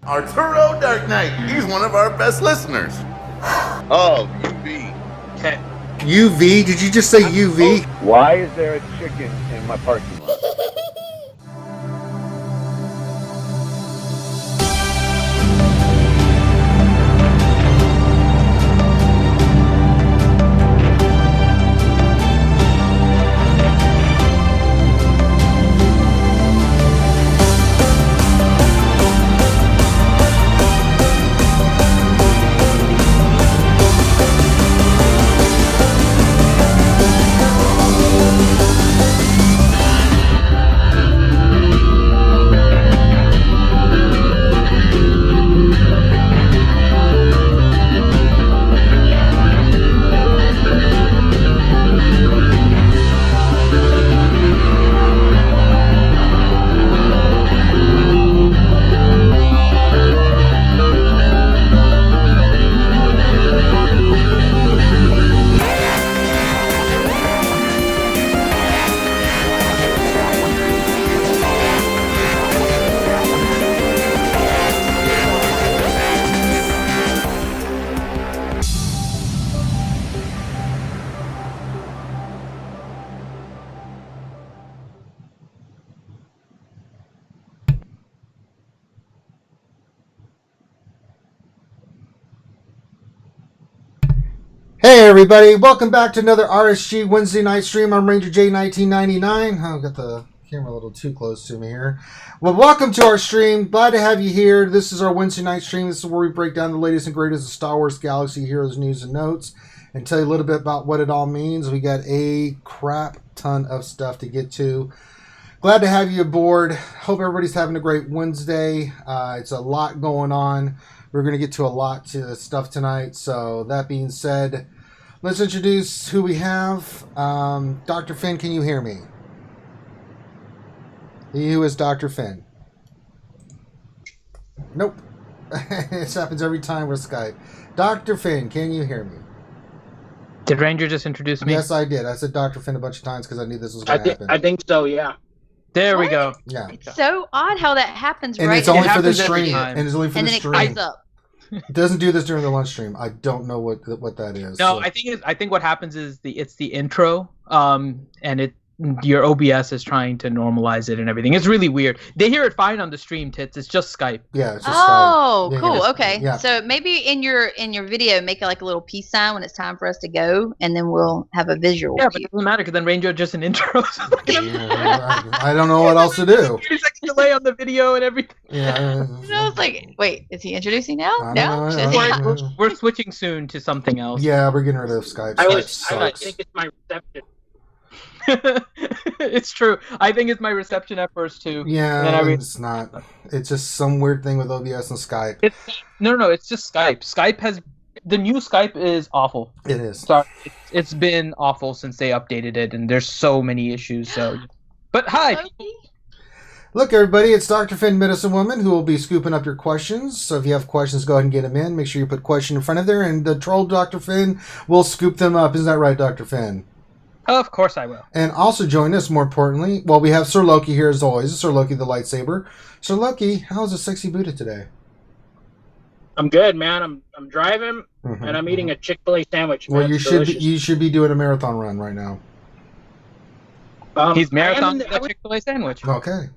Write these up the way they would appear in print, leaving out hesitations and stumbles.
Arturo Dark Knight. He's one of our best listeners. Oh, UV. Okay. UV? Did you just say UV? Why is there a chicken in my parking lot? Hey everybody, welcome back to another RSG Wednesday night stream. I'm Ranger J 1999. I've got the camera a little too close to me here. Well, welcome to our stream. Glad to have you here. This is our Wednesday night stream. This is where we break down the latest and greatest of Star Wars Galaxy Heroes news and notes and tell you a little bit about what it all means. We got a crap ton of stuff to get to. Glad to have you aboard. Hope everybody's having a great Wednesday. It's a lot going on. We're going to get to a lot of stuff tonight. So that being said, let's introduce who we have. Dr. Finn, can you hear me? Who is Dr. Finn? Nope. This happens every time with Skype. Dr. Finn, can you hear me? Did Ranger just introduce me? Yes, I did. I said Dr. Finn a bunch of times because I knew this was going to happen. I think so, yeah. There we go. Yeah. It's so odd how that happens, And right? it's only for happens this every stream. time. And it's only for and the then it stream. comes up. It doesn't do this during the lunch stream. I don't know what that is. No, so. I think what happens is it's the intro, and your OBS is trying to normalize it and everything. It's really weird. They hear it fine on the stream, tits. It's just Skype. Yeah, it's just Oh, Skype. Yeah, cool. yeah. Okay. Yeah. So maybe in your video, make it like a little peace sign when it's time for us to go, and then we'll have a visual. Yeah, but it doesn't matter because then Ranger just an intro. So I don't know what else to do. 30-second delay on the video and everything. Yeah. I was like, wait, is he introducing now? I No. don't know. We're switching soon to something else. Yeah, we're getting rid of Skype. I Skype sucks. think it's my reception. It's true. I think it's my reception at first too. Yeah, And then it's not. It's just some weird thing with OBS and Skype. No, it's just Skype. The new Skype is awful. It is. Sorry, it's been awful since they updated it, and there's so many issues. So, but hi. Look, everybody, it's Dr. Finn, Medicine Woman, who will be scooping up your questions. So if you have questions, go ahead and get them in. Make sure you put question in front of there, and the troll Dr. Finn will scoop them up. Isn't that right, Dr. Finn? Of course I will. And also join us, more importantly, well, we have Sir Loki here as always. Sir Loki the lightsaber. Sir Loki, how's a sexy Buddha today? I'm good, man. I'm driving and I'm eating a Chick-fil-A sandwich. Well, man. you It's should delicious. be doing a marathon run right now. He's marathon I would- the Chick-fil-A sandwich. Okay.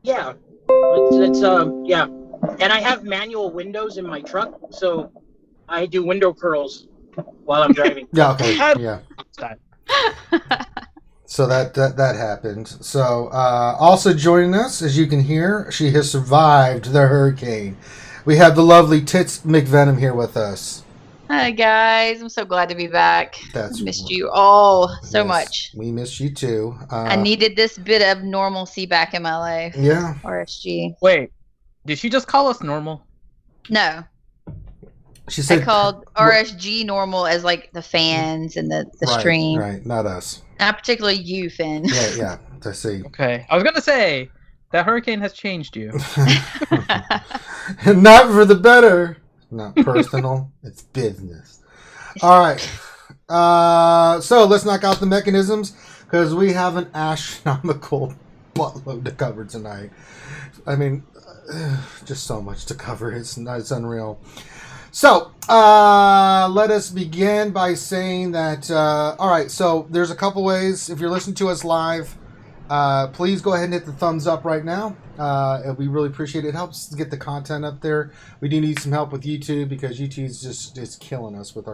Yeah. It's yeah. And I have manual windows in my truck, so I do window curls while I'm driving. Yeah. Okay. Yeah. So that happened. So also joining us, as you can hear, she has survived the hurricane. We have the lovely Tits McVenom here with us. Hi guys, I'm so glad to be back. That's Missed you all so yes, much. We missed you too. I needed this bit of normalcy back in my life. Yeah. RSG. Wait, did she just call us normal? No, She said I called RSG normal as like the fans and the right, stream. Right, not us. Not particularly you, Finn. Yeah. I see. Okay, I was gonna say that hurricane has changed you. Not for the better. Not personal. It's business. All right. So let's knock out the mechanisms because we have an astronomical buttload to cover tonight. I mean, just so much to cover. It's unreal. So, let us begin by saying that, all right, so there's a couple ways. If you're listening to us live, please go ahead and hit the thumbs up right now. We really appreciate it. It helps us get the content up there. We do need some help with YouTube because YouTube's just killing us with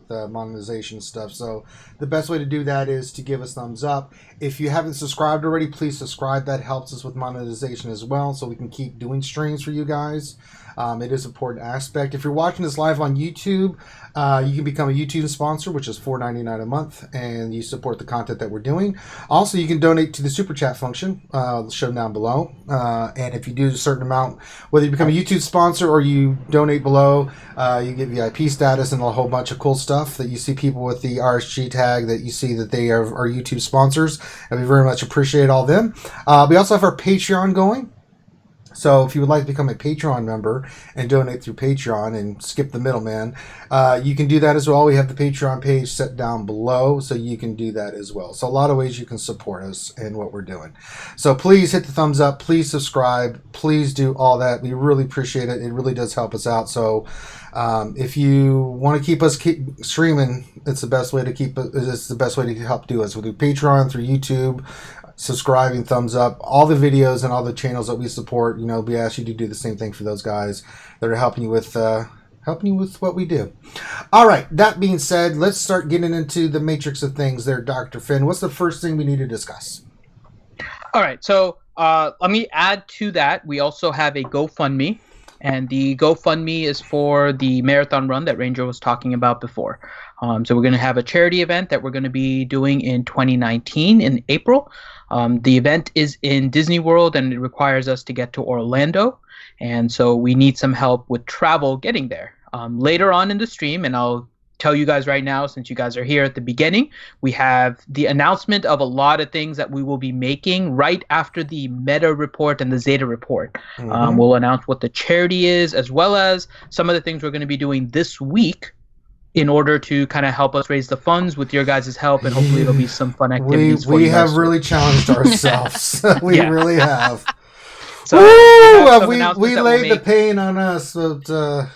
monetization stuff. So the best way to do that is to give us thumbs up. If you haven't subscribed already, please subscribe. That helps us with monetization as well, so we can keep doing streams for you guys. It is an important aspect. If you're watching this live on YouTube, you can become a YouTube sponsor, which is $4.99 a month, and you support the content that we're doing. Also, you can donate to the super chat function, shown down below. And if you do a certain amount, whether you become a YouTube sponsor or you donate below, you get VIP status and a whole bunch of cool stuff that you see people with the RSG tag that you see that they are YouTube sponsors, and we very much appreciate all of them. We also have our Patreon going. So if you would like to become a Patreon member and donate through Patreon and skip the middleman, you can do that as well. We have the Patreon page set down below, so you can do that as well. So a lot of ways you can support us in what we're doing. So please hit the thumbs up. Please subscribe. Please do all that. We really appreciate it. It really does help us out. So if you want to keep us streaming, it's the best way to it's the best way to help do us. We'll do Patreon, through YouTube, subscribing, thumbs up, all the videos and all the channels that we support. You know, we ask you to do the same thing for those guys that are helping you with what we do. All right, that being said, let's start getting into the matrix of things there, Dr. Finn. What's the first thing we need to discuss? All right, so let me add to that. We also have a GoFundMe, and the GoFundMe is for the marathon run that Ranger was talking about before. So we're going to have a charity event that we're going to be doing in 2019 in April. The event is in Disney World, and it requires us to get to Orlando, and so we need some help with travel getting there. Later on in the stream, and I'll tell you guys right now, since you guys are here at the beginning, we have the announcement of a lot of things that we will be making right after the Meta Report and the Zeta Report. Mm-hmm. We'll announce what the charity is, as well as some of the things we're going to be doing this week in order to kind of help us raise the funds with your guys' help, and hopefully it'll be some fun activities for we you have guys. really challenged ourselves. We really have. So we laid the pain on us, but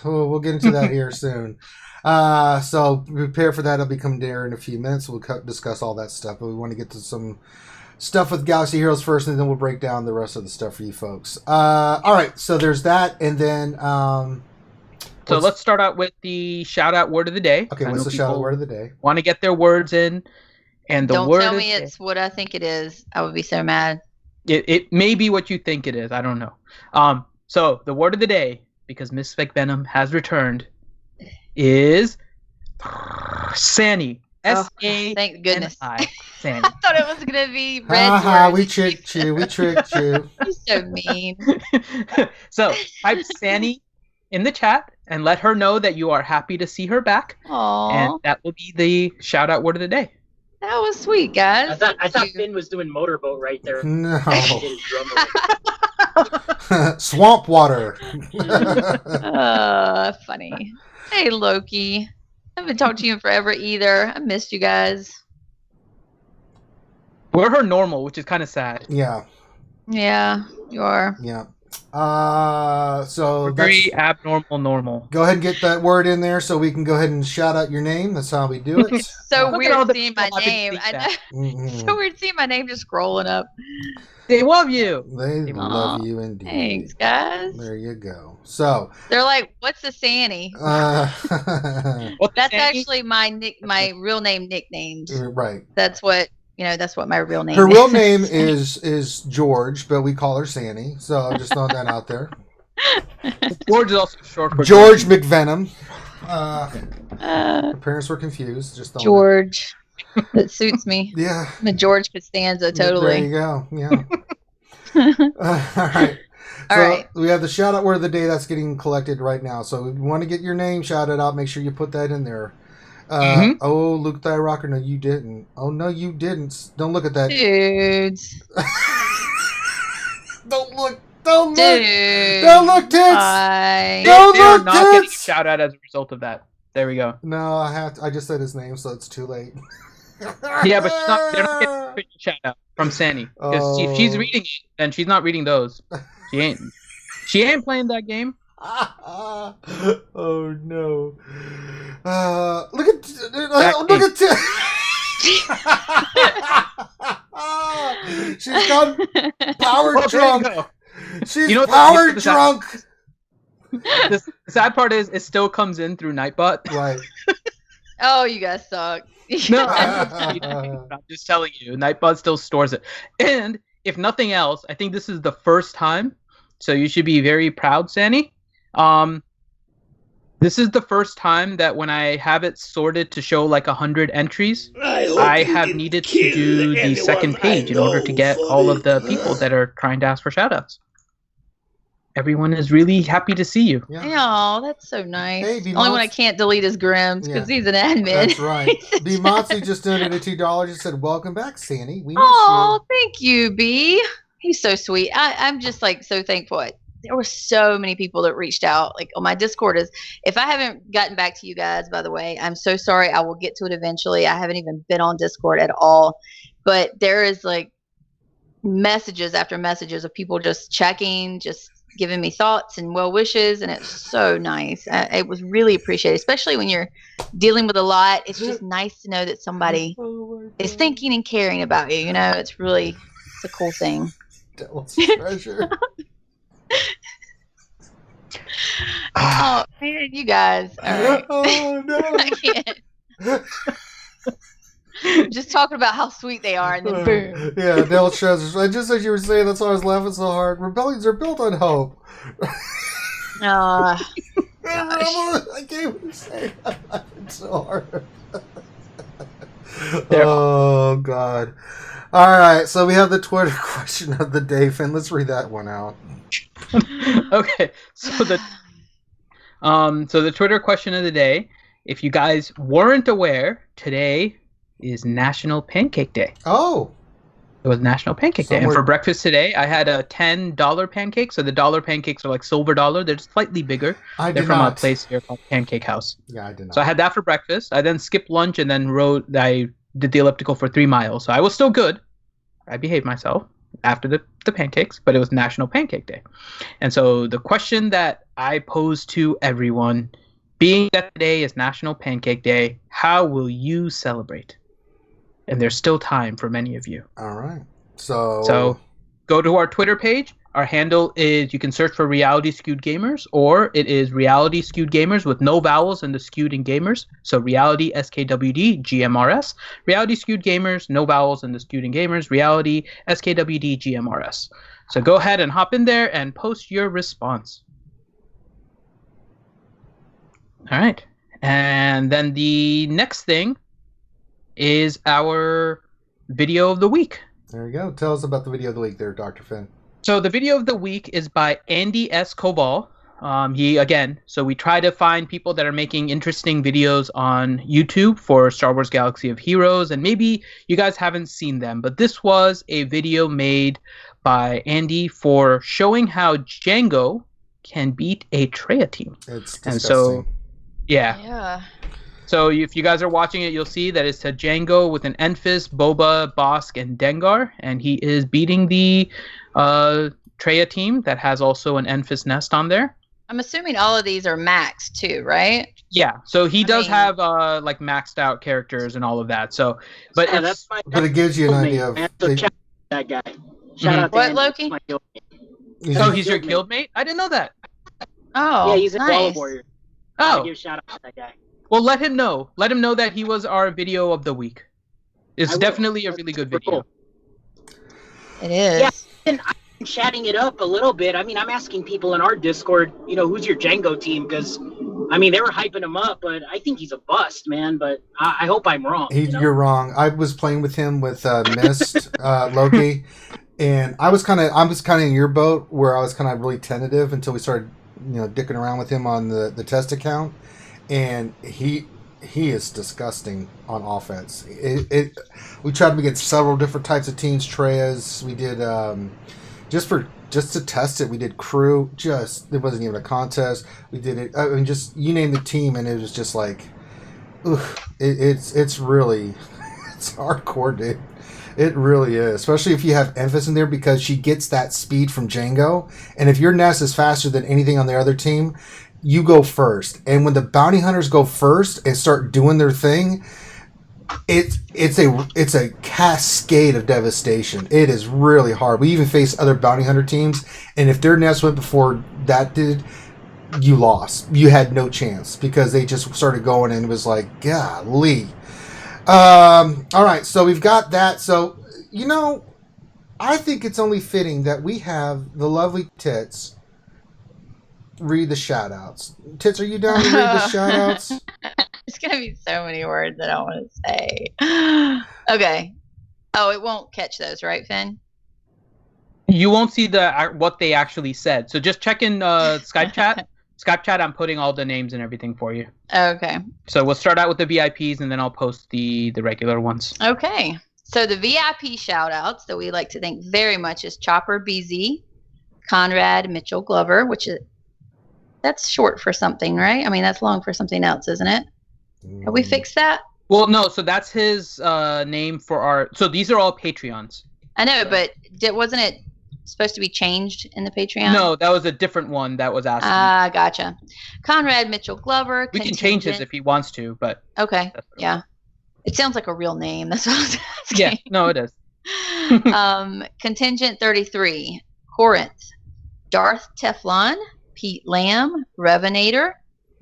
we'll get into that here soon. So prepare for that. It'll be coming there in a few minutes. We'll discuss all that stuff, but we want to get to some stuff with Galaxy Heroes first, and then we'll break down the rest of the stuff for you folks. All right, so there's that, and then so let's start out with the shout out word of the day. Okay, what's the shout out word of the day? Want to get their words in, and the Don't word tell me it's what I think it is. I would be so mad. It may be what you think it is. I don't know. So the word of the day, because Miss Fake Venom has returned, is Sani. S-A-N-I. Thank goodness. Sani. I thought it was going to be red. Haha, we tricked you. We tricked you. You're so mean. So type Sani in the chat and let her know that you are happy to see her back. Aww. And that will be the shout out word of the day. That was sweet, guys. I thought Finn was doing motorboat right there. No. He did his drum roll. Swamp water. Funny. Hey, Loki. I haven't talked to you in forever either. I missed you guys. We're her normal, which is kind of sad. Yeah. Yeah, you are. Yeah. So We're very abnormal normal. Go ahead and get that word in there so we can go ahead and shout out your name. That's how we do it. It's so Look at weird all the seeing my people happy to name. see I know. that. Mhm. So weird seeing my name just scrolling up. They love you. They love you indeed. Thanks, guys. There you go. So They're like, "What's the Sani?" What's That's Sani? actually my real name nicknames. right. That's what that's what my real name Her is. real name is George, but we call her Sani. So I'm just throwing that out there. George is also short for George McVenom. Her parents were confused. Just throwing George. That suits me. Yeah. I'm a George Costanza, There totally. you go. Yeah. All right. All So right. we have the shout out word of the day that's getting collected right now. So if you want to get your name shouted out, make sure you put that in there. Oh, Luke Thyrocker, no, you didn't. Oh, no, you didn't. Don't look at that. Dudes. Don't look. Don't look. Dudes. Don't look, tits. Bye. Don't They are look, not getting a tits. shout out as a result of that. There we go. No, I just said his name, so it's too late. Yeah, but they're not getting a official shout out from Sani. Because if she's reading it, then she's not reading those. She ain't playing that game. Oh no! Look at she's gone power drunk. She's power drunk. The sad part is it still comes in through Nightbot. Right. Oh, you guys suck. No, I'm just telling you, Nightbot still stores it. And if nothing else, I think this is the first time, so you should be very proud, Sani. This is the first time that when I have it sorted to show like 100 entries, I have needed to do the second page in order to get all of the people that are trying to ask for shoutouts. Everyone is really happy to see you. Yeah. Oh, that's so nice. Hey, Only one I can't delete is Grims because he's an admin. That's right. Bimatsu just donated $2 and said, "Welcome back, Sani. We miss Oh, you." thank you, B. He's so sweet. I'm just like so thankful. There were so many people that reached out. Like on my Discord if I haven't gotten back to you guys, by the way, I'm so sorry. I will get to it eventually. I haven't even been on Discord at all, but there is like messages after messages of people just checking, just giving me thoughts and well wishes, and it's so nice. It was really appreciated, especially when you're dealing with a lot. It's just nice to know that somebody is thinking and caring about you. You know, it's a cool thing. Devil's treasure. Oh man, you guys! All right. Oh no! I can't. Just talking about how sweet they are, and then boom. Yeah, Devil's treasure. Just as you were saying, that's why I was laughing so hard. Rebellions are built on hope. Gosh. I can't even say that. I'm laughing so hard. Oh God! All right, so we have the Twitter question of the day, Finn. Let's read that one out. Okay, so the Twitter question of the day. If you guys weren't aware, today is National Pancake Day. Oh. It was National Pancake Day. And for breakfast today, I had a $10 pancake. So the dollar pancakes are like silver dollar. They're slightly bigger. They're from a place here called Pancake House. Yeah, I did not. So I had that for breakfast. I then skipped lunch and then I did the elliptical for 3 miles. So I was still good. I behaved myself after the pancakes, but it was National Pancake Day. And so the question that I posed to everyone, being that today is National Pancake Day, how will you celebrate? And there's still time for many of you. All right. So go to our Twitter page. Our handle is, you can search for Reality Skewed Gamers, or it is Reality Skewed Gamers with no vowels in the skewed in gamers. So Reality SKWD GMRS. Reality Skewed Gamers, no vowels in the skewed in gamers. Reality SKWD GMRS. So go ahead and hop in there and post your response. All right. And then the next thing is our video of the week. There you go. Tell us about the video of the week there, Dr. Finn. So the video of the week is by Andy S. Covall. So we try to find people that are making interesting videos on YouTube for Star Wars Galaxy of Heroes, and maybe you guys haven't seen them, but this was a video made by Andy for showing how Django can beat a Traya team. It's disgusting. And so, yeah. So if you guys are watching it, you'll see that it's a Django with an Enfys, Boba, Bosk, and Dengar, and he is beating the Traya team that has also an Enfys nest on there. I'm assuming all of these are maxed too, right? Yeah, so he does have like maxed out characters and all of that. So, but it gives you an idea of that guy. Shout out to what, Andy. Loki? So he's your guildmate? I didn't know that. Oh, yeah, he's a nice. warrior. Oh, Give a shout out to that guy. Well, let him know. Let him know that he was our video of the week. It's definitely a really good video. It is. Yeah, and I'm chatting it up a little bit. I mean, I'm asking people in our Discord, who's your Django team? Because, I mean, they were hyping him up, but I think he's a bust, man. But I hope I'm wrong. You're wrong. I was playing with him with Mist, Loki, and I was kind of in your boat where I was kind of really tentative until we started, dicking around with him on the test account. And he is disgusting on offense. We tried him against several different types of teams. Treyas, we did just to test it. We did crew. It wasn't even a contest. We did it. I mean, just you name the team, and it was just like, it's really It's hardcore, dude. It really is, especially if you have Emphas in there, because she gets that speed from Django, and if your nest is faster than anything on the other team, you go first. And when the bounty hunters go first and start doing their thing, it's a cascade of devastation. It is really hard. We even face other bounty hunter teams, and if their nest went before that did, you lost. You had no chance because they just started going, and it was like, golly. All right, so we've got that. So, I think it's only fitting that we have the lovely Tits read the shout-outs. Tits, are you down to read the shout-outs? It's going to be so many words I don't want to say. Okay. Oh, it won't catch those, right, Finn? You won't see what they actually said. So just check in Skype chat. Skype chat, I'm putting all the names and everything for you. Okay. So we'll start out with the VIPs, and then I'll post the regular ones. Okay. So the VIP shout-outs that we like to thank very much is Chopper BZ, Conrad Mitchell Glover, that's short for something, right? I mean, that's long for something else, isn't it? Have we fixed that? Well, no. So that's his name for our... So these are all Patreons. I know, but wasn't it supposed to be changed in the Patreon? No, that was a different one that was asked. Gotcha. Conrad Mitchell Glover. We can change his if he wants to, but... Okay, yeah. It sounds like a real name. That's what I was asking. Yeah, no, it is. Contingent 33, Corinth, Darth Teflon, Pete Lamb, Revenator,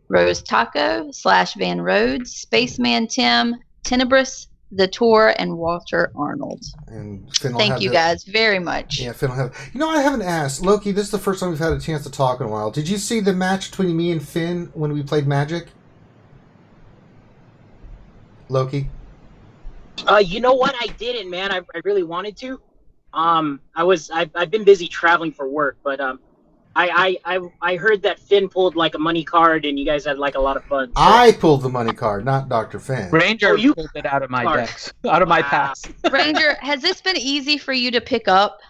Rose Taco, / Van Rhodes, Spaceman Tim, Tenebris, The Tour, and Walter Arnold. And Finn will Thank you guys very much. Yeah, Finn will have... I haven't asked. Loki, this is the first time we've had a chance to talk in a while. Did you see the match between me and Finn when we played Magic? Loki? You know what? I didn't, man. I really wanted to. I've been busy traveling for work, but I heard that Finn pulled like a money card and you guys had like a lot of fun. So. I pulled the money card, not Dr. Finn. Ranger pulled it out of my decks, out of my packs. Ranger, has this been easy for you to pick up?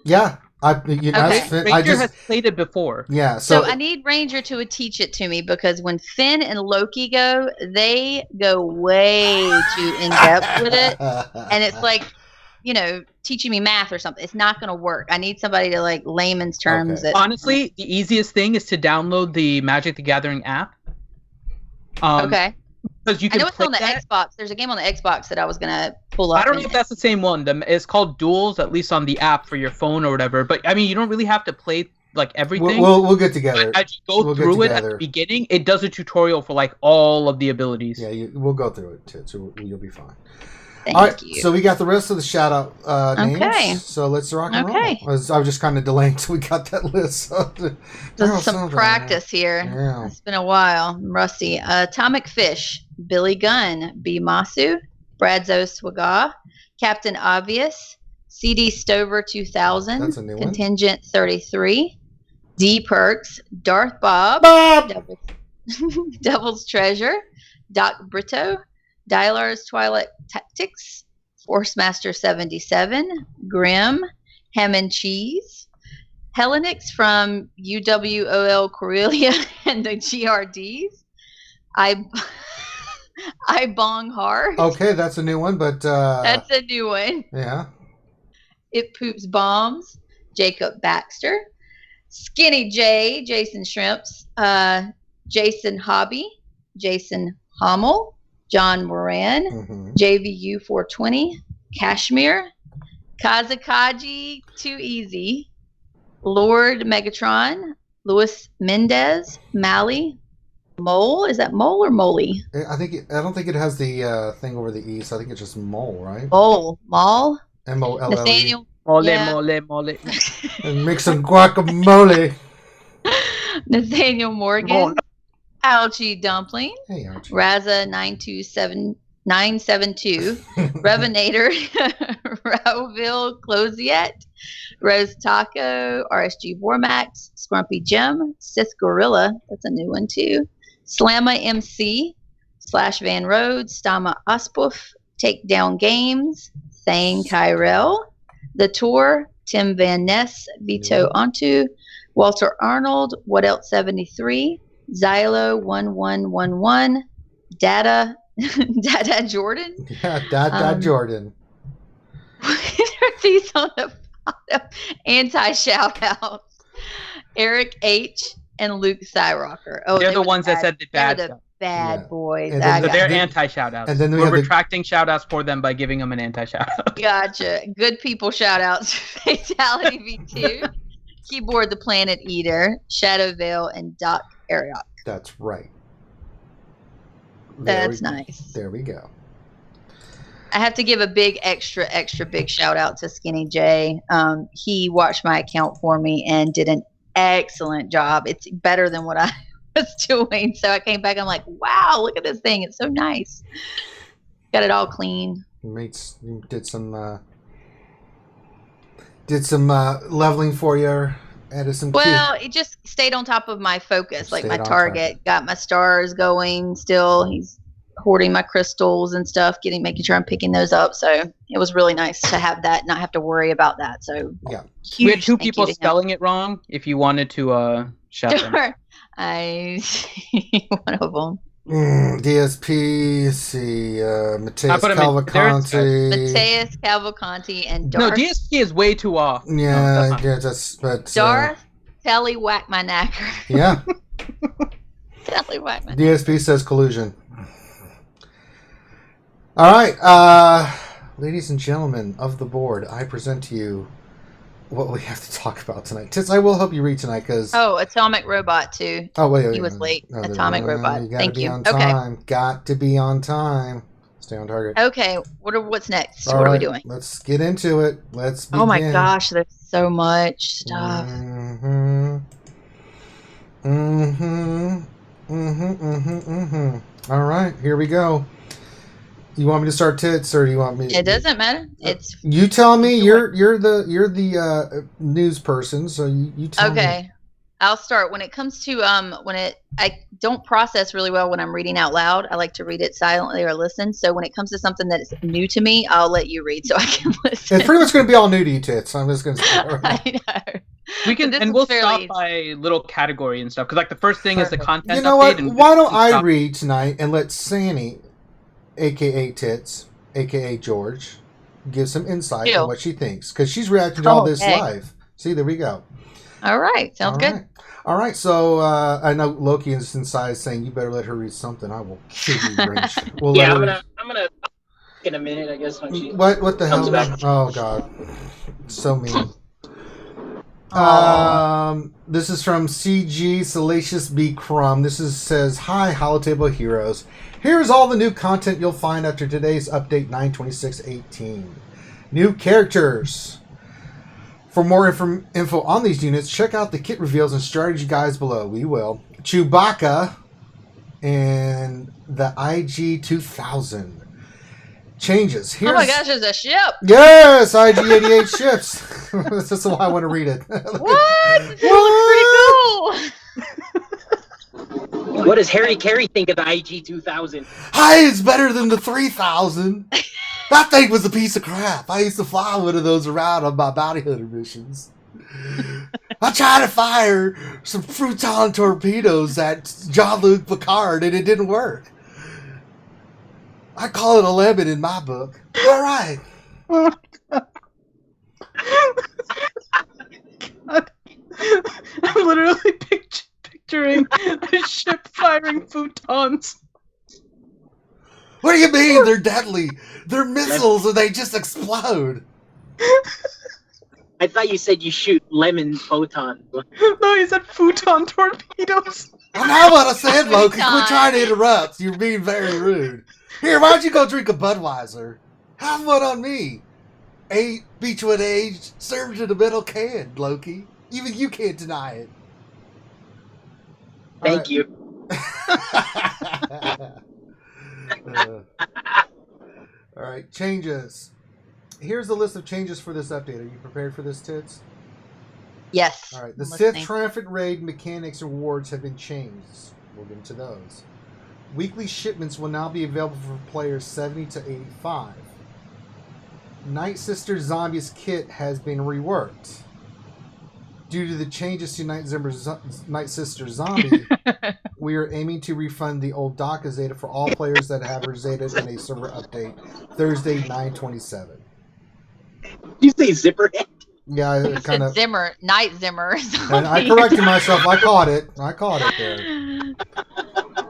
Yeah. Ranger has played it before. Yeah. So I need Ranger to teach it to me, because when Finn and Loki go, they go way too in depth with it, and it's like, teaching me math or something. It's not going to work. I need somebody to like layman's terms. Okay. Honestly, the easiest thing is to download the Magic the Gathering app. Okay. Because you can. I know it's on the Xbox. There's a game on the Xbox that I was gonna pull up. I don't know if that's the same one. It's called Duels, at least on the app for your phone or whatever. But I mean, you don't really have to play like everything. We'll get together. As you go through it at the beginning, it does a tutorial for like all of the abilities. Yeah, we'll go through it too, so you'll be fine. Thank you. So we got the rest of the shout-out names. Okay. So let's rock and roll. I was just kind of delaying until we got that list. There's some practice here. Yeah. It's been a while. I'm rusty. Atomic Fish, Billy Gunn, B. Masu, Brad SWGOH, Captain Obvious, CD Stover 2000, That's a new one. Contingent 33, D. Perks, Darth Bob, Devil's Treasure, Doc Brito, Dylar's Twilight Tactics, Forcemaster 77, Grim, Ham and Cheese, Hellenix from UWOL Corellia and the GRDs, I Bong Hard. Okay, that's a new one, but... That's a new one. Yeah. It Poops Bombs, Jacob Baxter, Skinny J, Jason Shrimps, Jason Hobby, Jason Hommel, John Moran, JVU 420, Kashmir, Kazakaji Too Easy, Lord Megatron, Luis Mendez, Mally, Mole. Is that Mole or Moley? I don't think it has the thing over the E, so I think it's just Mole, right? Mole. Mole. M-O-L-L-E. Nathaniel. Mole. And make some guacamole. Nathaniel Morgan. Algie Dumpling. Hey, Algie. Raza 972, Revenator, Rauville Closiette, Rose Taco, RSG Vormax, Scrumpy Jim, Sith Gorilla, that's a new one too, Slamma MC, / Van Rhodes, Stama Ospuff, Takedown Games, Thane Kyrell, The Tour, Tim Van Ness, Vito Ontu, Walter Arnold, What Else 73, Xylo 1111, Data Dad Jordan. Yeah, Dad Jordan. These on the bottom. Anti-shout-outs. Eric H. and Luke Cyrocker. Oh, They're they the were ones that said the bad They're the stuff. bad boys. And I then So they're gotcha. anti-shoutouts. and then we We're have the- retracting shoutouts for them by giving them an anti-shoutout. Gotcha. Good people shout-outs. Fatality V2. Keyboard the Planet Eater. Shadow Veil and Doc Ariok. That's right. That's nice. There we go. I have to give a big extra big shout out to Skinny J. He watched my account for me and did an excellent job. It's better than what I was doing. So I came back. I'm like, wow, look at this thing. It's so nice. Got it all clean. Mates did some leveling for you. Added some. Well, it just stayed on top of my focus, like my Stayed on target. Got my stars going still. He's hoarding my crystals and stuff, making sure I'm picking those up. So it was really nice to have that, not have to worry about that. So Yeah. We had huge two thank you people to him. spelling it wrong. If you wanted to shout them. Sure. I see one of them. DSP. Let's see. Mateus put him in- Cavalcanti. Mateus Cavalcanti and No, Darth. DSP is way too off. Yeah, No, that's yeah, that's but. Darth Telly Whack my knacker. Yeah. Telly Whack my DSP says collusion. All right, ladies and gentlemen of the board, I present to you what we have to talk about tonight. Tits, I will help you read tonight because. Oh, Atomic Robot too. Oh wait, He was late. Atomic there- Robot. You gotta Thank be you. on Okay. time. Got to be on time. Stay on target. Okay, what's next? All what are we right, doing? Let's get into it. Let's begin. Oh my gosh, there's so much stuff. All right, here we go. You want me to start, Tits, or do you want me? It doesn't matter. It's You tell me. You're the news person, so you tell me. okay. I'll start. When it comes to I don't process really well when I'm reading out loud. I like to read it silently or listen. So when it comes to something that is new to me, I'll let you read so I can listen. It's pretty much going to be all new to you, Tits. I'm just going to say that right now. I know. We can, This and is we'll fairly- stop by little category and stuff. Because like the first thing is the content. You know update what? and Why don't I stop. read tonight and let Sani, aka Tits, aka George, give some insight Ew. on what she thinks because she's reacting to all this Okay. live. See, there we go. All right, sounds All good. right. All right, so I know Loki is inside saying you better let her read something. I will kill you, Grinch. We'll Yeah, let her- I'm gonna in a minute, I guess, when she. What the hell? comes back. Oh God, so mean. This is from CG Salacious B Crumb. Says, "Hi, Holotable Heroes. Here's all the new content you'll find after today's update 92618. New characters. For more info on these units, check out the kit reveals and strategy guides below. We will. Chewbacca and the IG-2000. Changes. Oh my gosh, there's a ship. Yes, IG-88 ships. That's just why I want to read it. What? This looks pretty cool. What does Harry Carey think of the IG-2000? Hi, it's better than the 3000. That thing was a piece of crap. I used to fly one of those around on my bounty hunter missions. I tried to fire some Fruton torpedoes at Jean-Luc Picard, and it didn't work. I call it a lemon in my book. All right. I'm literally picturing a ship firing futons. What do you mean they're deadly? They're missiles and they just explode. I thought you said you shoot lemon photon. No, he said futon torpedoes. I know what I said, Loki. Quit Fruton. trying to interrupt. You're being very rude. Here, why don't you go drink a Budweiser? Have one on me. Beechwood age served in a metal can, Loki. Even you can't deny it. Thank you. All right, changes. Here's the list of changes for this update. Are you prepared for this, Tits? Yes. All right, the I'm Sith listening. Triumphant Raid mechanics and rewards have been changed. We'll get into those. Weekly shipments will now be available for players 70 to 85. Nightsister Zombies kit has been reworked. Due to the changes to Nightsister Zombie, we are aiming to refund the old DACA Zeta for all players that have her Zeta in a server update Thursday, 9/27. You say zipperhead? Yeah, You it kind said of. Zimmer, Night Zimmer. And I corrected myself. I caught it. there.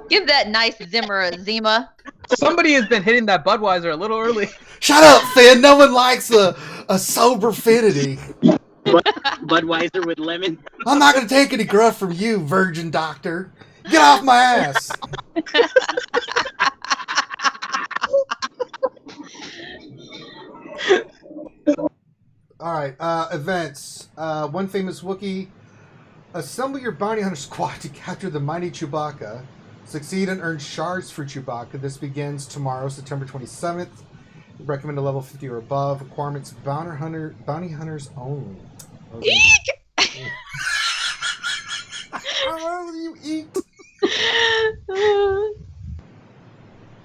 Give that nice Zimmer a Zima. Somebody has been hitting that Budweiser a little early. Shut up, Finn. No one likes a sober finity. Budweiser with lemon. I'm not going to take any gruff from you, virgin doctor. Get off my ass. All right, events. One famous Wookiee. Assemble your bounty hunter squad to capture the mighty Chewbacca. Succeed and earn shards for Chewbacca. This begins tomorrow, September 27th. Recommended level 50 or above. Requirements: bounty hunters only. Okay. How will you eat?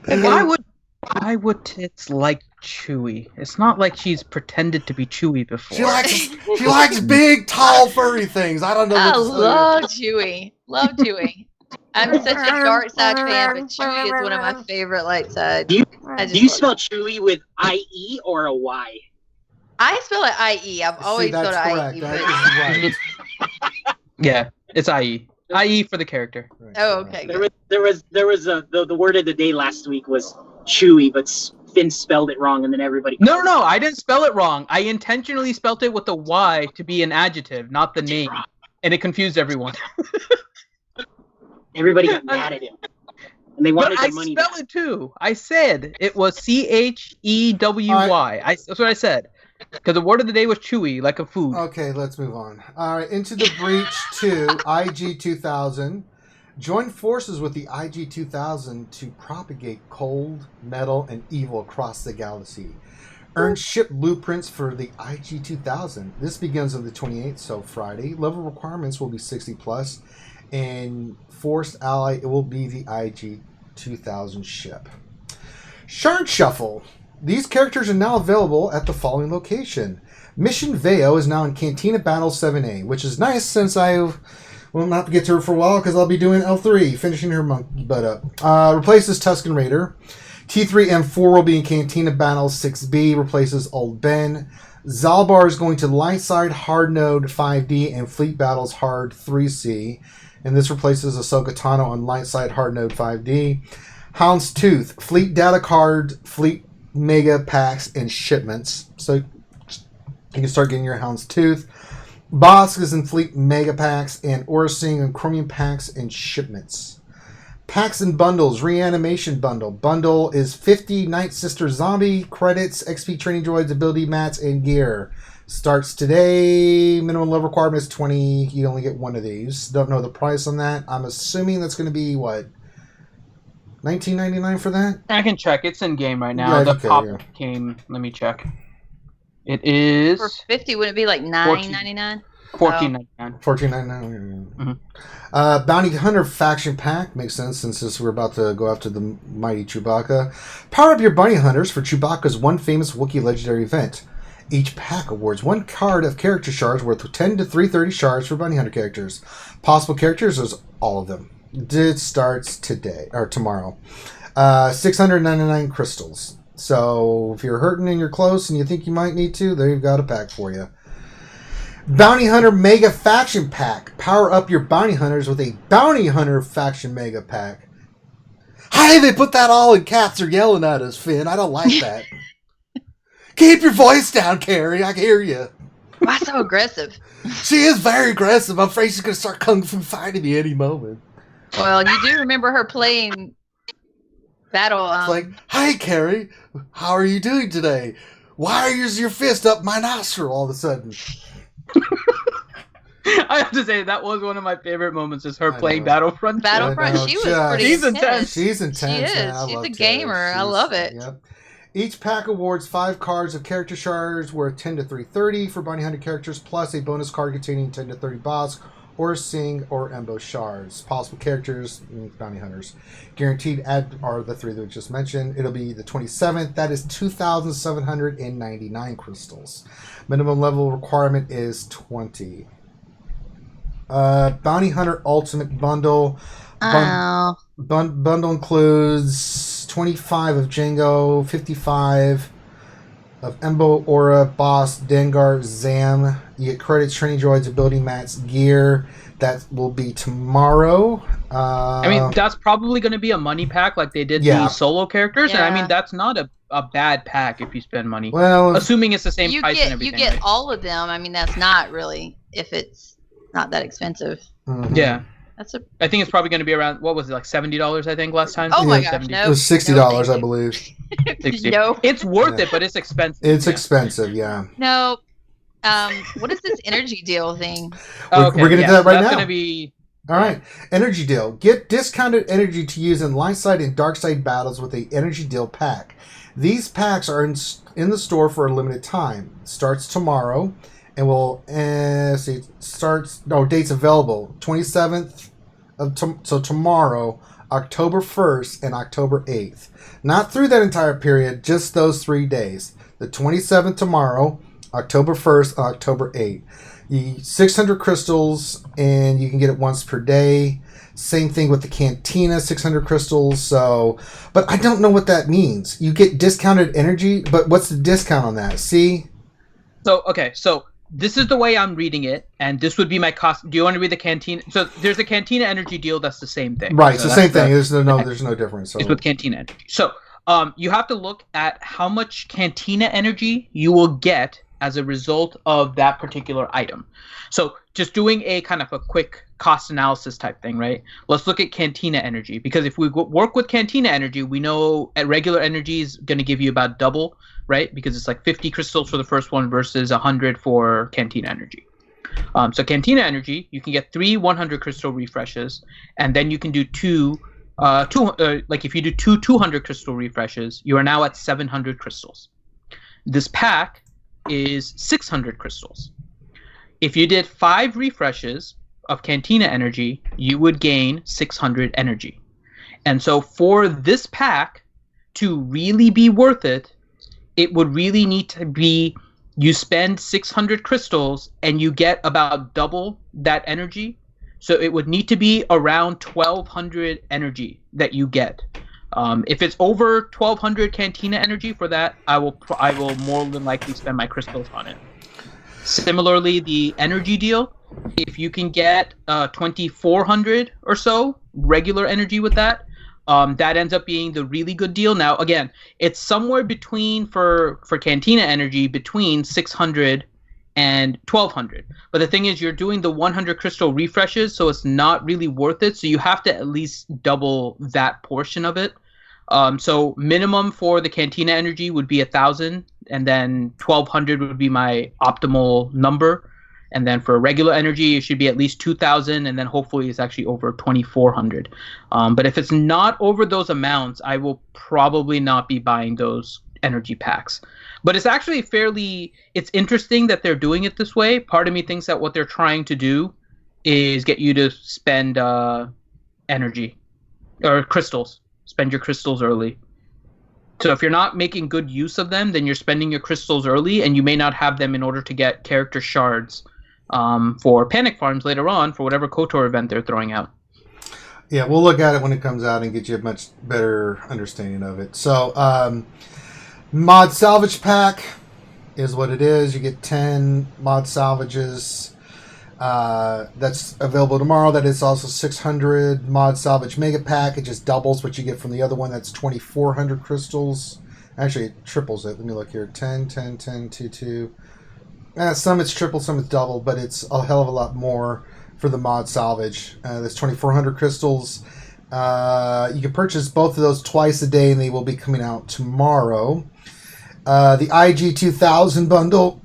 And why would Tits like Chewy? It's not like she's pretended to be Chewy before. She likes big, tall, furry things. I don't know. I What to love Chewy. Love Chewy. I'm such a dark side fan, but Chewy is one of my favorite light sides. Do you spell Chewy with I-E or a Y? I spell it I-E. I've always spelled it I-E. That But... is right. Yeah, it's IE. IE for the character. Right. Oh, okay. There was the word of the day last week was Chewy, but Finn spelled it wrong, and then everybody. No, I didn't spell it wrong. I intentionally spelled it with a Y to be an adjective, not the name, and it confused everyone. Everybody got mad at him, and they wanted But their I money spelled back. it too. I said it was CHEWY. That's what I said. Because the word of the day was chewy, like a food. Okay, let's move on. All right, Into the Breach 2, IG 2000. Join forces with the IG 2000 to propagate cold, metal, and evil across the galaxy. Earn ship blueprints for the IG 2000. This begins on the 28th, so Friday. Level requirements will be 60 plus, and forced ally, it will be the IG 2000 ship. Shard Shuffle. These characters are now available at the following location. Mission Veo is now in Cantina Battle 7A, which is nice since I will not get to her for a while because I'll be doing L3, finishing her monkey butt up. Replaces Tusken Raider. T3M4 will be in Cantina Battle 6B, replaces Old Ben. Zalbar is going to Lightside Hard Node 5D and Fleet Battles Hard 3C. And this replaces Ahsoka Tano on Lightside Hard Node 5D. Houndstooth, Fleet Data Card, Fleet Mega Packs, and Shipments. So you can start getting your Houndstooth. Bosk is in Fleet Mega Packs, and Orsing and Chromium Packs and Shipments. Packs and Bundles, Reanimation Bundle. Bundle is 50 Nightsister Zombie credits, XP Training Droids, Ability Mats, and Gear. Starts today. Minimum level requirement is 20. You only get one of these. Don't know the price on that. I'm assuming that's going to be, what, $19.99 for that? I can check. It's in game right now. Yeah, The okay, pop yeah. came. Let me check. It is For 50, would it be like $9.99? $14.99. $14.99. Bounty Hunter Faction Pack. Makes sense since we're about to go after the mighty Chewbacca. Power up your bounty hunters for Chewbacca's one famous Wookiee legendary event. Each pack awards one card of character shards worth 10 to 330 shards for bounty hunter characters. Possible characters is all of them. It starts today or tomorrow. 699 crystals. So if you're hurting and you're close and you think you might need to, there you've got a pack for you. Bounty Hunter Mega Faction Pack. Power up your bounty hunters with a Bounty Hunter Faction Mega Pack. Hi, they put that all in caps. They're yelling at us, Finn. I don't like that. Keep your voice down, Carrie. I can hear you. Why so aggressive? She is very aggressive. I'm afraid she's going to start kung fu fighting me any moment. Well, you do remember her playing Battle. It's like, hi, Carrie. How are you doing today? Why is your fist up my nostril all of a sudden? I have to say that was one of my favorite moments. Is her I playing know. Battlefront. Battlefront. She was pretty She's intense. She's intense. She is. Man. I She's love a Tara. gamer. I love it. Yep. Each pack awards 5 cards of character shards worth 10 to 330 for bounty hunter characters, plus a bonus card containing 10 to 30 boss or Sing or Embo shards. Possible characters, bounty hunters. Guaranteed add are the 3 that we just mentioned. It'll be the 27th. That is 2,799 crystals. Minimum level requirement is 20. Bounty Hunter Ultimate Bundle. Oh. Bundle includes 25 of Django, 55 of Embo, Aura, Boss, Dengar, Zam. You get credits, training droids, ability mats, gear. That will be tomorrow. I mean, that's probably going to be a money pack like they did the solo characters. And I mean, that's not a bad pack if you spend money. Well, assuming it's the same price and everything. You get all of them. I mean, that's not really, if it's not that expensive. Mm-hmm. Yeah. I think it's probably going to be around, what was it, like $70, I think, last time? Oh my gosh, no. It was $60, I believe. 60. No. It's worth it, but it's expensive. It's expensive, yeah. No. What is this energy deal thing? We're going to do that right now. That's going to be... All right. Energy deal. Get discounted energy to use in light side and dark side battles with the energy deal pack. These packs are in the store for a limited time. It starts tomorrow and will dates available 27th so tomorrow, October 1st and October 8th. Not through that entire period, just those 3 days. The 27th tomorrow, October 1st, and October 8th. 600 crystals, and you can get it once per day. Same thing with the Cantina, 600 crystals. So, but I don't know what that means. You get discounted energy, but what's the discount on that? See? So this is the way I'm reading it, and this would be my cost. Do you want to read the Cantina? So there's a Cantina energy deal that's the same thing. Right, it's the same thing. There's no difference. So. It's with Cantina energy. So you have to look at how much Cantina energy you will get as a result of that particular item. So just doing a kind of a quick cost analysis type thing, right? Let's look at Cantina energy, because if we work with Cantina energy, we know at regular energy is going to give you about double, right? Because it's like 50 crystals for the first one versus 100 for Cantina energy. So Cantina energy, you can get 3 100 crystal refreshes, and then you can do like if you do 200 crystal refreshes, you are now at 700 crystals. This pack is 600 crystals. If you did 5 refreshes of Cantina energy, you would gain 600 energy. And so for this pack to really be worth it, it would really need to be you spend 600 crystals and you get about double that energy. So it would need to be around 1200 energy that you get. If it's over 1200 Cantina energy for that, I will more than likely spend my crystals on it. Similarly, the energy deal, if you can get 2400 or so regular energy with that, that ends up being the really good deal. Now, again, it's somewhere between for Cantina energy between 600 and 1200. But the thing is, you're doing the 100 crystal refreshes, so it's not really worth it. So you have to at least double that portion of it. So minimum for the Cantina energy would be 1,000, and then 1,200 would be my optimal number. And then for regular energy, it should be at least 2,000, and then hopefully it's actually over 2,400. But if it's not over those amounts, I will probably not be buying those energy packs. But it's actually it's interesting that they're doing it this way. Part of me thinks that what they're trying to do is get you to spend energy or crystals. Spend your crystals early. So if you're not making good use of them, then you're spending your crystals early, and you may not have them in order to get character shards for panic farms later on for whatever KOTOR event they're throwing out. Yeah, we'll look at it when it comes out and get you a much better understanding of it. So, mod salvage pack is what it is. You get 10 mod salvages. That's available tomorrow. That is also 600 mod salvage mega pack. It just doubles what you get from the other one. That's 2,400 crystals. Actually, it triples it. Let me look here. 10, 10, 10, 2, 2. Some it's triple, some it's double, but it's a hell of a lot more for the mod salvage. That's 2,400 crystals. You can purchase both of those twice a day, and they will be coming out tomorrow. The IG 2000 bundle.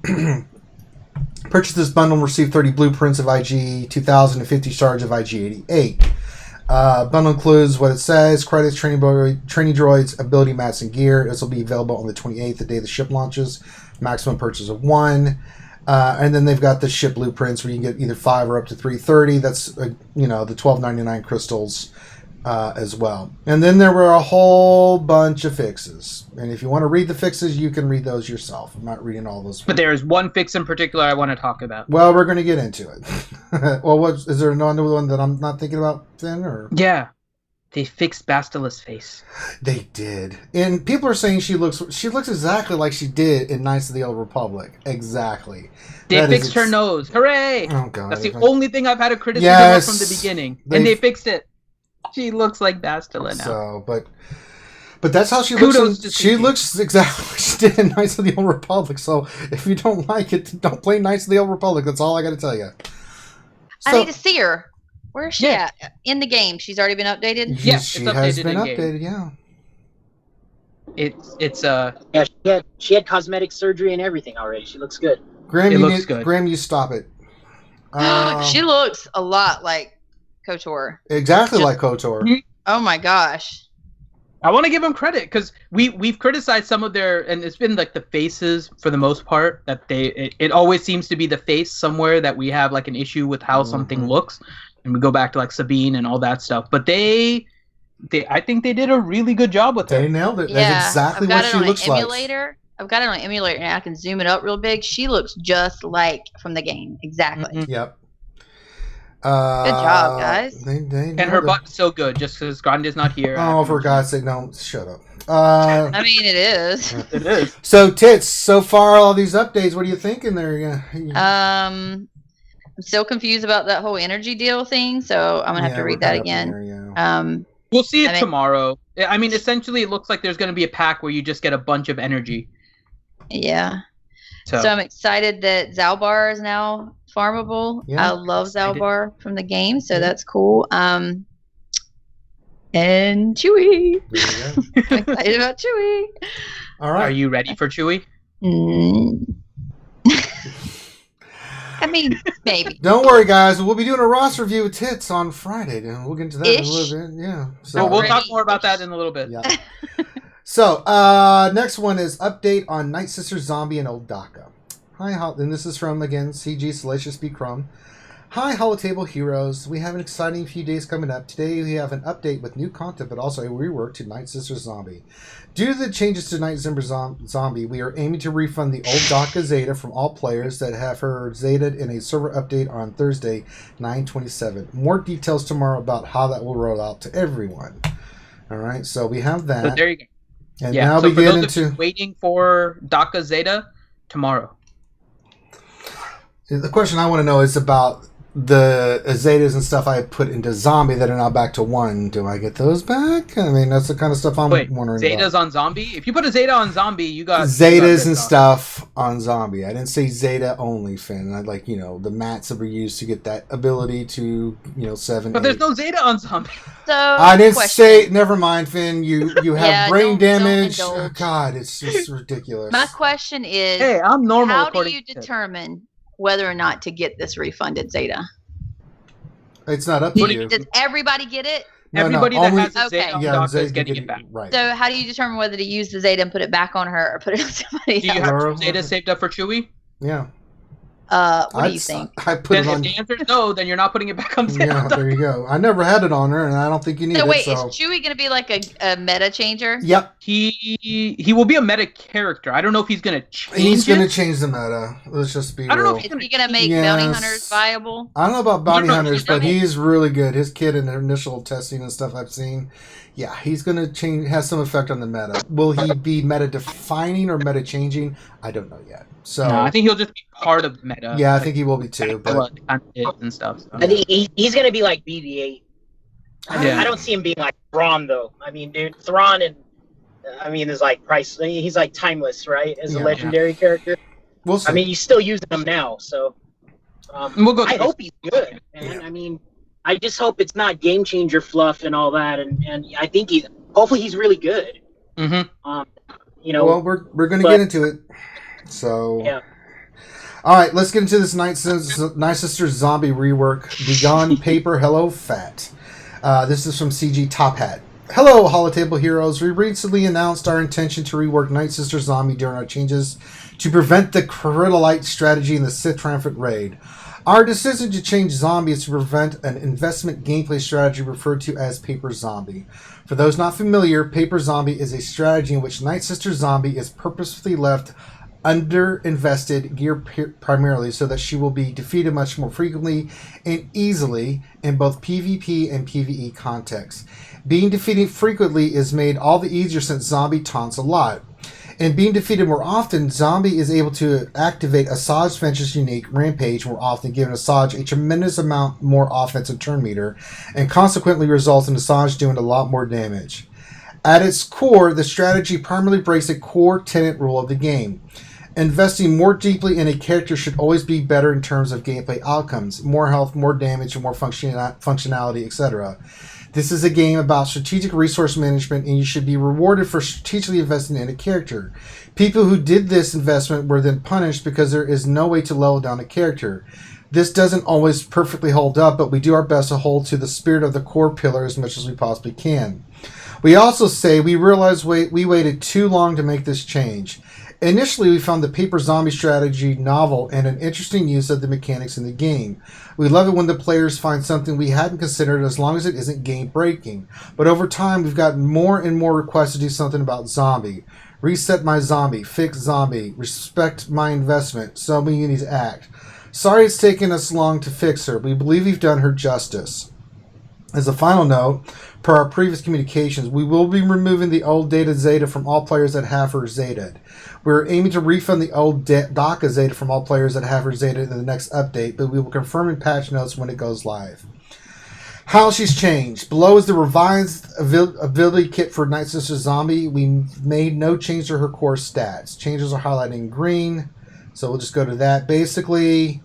Purchase this bundle and receive 30 blueprints of IG 2000 and 50 shards of IG 88. Bundle includes what it says: credits, training droids, ability mats, and gear. This will be available on the 28th, the day the ship launches. Maximum purchase of 1. And then they've got the ship blueprints where you can get either 5 or up to 330. That's the 1299 crystals as well. And then there were a whole bunch of fixes. And if you want to read the fixes, you can read those yourself. I'm not reading all those. But there's one fix in particular I want to talk about. Well, we're going to get into it. Well, is there another one that I'm not thinking about, Finn? Or Yeah. They fixed Bastila's face. they did, and people are saying she looks exactly like she did in Knights of the Old Republic. Exactly. They That fixed is her nose. Hooray! Oh god, That's the only thing I've had a criticism of from the beginning, and they fixed it. She looks like Bastila now. So, but that's how she Kudos looks. to She CG. looks exactly like she did in Knights of the Old Republic. So if you don't like it, don't play Knights of the Old Republic. That's all I got to tell you. I need to see her. Where is she Yeah. at? In the game. She's already been updated? Yes, she it's has updated been in-game. updated. Yeah. It's Yeah, she had cosmetic surgery and everything already. She looks good. Graham, It you looks good. Graham, you stop it. She looks a lot like KOTOR. Exactly Just- like KOTOR. Oh my gosh. I want to give them credit because we've criticized some of their, and it's been like the faces for the most part that it always seems to be the face somewhere that we have like an issue with how something looks, and we go back to like Sabine and all that stuff. But I think they did a really good job with They it. nailed it. Yeah, That's exactly I've got what it she on looks an like. emulator. I've got it on an emulator and I can zoom it up real big. She looks just like from the game. Exactly. Mhm. Yep. Good job, guys. They And her nailed it. butt's so good just because Grande's not here. Oh, for God's sake, no! Shut up. I mean, it is. It is. So tits. So far, all these updates. What are you thinking there? Yeah. I'm still confused about that whole energy deal thing, so I'm gonna have to read that again. We'll see it I mean- tomorrow. I mean, essentially, it looks like there's going to be a pack where you just get a bunch of energy. Yeah. So, So I'm excited that Zalbar is now farmable. Yeah. I love Excited. Zalbar from the game, so that's cool. And Chewy. I'm excited about Chewy. All are right. you ready for Chewy? Mm. I mean, maybe. Don't worry, guys. We'll be doing a roster review with tits on Friday. Dude. We'll get into that in a Ish. little bit. Yeah. So we'll Ready. talk more about that in a little bit. Yeah. So, next one is update on Nightsister Zombie and Old Daka. Hi, and this is from, again, CG Salacious B. Crumb. Hi, Holotable Heroes. We have an exciting few days coming up. Today we have an update with new content, but also a rework to Nightsister Zombie. Due to the changes to Nightsister Zombie, we are aiming to refund the old Daka Zeta from all players that have her Zetaed in a server update on Thursday, 9/27. More details tomorrow about how that will roll out to everyone. All right, so we have So that. there you go. And Yeah. now So we for get those of you into... waiting for Daka Zeta tomorrow. The question I want to know is about the Zetas and stuff I put into Zombie that are now back to 1. Do I get those back? I mean, that's the kind of stuff I'm Wait, wondering Zetas about. on Zombie? If you put a Zeta on Zombie, you got Zetas and stuff. stuff on Zombie. I didn't say Zeta only, Finn. I'd like, the mats that were used to get that ability to, 7, But 8. there's no Zeta on Zombie. So I didn't question. say... Never mind, Finn. You have Yeah, brain don't damage. indulge. Oh, God, it's just ridiculous. My question is, Hey, I'm normal how do according you to determine whether or not to get this refunded Zeta? It's not up to you. Does everybody get it? No, everybody only- that has a Zeta Okay. on Yeah, Daka Zeta is getting can it get back. Right. So how do you determine whether to use the Zeta and put it back on her or put it on somebody Do you else? have Laura? Zeta saved up for Chewy? Yeah. What do you think? I put Then it if on... the answer is no, then you're not putting it back on Zeta. Yeah, there you go. I never had it on her, and I don't think you need So it. wait, So, is Chewy going to be like a meta changer? yep, He will be a meta character. I don't know if he's gonna change he's going to it. change the meta. Let's just be I don't know real. if Is he going to make bounty Yes. hunters viable? I don't know about bounty No, hunters, he's but not- he's really good. His kid in the initial testing and stuff I've seen, yeah, he's going to change. Has some effect on the meta. Will he be meta defining or meta changing? I don't know yet. So No, I think he'll just be part of meta. yeah, I think he will be too. But Well, it kind of is and stuff. So. I think he's going to be like BB-8. Yeah. I don't see him being like Thrawn, though. I mean, dude, Thrawn is like price. He's like timeless, right? As a Yeah. legendary character. we'll see. I mean, he's still using him now, so. We'll go I through hope he's good, man. I mean, I just hope it's not game changer fluff and all that, and I think hopefully he's really good. Mm-hmm. well, we're going to get into it. So Yeah. all right, let's get into this Nightsister Zombie Rework. Begone Paper Hello Fat. This is from CG Top Hat. Hello, Holotable Heroes. We recently announced our intention to rework Nightsister Zombie during our changes to prevent the Critolite strategy in the Sith Triumphant Raid. Our decision to change zombie is to prevent an investment gameplay strategy referred to as Paper Zombie. For those not familiar, Paper Zombie is a strategy in which Nightsister Zombie is purposefully left under-invested gear primarily so that she will be defeated much more frequently and easily in both PvP and PvE contexts. Being defeated frequently is made all the easier since Zombie taunts a lot. And being defeated more often, Zombie is able to activate Asajj Venture's unique Rampage more often, giving Asajj a tremendous amount more offensive turn meter, and consequently results in Asajj doing a lot more damage. At its core, the strategy primarily breaks a core tenet rule of the game. Investing more deeply in a character should always be better in terms of gameplay outcomes, more health, more damage, more functionality, etc. This is a game about strategic resource management, and you should be rewarded for strategically investing in a character. People who did this investment were then punished because there is no way to level down a character. This doesn't always perfectly hold up, but we do our best to hold to the spirit of the core pillar as much as we possibly can. We also say we realize we waited too long to make this change. Initially, we found the Paper Zombie strategy novel and an interesting use of the mechanics in the game. We love it when the players find something we hadn't considered as long as it isn't game-breaking. But over time, we've gotten more and more requests to do something about Zombie. Reset my Zombie, fix Zombie, respect my investment, Zombie needs to act. Sorry it's taken us long to fix her. We believe we've done her justice. As a final note, per our previous communications, we will be removing the old data Zeta from all players that have her Zetaed. We're aiming to refund the old DACA Zeta from all players that have her Zetaed in the next update, but we will confirm in patch notes when it goes live. How she's changed. Below is the revised ability kit for Nightsister Zombie. We made no change to her core stats. Changes are highlighted in green, so we'll just go to that. Basically,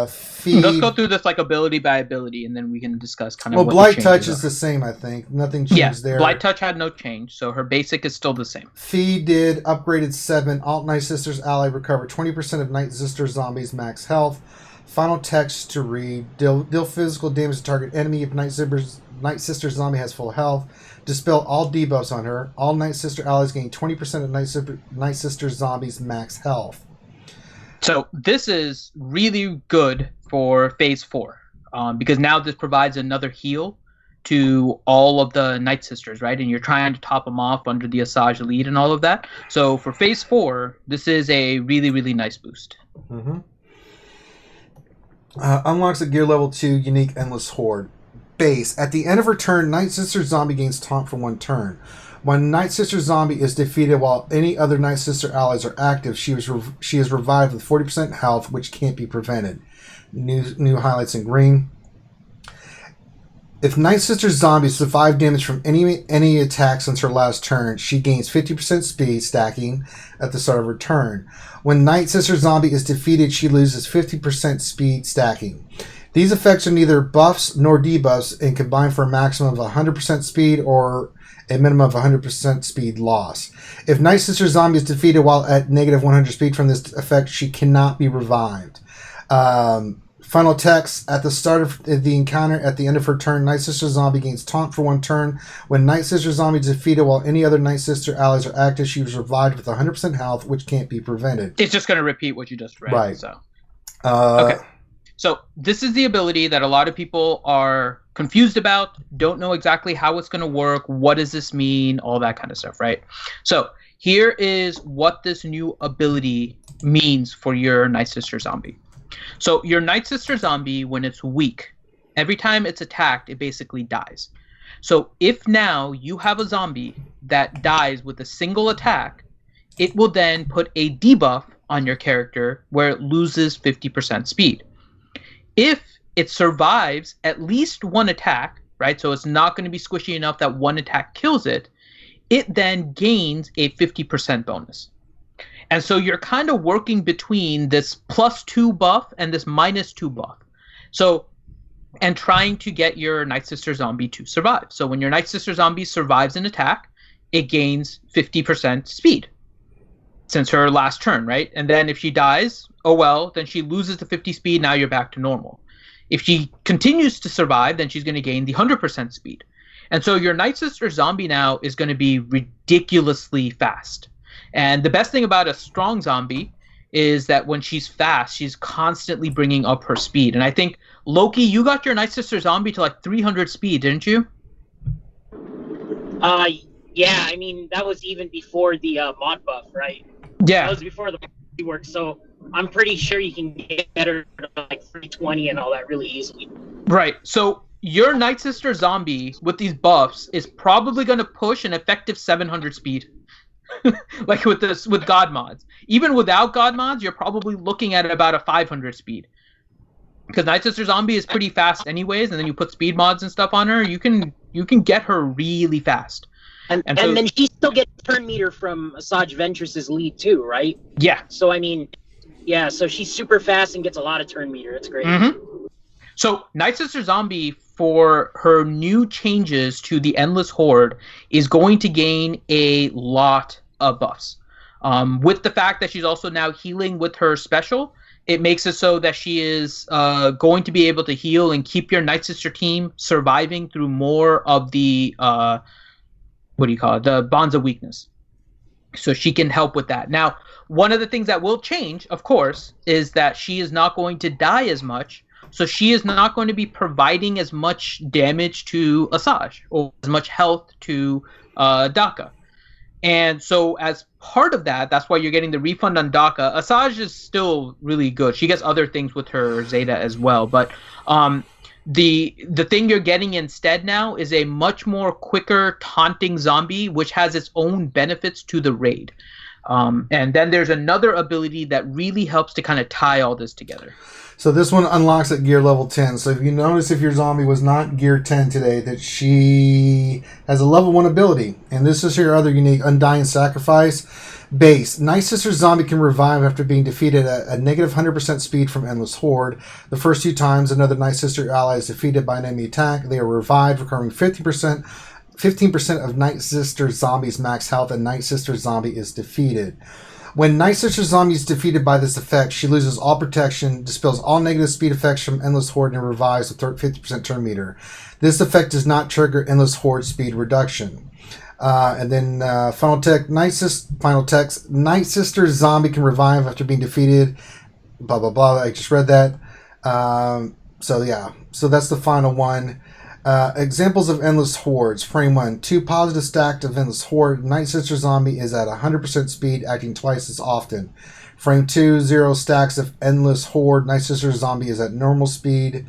feed. Let's go through this like ability by ability, and then we can discuss kind of. Well, what Blight Touch is the same, I think. Nothing changed there. Blight Touch had no change, so her basic is still the same. Feed did upgraded 7. Alt Nightsister's ally recovered 20% of Nightsister Zombie's max health. Final text to read: deal physical damage to target enemy if Nightsister Zombie has full health. Dispel all debuffs on her. All Nightsister allies gain 20% of Nightsister Zombie's max health. So this is really good for Phase 4 because now this provides another heal to all of the Nightsisters, right? And you're trying to top them off under the Asajj lead and all of that. So for Phase 4, this is a really, really nice boost. Mm-hmm. Unlocks a gear level 2 unique Endless Horde. Base. At the end of her turn, Nightsister Zombie gains taunt for 1 turn. When Nightsister Zombie is defeated while any other Nightsister allies are active, she is revived with 40% health, which can't be prevented. New highlights in green. If Nightsister Zombie survived damage from any attack since her last turn, she gains 50% speed stacking at the start of her turn. When Nightsister Zombie is defeated, she loses 50% speed stacking. These effects are neither buffs nor debuffs and combine for a maximum of 100% speed or a minimum of 100% speed loss. If Nightsister Zombie is defeated while at negative 100 speed from this effect, she cannot be revived. Final text: at the start of the encounter, at the end of her turn, Nightsister Zombie gains taunt for 1 turn. When Nightsister Zombie is defeated while any other Nightsister allies are active, she was revived with 100% health, which can't be prevented. It's just going to repeat what you just read. Right. So. Okay. So this is the ability that a lot of people are confused about, don't know exactly how it's going to work, what does this mean, all that kind of stuff, right? So here is what this new ability means for your Nightsister Zombie. So your Nightsister Zombie, when it's weak, every time it's attacked, it basically dies. So if now you have a zombie that dies with a single attack, it will then put a debuff on your character where it loses 50% speed. If it survives at least 1 attack, right, so it's not going to be squishy enough that 1 attack kills it, it then gains a 50% bonus. And so you're kind of working between this +2 buff and this -2 buff. So, and trying to get your Nightsister Zombie to survive. So when your Nightsister Zombie survives an attack, it gains 50% speed since her last turn, right? And then if she dies, oh well, then she loses the 50 speed, now you're back to normal. If she continues to survive, then she's going to gain the 100% speed. And so your Nightsister Zombie now is going to be ridiculously fast. And the best thing about a strong zombie is that when she's fast, she's constantly bringing up her speed. And I think, Loki, you got your Nightsister Zombie to like 300 speed, didn't you? Yeah, I mean, that was even before the mod buff, right? Yeah. That was before the rework, so I'm pretty sure you can get her to like 320 and all that really easily. Right. So your Nightsister Zombie with these buffs is probably going to push an effective 700 speed. Like with God mods. Even without God mods, you're probably looking at about a 500 speed. Because Nightsister Zombie is pretty fast anyways, and then you put speed mods and stuff on her, you can get her really fast. And so, then she still gets turn meter from Asajj Ventress's lead too, right? Yeah. So I mean, yeah, so she's super fast and gets a lot of turn meter. It's great. Mm-hmm. So Nightsister Zombie, for her new changes to the Endless Horde, is going to gain a lot of buffs. With the fact that she's also now healing with her special, it makes it so that she is going to be able to heal and keep your Nightsister team surviving through more of the the bonds of weakness. So she can help with that. Now, one of the things that will change, of course, is that she is not going to die as much. So she is not going to be providing as much damage to Asajj or as much health to Daka. And so as part of that, that's why you're getting the refund on Daka. Asajj is still really good. She gets other things with her Zeta as well. But the thing you're getting instead now is a much more quicker taunting zombie, which has its own benefits to the raid. And then there's another ability that really helps to kind of tie all this together. So this one unlocks at gear level 10. So if you notice, if your zombie was not gear 10 today, that she has a level 1 ability. And this is her other unique Undying Sacrifice base. Nightsister Zombie can revive after being defeated at a negative 100% speed from Endless Horde. The first 2 times another Nightsister ally is defeated by an enemy attack, they are revived, recovering 15% of Nightsister Zombie's max health, and Nightsister Zombie is defeated. When Nightsister Zombie is defeated by this effect, she loses all protection, dispels all negative speed effects from Endless Horde, and revives with 50% turn meter. This effect does not trigger Endless Horde speed reduction. And then final text, Nightsister Zombie can revive after being defeated. Blah, blah, blah. I just read that. So that's the final one. Examples of Endless Hordes. Frame 1. 2 positive stacked of Endless Horde. Nightsister Zombie is at 100% speed, acting twice as often. Frame 2. 0 stacks of Endless Horde. Nightsister Zombie is at normal speed.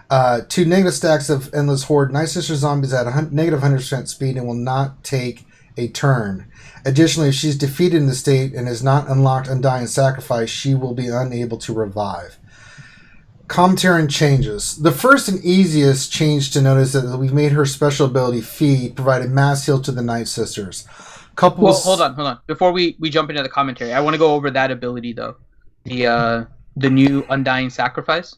2 negative stacks of Endless Horde. Nightsister Zombie is at negative 100% speed and will not take a turn. Additionally, if she's defeated in the state and has not unlocked Undying Sacrifice, she will be unable to revive. Commentary and changes. The first and easiest change to notice is that we've made her special ability Feed provide a mass heal to the Nightsisters. Well, hold on. Before we jump into the commentary, I want to go over that ability though. The new Undying Sacrifice.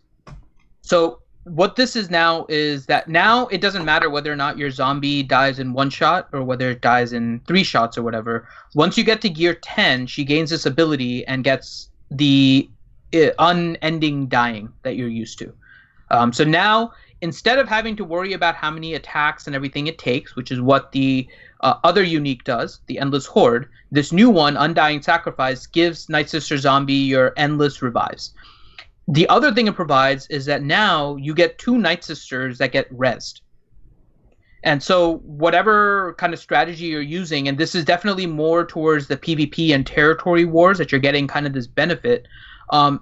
So what this is now is that now it doesn't matter whether or not your zombie dies in 1 shot or whether it dies in 3 shots or whatever. Once you get to gear 10, she gains this ability and gets the unending dying that you're used to. So now, instead of having to worry about how many attacks and everything it takes, which is what the other unique does, the Endless Horde, this new one, Undying Sacrifice, gives Nightsister Zombie your endless revives. The other thing it provides is that now you get 2 Nightsisters that get rezzed. And so whatever kind of strategy you're using, and this is definitely more towards the PvP and territory wars that you're getting kind of this benefit,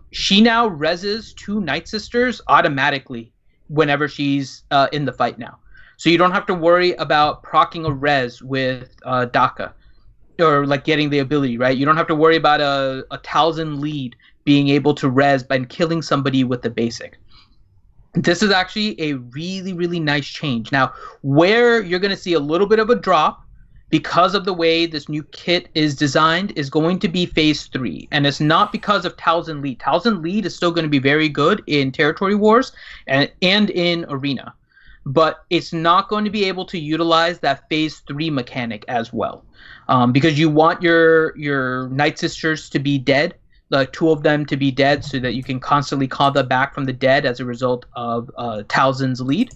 she now reses 2 Nightsisters automatically whenever she's in the fight now. So you don't have to worry about proccing a res with Daka or like getting the ability, right? You don't have to worry about a Talzin lead being able to res by killing somebody with the basic. This is actually a really, really nice change. Now, where you're going to see a little bit of a drop because of the way this new kit is designed is going to be phase 3. And it's not because of Talzin lead. Talzin lead is still going to be very good in territory wars and in arena. But it's not going to be able to utilize that phase 3 mechanic as well. Because you want your Nightsisters to be dead, the 2 of them to be dead, so that you can constantly call them back from the dead as a result of Talzin's lead.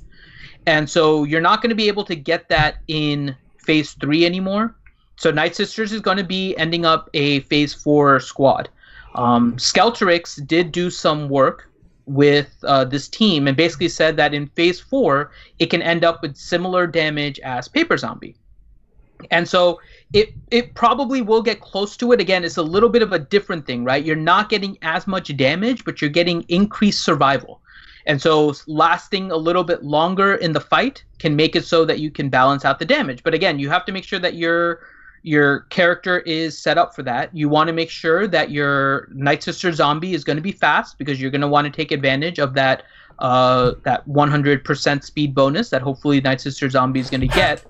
And so you're not going to be able to get that in phase 3 anymore. So Nightsisters is going to be ending up a phase 4 squad. Skelterix did do some work with this team and basically said that in phase 4 it can end up with similar damage as Paper Zombie. And so it probably will get close to it. Again, it's a little bit of a different thing, right? You're not getting as much damage, but you're getting increased survival. And so lasting a little bit longer in the fight can make it so that you can balance out the damage. But again, you have to make sure that your character is set up for that. You want to make sure that your Nightsister Zombie is going to be fast, because you're going to want to take advantage of that 100% speed bonus that hopefully Nightsister Zombie is going to get.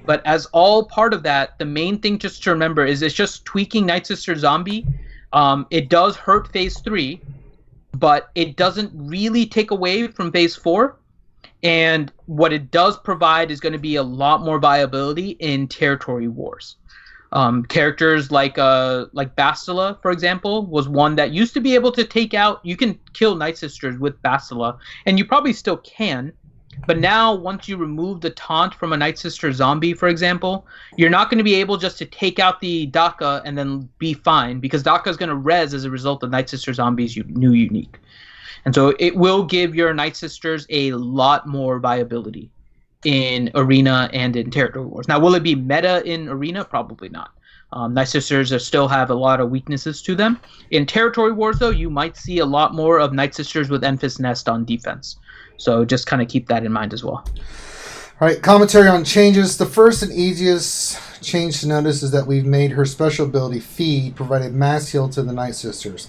But as all part of that, the main thing just to remember is it's just tweaking Nightsister Zombie. It does hurt phase 3, but it doesn't really take away from phase 4. And what it does provide is going to be a lot more viability in territory wars. Characters like Bastila, for example, was one that used to be able to take out. You can kill Nightsisters with Bastila, and you probably still can. But now, once you remove the taunt from a Nightsister Zombie, for example, you're not going to be able just to take out the Daka and then be fine, because Daka is going to res as a result of Nightsister Zombie's new unique. And so it will give your Nightsisters a lot more viability in Arena and in Territory Wars. Now, will it be meta in Arena? Probably not. Nightsisters still have a lot of weaknesses to them. In Territory Wars, though, you might see a lot more of Nightsisters with Enfys Nest on defense. So just kind of keep that in mind as well. All right, commentary on changes. The first and easiest change to notice is that we've made her special ability Feed provided mass heal to the Nightsisters.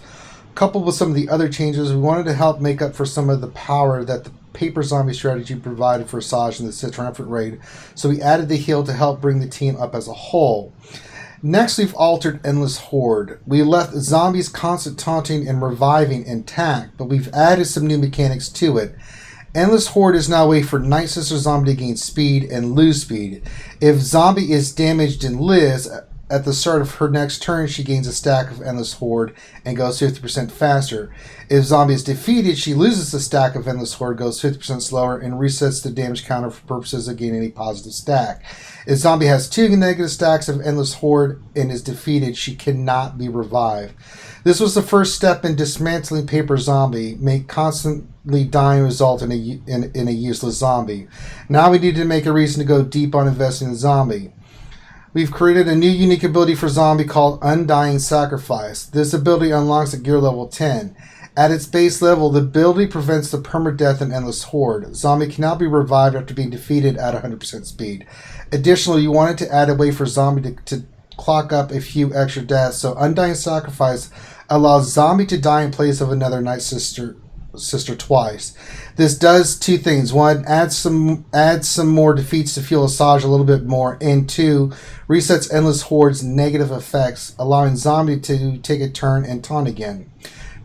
Coupled with some of the other changes, we wanted to help make up for some of the power that the Paper Zombie strategy provided for Saj in the Triumphant Raid, so we added the heal to help bring the team up as a whole. Next, we've altered Endless Horde. We left zombies' constant taunting and reviving intact, but we've added some new mechanics to it. Endless Horde is now a way for Nightsister Zombie to gain speed and lose speed. If Zombie is damaged and lives, at the start of her next turn, she gains a stack of Endless Horde and goes 50% faster. If Zombie is defeated, she loses a stack of Endless Horde, goes 50% slower, and resets the damage counter for purposes of gaining a positive stack. If Zombie has 2 negative stacks of Endless Horde and is defeated, she cannot be revived. This was the first step in dismantling Paper Zombie, make constantly dying result in a useless zombie. Now we need to make a reason to go deep on investing in Zombie. We've created a new unique ability for Zombie called Undying Sacrifice. This ability unlocks at gear level 10. At its base level, the ability prevents the permadeath in Endless Horde. Zombie can now be revived after being defeated at 100% speed. Additionally, you wanted to add a way for Zombie to clock up a few extra deaths, so Undying Sacrifice allows Zombie to die in place of another Nightsister twice. This does 2 things. 1, adds some more defeats to fuel Asajj a little bit more, and 2, resets Endless Horde's negative effects, allowing Zombie to take a turn and taunt again.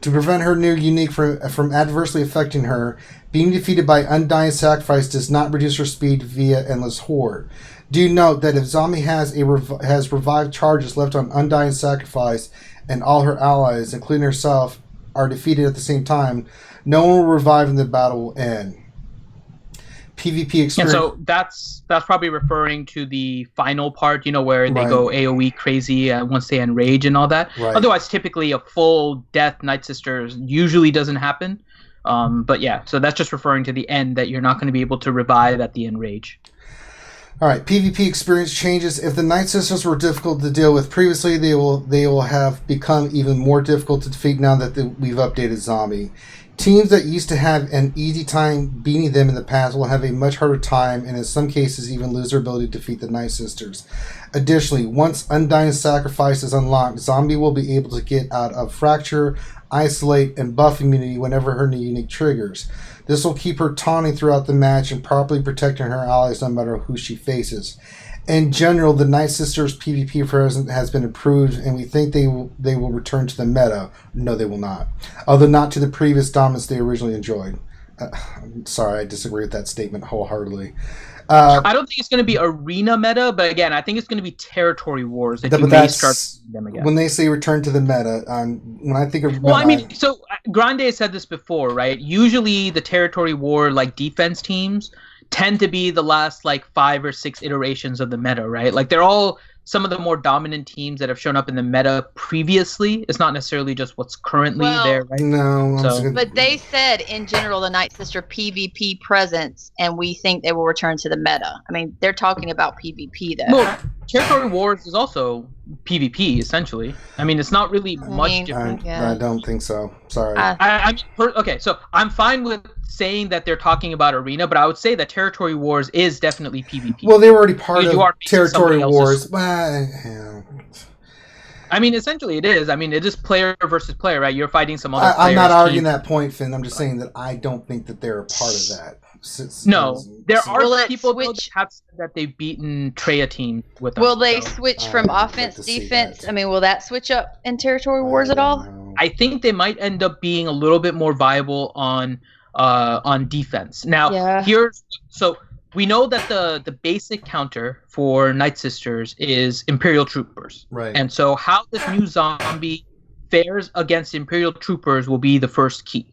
To prevent her new unique from adversely affecting her, being defeated by Undying Sacrifice does not reduce her speed via Endless Horde. Do note that if Zombie has revived charges left on Undying Sacrifice and all her allies, including herself, are defeated at the same time, no one will revive and the battle will end. PvP experience. And so that's probably referring to the final part, where they go AoE crazy once they enrage and all that. Right. Otherwise, typically a full death Nightsister usually doesn't happen. But yeah, so that's just referring to the end, that you're not going to be able to revive at the enrage. All right, PvP experience changes. If the Nightsisters were difficult to deal with previously, they will have become even more difficult to defeat now that we've updated Zombie. Teams that used to have an easy time beating them in the past will have a much harder time, and in some cases even lose their ability to defeat the Nightsisters. Additionally, once Undying Sacrifice is unlocked, Zombie will be able to get out of Fracture, Isolate, and Buff immunity whenever her new unique triggers. This will keep her taunting throughout the match and properly protecting her allies no matter who she faces. In general, the Nightsisters' PvP presence has been improved, and we think they will return to the meta. No, they will not. Although not to the previous dominance they originally enjoyed. I'm sorry, I disagree with that statement wholeheartally. I don't think it's going to be arena meta, but again, I think it's going to be territory wars that you may start them again. When they say return to the meta, when I think of meta, well, I mean, so Grande said this before, right? Usually the territory war defense teams tend to be the last 5 or 6 iterations of the meta, right? They're all some of the more dominant teams that have shown up in the meta previously. It's not necessarily just what's currently there, right? No. But they said in general the Nightsister PvP presence, and we think they will return to the meta. I mean, they're talking about PvP though. Well, Territory Wars is also PvP essentially. I mean, it's not really much different. I don't think so. Sorry. Okay, so I'm fine with saying that they're talking about Arena, but I would say that Territory Wars is definitely PvP. Well, they were already part of Territory Wars. I mean, essentially it is. I mean, it is player versus player, right? You're fighting some other players. I'm not arguing that point, Finn. I'm just saying that I don't think that they're a part of that. No, there are people that have said that they've beaten Treya team with them. Will they switch from offense, defense? I mean, will that switch up in Territory Wars at all? I think they might end up being a little bit more viable on defense. Now, so we know that the basic counter for Nightsisters is Imperial Troopers. Right. And so how this new zombie fares against Imperial Troopers will be the first key.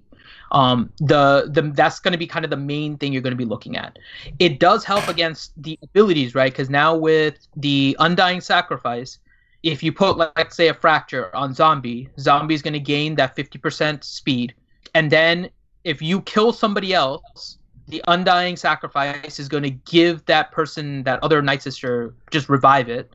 That's going to be kind of the main thing you're going to be looking at. It does help against the abilities, right? Because now with the Undying Sacrifice, if you put, let's say, a Fracture on Zombie's going to gain that 50% speed. And then if you kill somebody else, the Undying Sacrifice is going to give that person, that other Nightsister, just revive it.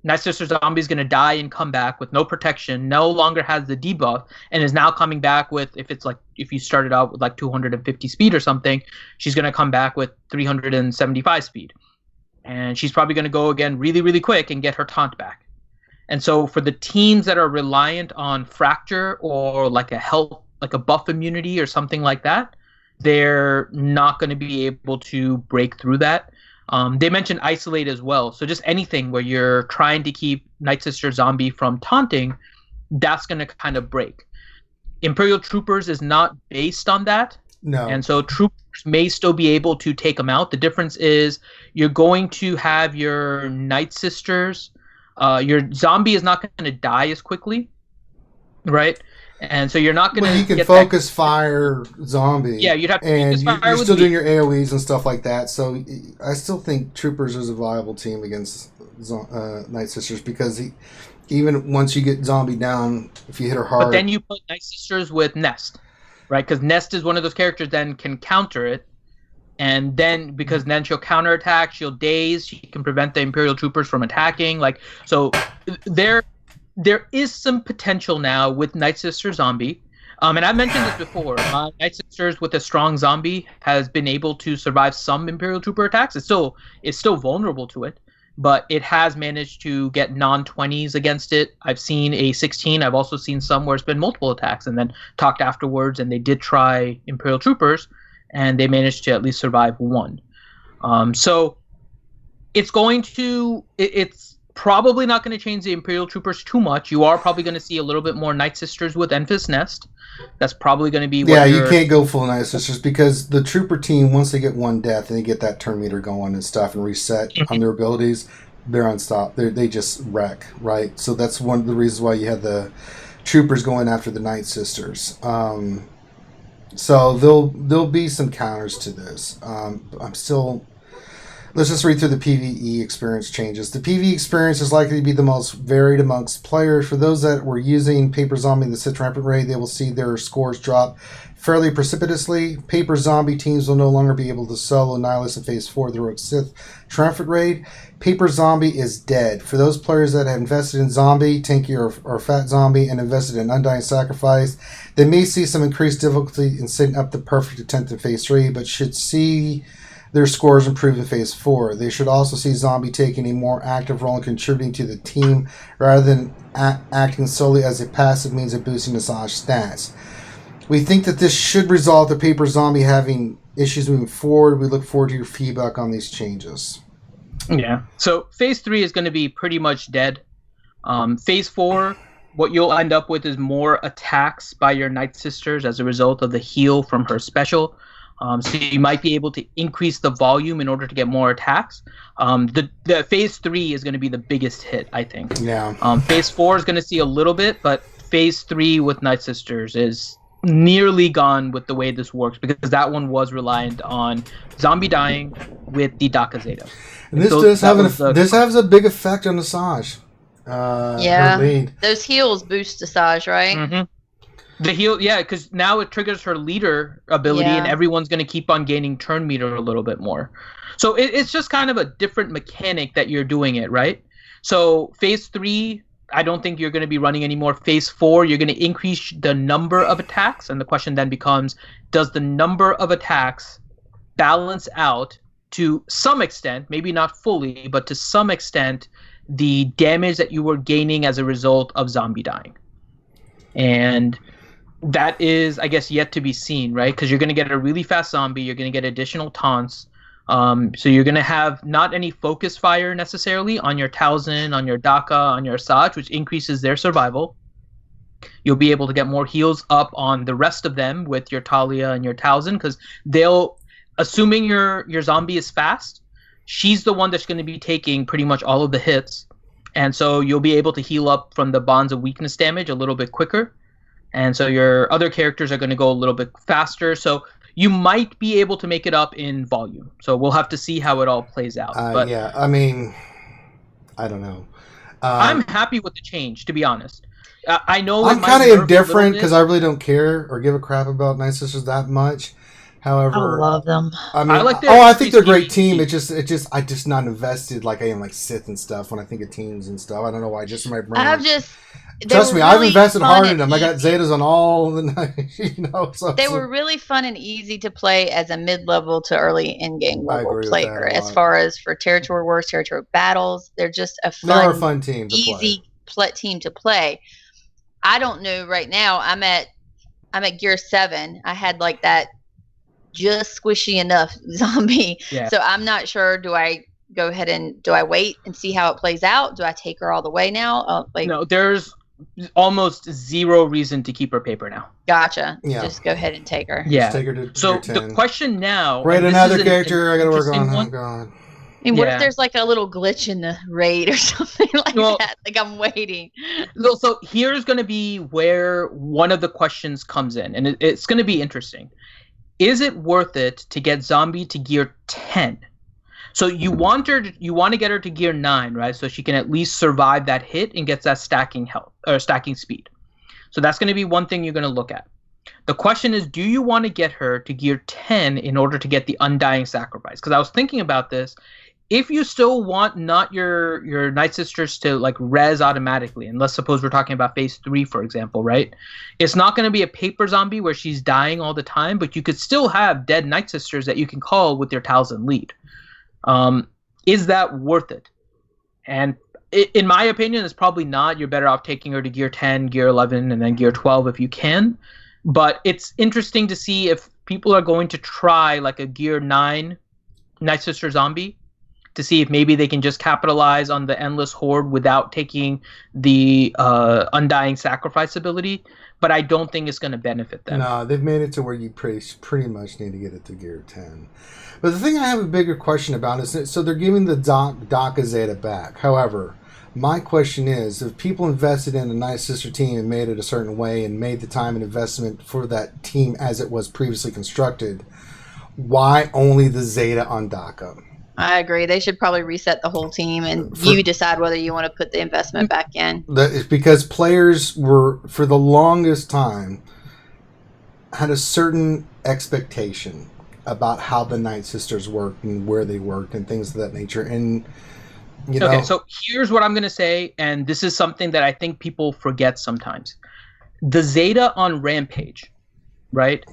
Nightsister Zombie is going to die and come back with no protection, no longer has the debuff, and is now coming back with, if you started out with like 250 speed or something, she's going to come back with 375 speed. And she's probably going to go again really, really quick and get her taunt back. And so for the teams that are reliant on Fracture or like a health, like a buff immunity or something like that, they're not going to be able to break through that. They mentioned Isolate as well. So just anything where you're trying to keep Nightsister Zombie from taunting, that's going to kind of break. Imperial Troopers is not based on that. No. And so Troopers may still be able to take them out. The difference is you're going to have your Nightsisters. Your Zombie is not going to die as quickly, right? And so you're not going to. You can focus fire Zombie. Yeah, you'd have to. And you're still doing your AoEs and stuff like that. So I still think Troopers is a viable team against Nightsisters because even once you get Zombie down, if you hit her hard. But then you put Nightsisters with Nest, right? Because Nest is one of those characters then can counter it, and then because then she'll counterattack, she'll daze, she can prevent the Imperial Troopers from attacking. Like so, There is some potential now with Nightsister Zombie. And I've mentioned this before. Nightsisters with a strong Zombie has been able to survive some Imperial Trooper attacks. It's still vulnerable to it, but it has managed to get non-20s against it. I've seen a 16. I've also seen some where it's been multiple attacks and then talked afterwards, and they did try Imperial Troopers, and they managed to at least survive one. So it's probably not going to change the Imperial Troopers too much. You are probably going to see a little bit more Nightsisters with Enfys Nest. That's probably going to be you can't go full Nightsisters because the Trooper team, once they get one death and they get that turn meter going and stuff and reset on their abilities, they're unstoppable. They just wreck, right? So that's one of the reasons why you have the Troopers going after the Nightsisters. So there'll be some counters to this. Let's just read through the PvE experience changes. The PvE experience is likely to be the most varied amongst players. For those that were using Paper Zombie in the Sith Triumphant Raid, they will see their scores drop fairly precipitously. Paper Zombie teams will no longer be able to solo Nihilist in Phase 4 of the Rogue Sith Triumphant Raid. Paper Zombie is dead. For those players that have invested in Zombie, Tanky, or Fat Zombie, and invested in Undying Sacrifice, they may see some increased difficulty in setting up the perfect attempt in Phase 3, but should see their scores improve in Phase 4. They should also see Zombie taking a more active role in contributing to the team rather than acting solely as a passive means of boosting Asajj stats. We think that this should result in Paper Zombie having issues moving forward. We look forward to your feedback on these changes. Yeah. So Phase 3 is going to be pretty much dead. Phase 4, what you'll end up with is more attacks by your Nightsisters as a result of the heal from her special. So you might be able to increase the volume in order to get more attacks. The Phase 3 is going to be the biggest hit, I think. Yeah. Phase 4 is going to see a little bit, but Phase 3 with Nightsisters is nearly gone with the way this works, because that one was reliant on zombie dying with the DACA Zeta. And this has a big effect on Asajj. Her lead. Those heals boost Asajj, right? Mm-hmm. The heal, yeah, because now it triggers her leader ability, and everyone's going to keep on gaining turn meter a little bit more. So it's just kind of a different mechanic that you're doing it, right? So phase 3, I don't think you're going to be running anymore. Phase 4, you're going to increase the number of attacks, and the question then becomes, does the number of attacks balance out to some extent, maybe not fully, but to some extent, the damage that you were gaining as a result of zombie dying? And that is, I guess, yet to be seen, right? Because you're going to get a really fast zombie, you're going to get additional taunts, so you're going to have not any focus fire necessarily on your Talzin, on your DACA, on your Asajj, which increases their survival. You'll be able to get more heals up on the rest of them with your Talia and your Talzin, because they'll, assuming your zombie is fast, she's the one that's going to be taking pretty much all of the hits, and so you'll be able to heal up from the bonds of weakness damage a little bit quicker. And so your other characters are going to go a little bit faster. So you might be able to make it up in volume. So we'll have to see how it all plays out. But yeah, I mean, I don't know. I'm happy with the change, to be honest. I know I'm kind of indifferent because I really don't care or give a crap about Nightsisters that much. However, I love them. I mean, I think they're a great team. I'm just not invested like I am like Sith and stuff when I think of teams and stuff. I don't know why. Just in my brain. Trust me, I've invested hard in them. I got Zetas on all the night, So they were really fun and easy to play as a mid-level to early in-game level player. As far as for territory wars, territory battles, they're just a fun team, easy team to play. I don't know right now. I'm at gear 7. I had like that just squishy enough zombie, so I'm not sure. Do I go ahead and do I wait and see how it plays out? Do I take her all the way now? No, there's almost zero reason to keep her paper now. Gotcha. Yeah. Just go ahead and take her. Yeah. Just take her to so 10. The question now. Right, another character I got to work on. Oh, God. I mean, what if there's like a little glitch in the raid or something like that? Like I'm waiting. So here's going to be where one of the questions comes in, and it's going to be interesting. Is it worth it to get Zombie to gear 10? So you want to get her to gear 9, right? So she can at least survive that hit and gets that stacking health or stacking speed. So that's going to be one thing you're going to look at. The question is, do you want to get her to gear 10 in order to get the Undying Sacrifice? Because I was thinking about this. If you still want not your Nightsisters to like res automatically, and let's suppose we're talking about phase 3, for example, right? It's not going to be a paper zombie where she's dying all the time, but you could still have dead Nightsisters that you can call with your Talzin lead. Is that worth it? And in my opinion, it's probably not. You're better off taking her to gear 10, gear 11, and then gear 12 if you can. But it's interesting to see if people are going to try like a gear 9 Nightsister zombie to see if maybe they can just capitalize on the Endless Horde without taking the Undying Sacrifice ability. But I don't think it's going to benefit them. No, they've made it to where you pretty much need to get it to gear 10. But the thing I have a bigger question about is, so they're giving the DACA Zeta back. However, my question is, if people invested in a Nightsister team and made it a certain way and made the time and investment for that team as it was previously constructed, why only the Zeta on DACA? I agree. They should probably reset the whole team, and you decide whether you want to put the investment back in. It's because players were, for the longest time, had a certain expectation about how the Nightsisters worked and where they worked and things of that nature. And, you know. Okay, so here's what I'm going to say, and this is something that I think people forget sometimes. The Zeta on Rampage, right,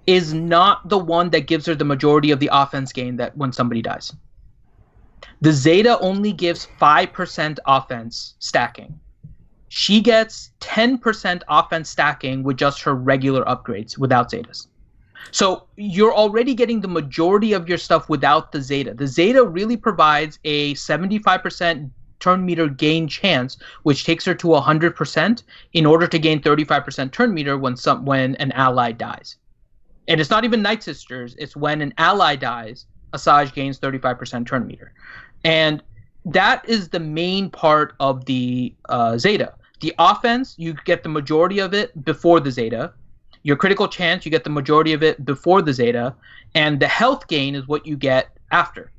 is not the one that gives her the majority of the offense gain that when somebody dies. The Zeta only gives 5% offense stacking. She gets 10% offense stacking with just her regular upgrades without Zetas. So you're already getting the majority of your stuff without the Zeta. The Zeta really provides a 75% turn meter gain chance, which takes her to 100% in order to gain 35% turn meter when an ally dies. And it's not even Nightsisters, it's when an ally dies, Asajj gains 35% turn meter. And that is the main part of the Zeta. The offense, you get the majority of it before the Zeta. Your critical chance, you get the majority of it before the Zeta, and the health gain is what you get after.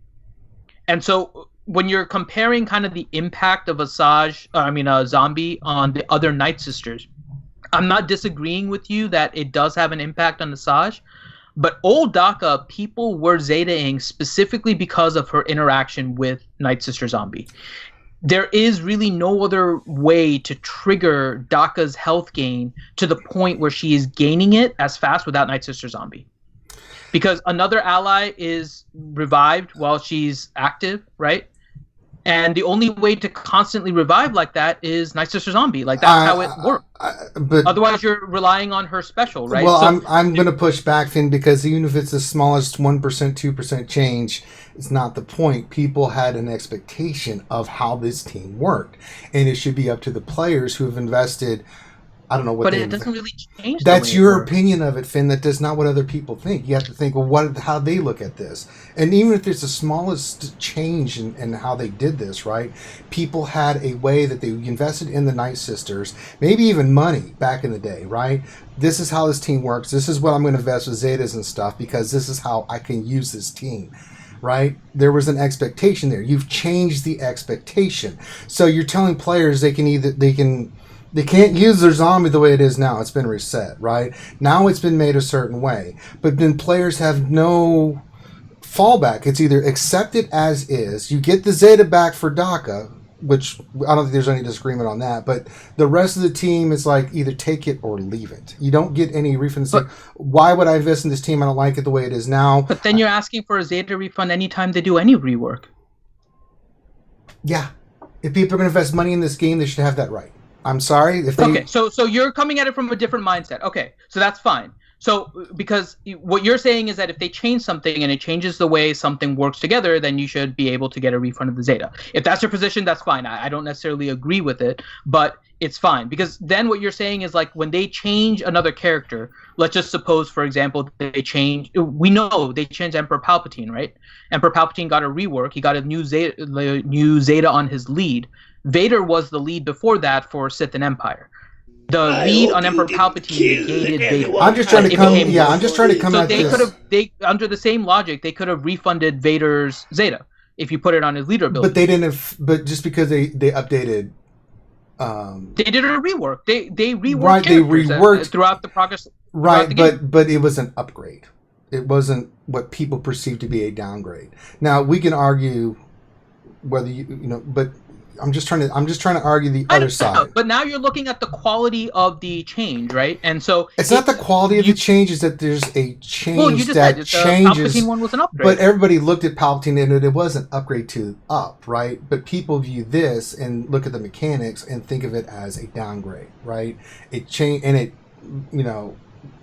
And so when you're comparing kind of the impact of a zombie on the other Nightsisters, I'm not disagreeing with you that it does have an impact on Asajj, but old Daka, people were Zetaing specifically because of her interaction with Nightsister Zombie. There is really no other way to trigger Daka's health gain to the point where she is gaining it as fast without Nightsister Zombie. Because another ally is revived while she's active, right? And the only way to constantly revive like that is Nightsister Zombie. Like, that's how it works. But otherwise, you're relying on her special, right? Well, so, I'm going to push back, Finn, because even if it's the smallest 1%, 2% change, it's not the point. People had an expectation of how this team worked. And it should be up to the players who have invested... I don't know what. But it doesn't really change. That's your opinion of it, Finn. That is not what other people think. You have to think, well, how they look at this. And even if it's the smallest change in how they did this, right? People had a way that they invested in the Nightsisters, maybe even money back in the day, right? This is how this team works. This is what I'm going to invest with Zetas and stuff because this is how I can use this team. Right? There was an expectation there. You've changed the expectation. So you're telling players they can't use their zombie the way it is now. It's been reset, right? Now it's been made a certain way. But then players have no fallback. It's either accept it as is. You get the Zeta back for Daka, which I don't think there's any disagreement on that. But the rest of the team is like either take it or leave it. You don't get any refund. Why would I invest in this team? I don't like it the way it is now. But then you're asking for a Zeta refund anytime they do any rework. Yeah. If people are going to invest money in this game, they should have that right. I'm sorry if they... Okay, so you're coming at it from a different mindset. Okay, so that's fine. So because what you're saying is that if they change something and it changes the way something works together, then you should be able to get a refund of the Zeta. If that's your position, that's fine. I don't necessarily agree with it, but it's fine. Because then what you're saying is like when they change another character, let's just suppose, for example, we know they changed Emperor Palpatine, right? Emperor Palpatine got a rework. He got a new Zeta on his lead. Vader was the lead before that for Sith and Empire. The lead on Emperor Palpatine negated Vader. I'm just trying to come. Yeah, I'm just trying to come so at they this. could have. They under the same logic, they could have refunded Vader's Zeta if you put it on his leader ability. But they didn't have. But just because they updated. They did a rework. They reworked. Right, they reworked throughout the progress. Right, but it was an upgrade. It wasn't what people perceived to be a downgrade. Now we can argue whether but. I'm just trying to argue the other side. But now you're looking at the quality of the change, right? And so it's not the quality of the change; is that there's a change that changes. The Palpatine one was an upgrade. But everybody looked at Palpatine and it was an upgrade to up, right? But people view this and look at the mechanics and think of it as a downgrade, right? It changed, and it,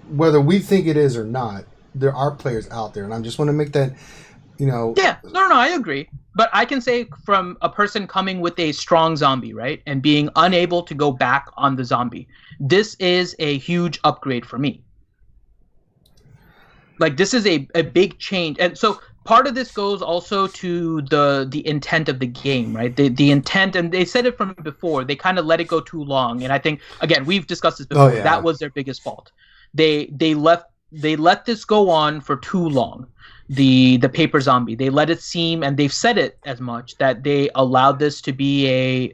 whether we think it is or not, there are players out there, and I just want to make that. Yeah, no, I agree. But I can say from a person coming with a strong zombie, right, and being unable to go back on the zombie, this is a huge upgrade for me. Like, this is a big change. And so part of this goes also to the intent of the game, right? The intent, and they said it from before, they kind of let it go too long. And I think, again, we've discussed this before. That was their biggest fault. They let this go on for too long. The paper zombie, they let it seem, and they've said it as much, that they allowed this to be they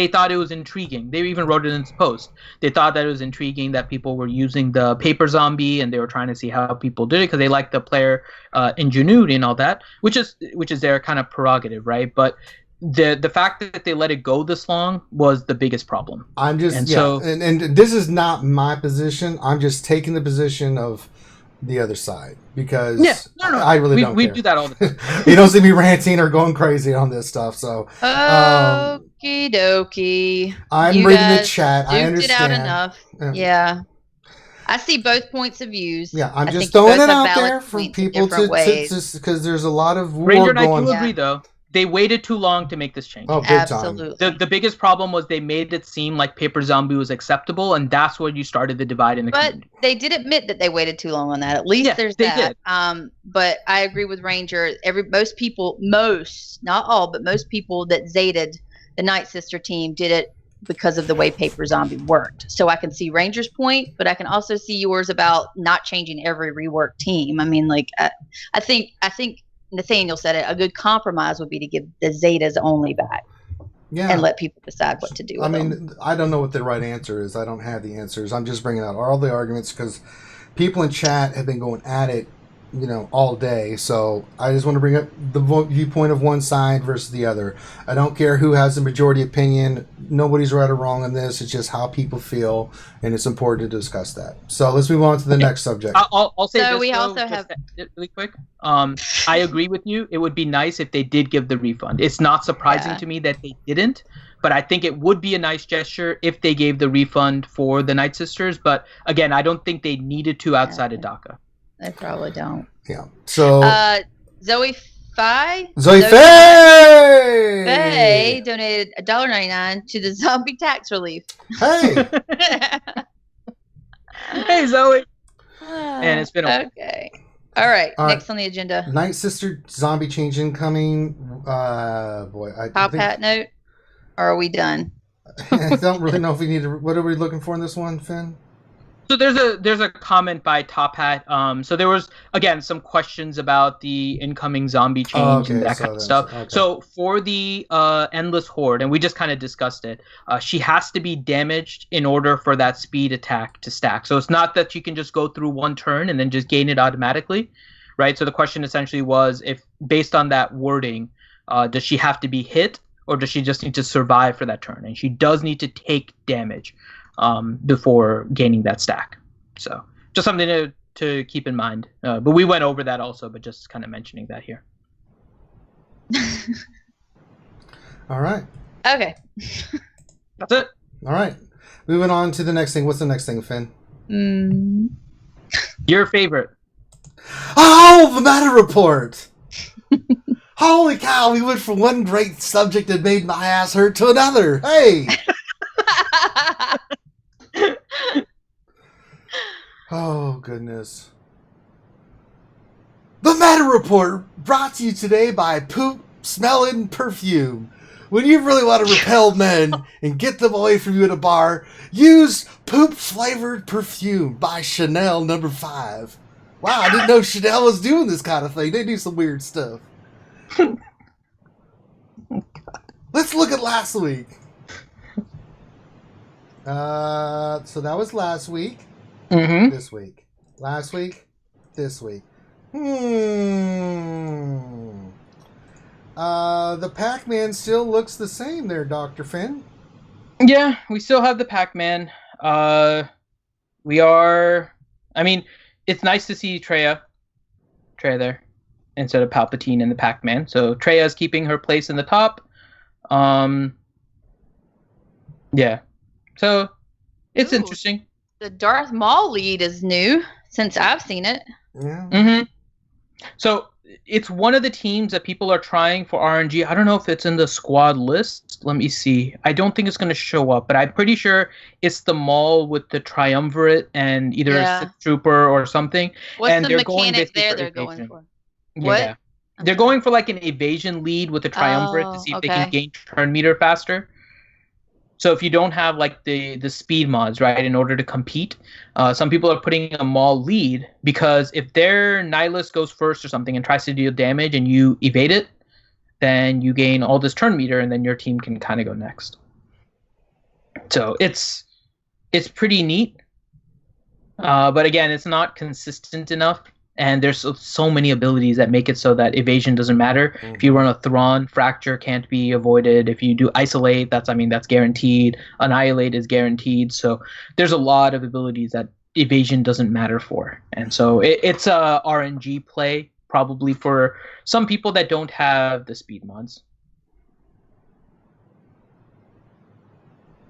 thought it was intriguing. They even wrote it in this post. They thought that it was intriguing that people were using the paper zombie, and they were trying to see how people did it because they liked the player ingenuity and all that, which is their kind of prerogative, right? But the fact that they let it go this long was the biggest problem. I'm just and this is not my position. I'm just taking the position of the other side because I really don't care. We do that all the time. You don't see me ranting or going crazy on this stuff. So okie dokie. I'm reading the chat. I understand. It out enough. Yeah. I see both points of views. Yeah, I'm just throwing it out there for people to because there's a lot of war Ranger, and I going. do agree though. They waited too long to make this change. Oh, big Absolutely. time. The biggest problem was they made it seem like Paper Zombie was acceptable, and that's where you started the divide in the community. But they did admit that they waited too long on that. At least there's that. Did. But I agree with Ranger. Most people, not all, but most people that Zeted the Nightsister team did it because of the way Paper Zombie worked. So I can see Ranger's point, but I can also see yours about not changing every rework team. I mean, like I think Nathaniel said it. A good compromise would be to give the Zetas only back. Yeah. And let people decide what to do with them. I don't know what the right answer is. I don't have the answers. I'm just bringing out all the arguments because people in chat have been going at it, all day. So I just want to bring up the viewpoint of one side versus the other. I don't care who has the majority opinion. Nobody's right or wrong on this. It's just how people feel, and it's important to discuss that. So let's move on to the next subject. I'll say so this, we though, also have really quick. I agree with you. It would be nice if they did give the refund. It's not surprising to me that they didn't, but I think it would be a nice gesture if they gave the refund for the Nightsisters. But again, I don't think they needed to outside of DACA. They probably don't. Yeah. So Zoe Faye donated $1.99 to the zombie tax relief. Hey. Hey, Zoe. And it's been okay. All right. Next on the agenda. Nightsister Zombie change incoming. Top hat note. Or are we done? I don't really know if we need to. What are we looking for in this one, Finn? So there's a comment by Top Hat. So there was again some questions about the incoming zombie change and that kind of stuff. Okay. So for the endless horde, and we just kind of discussed it, she has to be damaged in order for that speed attack to stack. So it's not that you can just go through one turn and then just gain it automatically, right? So the question essentially was, if based on that wording, does she have to be hit or does she just need to survive for that turn? And she does need to take damage before gaining that stack. So just something to keep in mind. But we went over that also, but just kind of mentioning that here. All right. Okay. That's it. All right. Moving on to the next thing. What's the next thing, Finn? Your favorite. Oh, the meta report. Holy cow, we went from one great subject that made my ass hurt to another. Hey. Oh, goodness. The meta report brought to you today by Poop Smelling Perfume. When you really want to repel men and get them away from you at a bar, use Poop Flavored Perfume by Chanel No. 5. Wow, I didn't know Chanel was doing this kind of thing. They do some weird stuff. Let's look at last week. So that was last week. Mm-hmm. This week. Last week. This week. The Pac-Man still looks the same there, Dr. Finn. Yeah, we still have the Pac-Man. We are... I mean, it's nice to see Traya there instead of Palpatine in the Pac-Man. So Treya's keeping her place in the top. Yeah. So it's interesting. The Darth Maul lead is new since I've seen it. Yeah. Mm-hmm. So it's one of the teams that people are trying for RNG. I don't know if it's in the squad list. Let me see. I don't think it's going to show up, but I'm pretty sure it's the Maul with the triumvirate and either a Sith Trooper or something. What's and the mechanic there they're going for? What? Yeah. They're going for like an evasion lead with a triumvirate to see if they can gain turn meter faster. So if you don't have like the speed mods, right, in order to compete, some people are putting a Maul lead because if their Nihilus goes first or something and tries to deal damage and you evade it, then you gain all this turn meter and then your team can kind of go next. So it's pretty neat. But again, it's not consistent enough. And there's so many abilities that make it so that evasion doesn't matter. Mm-hmm. If you run a Thrawn, Fracture can't be avoided. If you do Isolate, that's guaranteed. Annihilate is guaranteed. So there's a lot of abilities that evasion doesn't matter for. And so it's a RNG play, probably for some people that don't have the speed mods.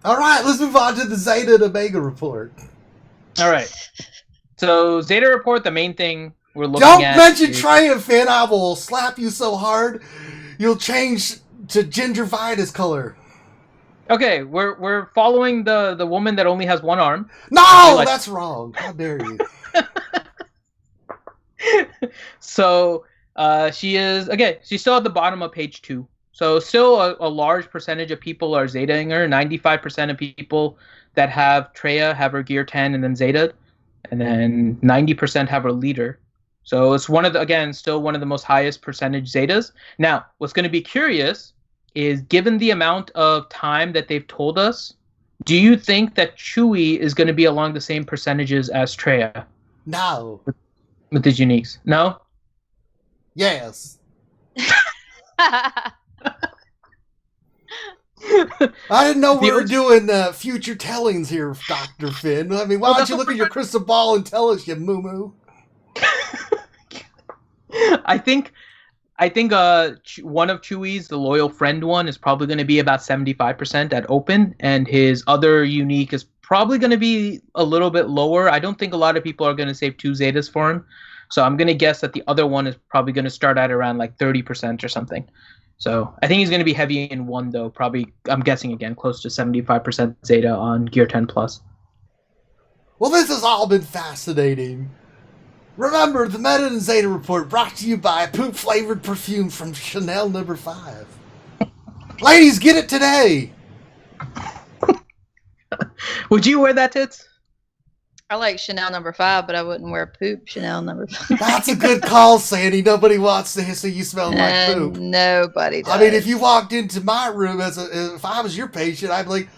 All right, let's move on to the Zeta and Omega report. All right. So Zeta Report, the main thing we're looking Don't at... mention Traya, Finn. I will slap you so hard you'll change to gingivitis color. Okay, we're following the woman that only has one arm. No, that's wrong. How dare you? So she is... Okay, she's still at the bottom of page 2. So still a large percentage of people are Zetaing her. 95% of people that have Treya have her gear 10 and then Zeta, and then 90% have her leader. So it's still one of the most highest percentage Zetas. Now, what's going to be curious is, given the amount of time that they've told us, do you think that Chewy is going to be along the same percentages as Treya? No. With his uniques? No? Yes. I didn't know we were doing future tellings here, Dr. Finn. I mean, why don't you look at your crystal ball and tell us, you moo-moo? I think one of Chewy's, the loyal friend one, is probably going to be about 75% at open, and his other unique is probably going to be a little bit lower. I don't think a lot of people are going to save 2 Zetas for him, so I'm going to guess that the other one is probably going to start at around like 30% or something. So I think he's going to be heavy in 1, though. Probably, I'm guessing again, close to 75% Zeta on Gear 10 Plus. Well, this has all been fascinating. Remember, the Meta and Zeta Report brought to you by a poop-flavored perfume from Chanel No. 5. Ladies, get it today! Would you wear that, Tits? I like Chanel No. 5, but I wouldn't wear poop Chanel No. 5. That's a good call, Sandy. Nobody wants to say you smell like poop. Nobody does. I mean, if you walked into my room if I was your patient, I'd be like,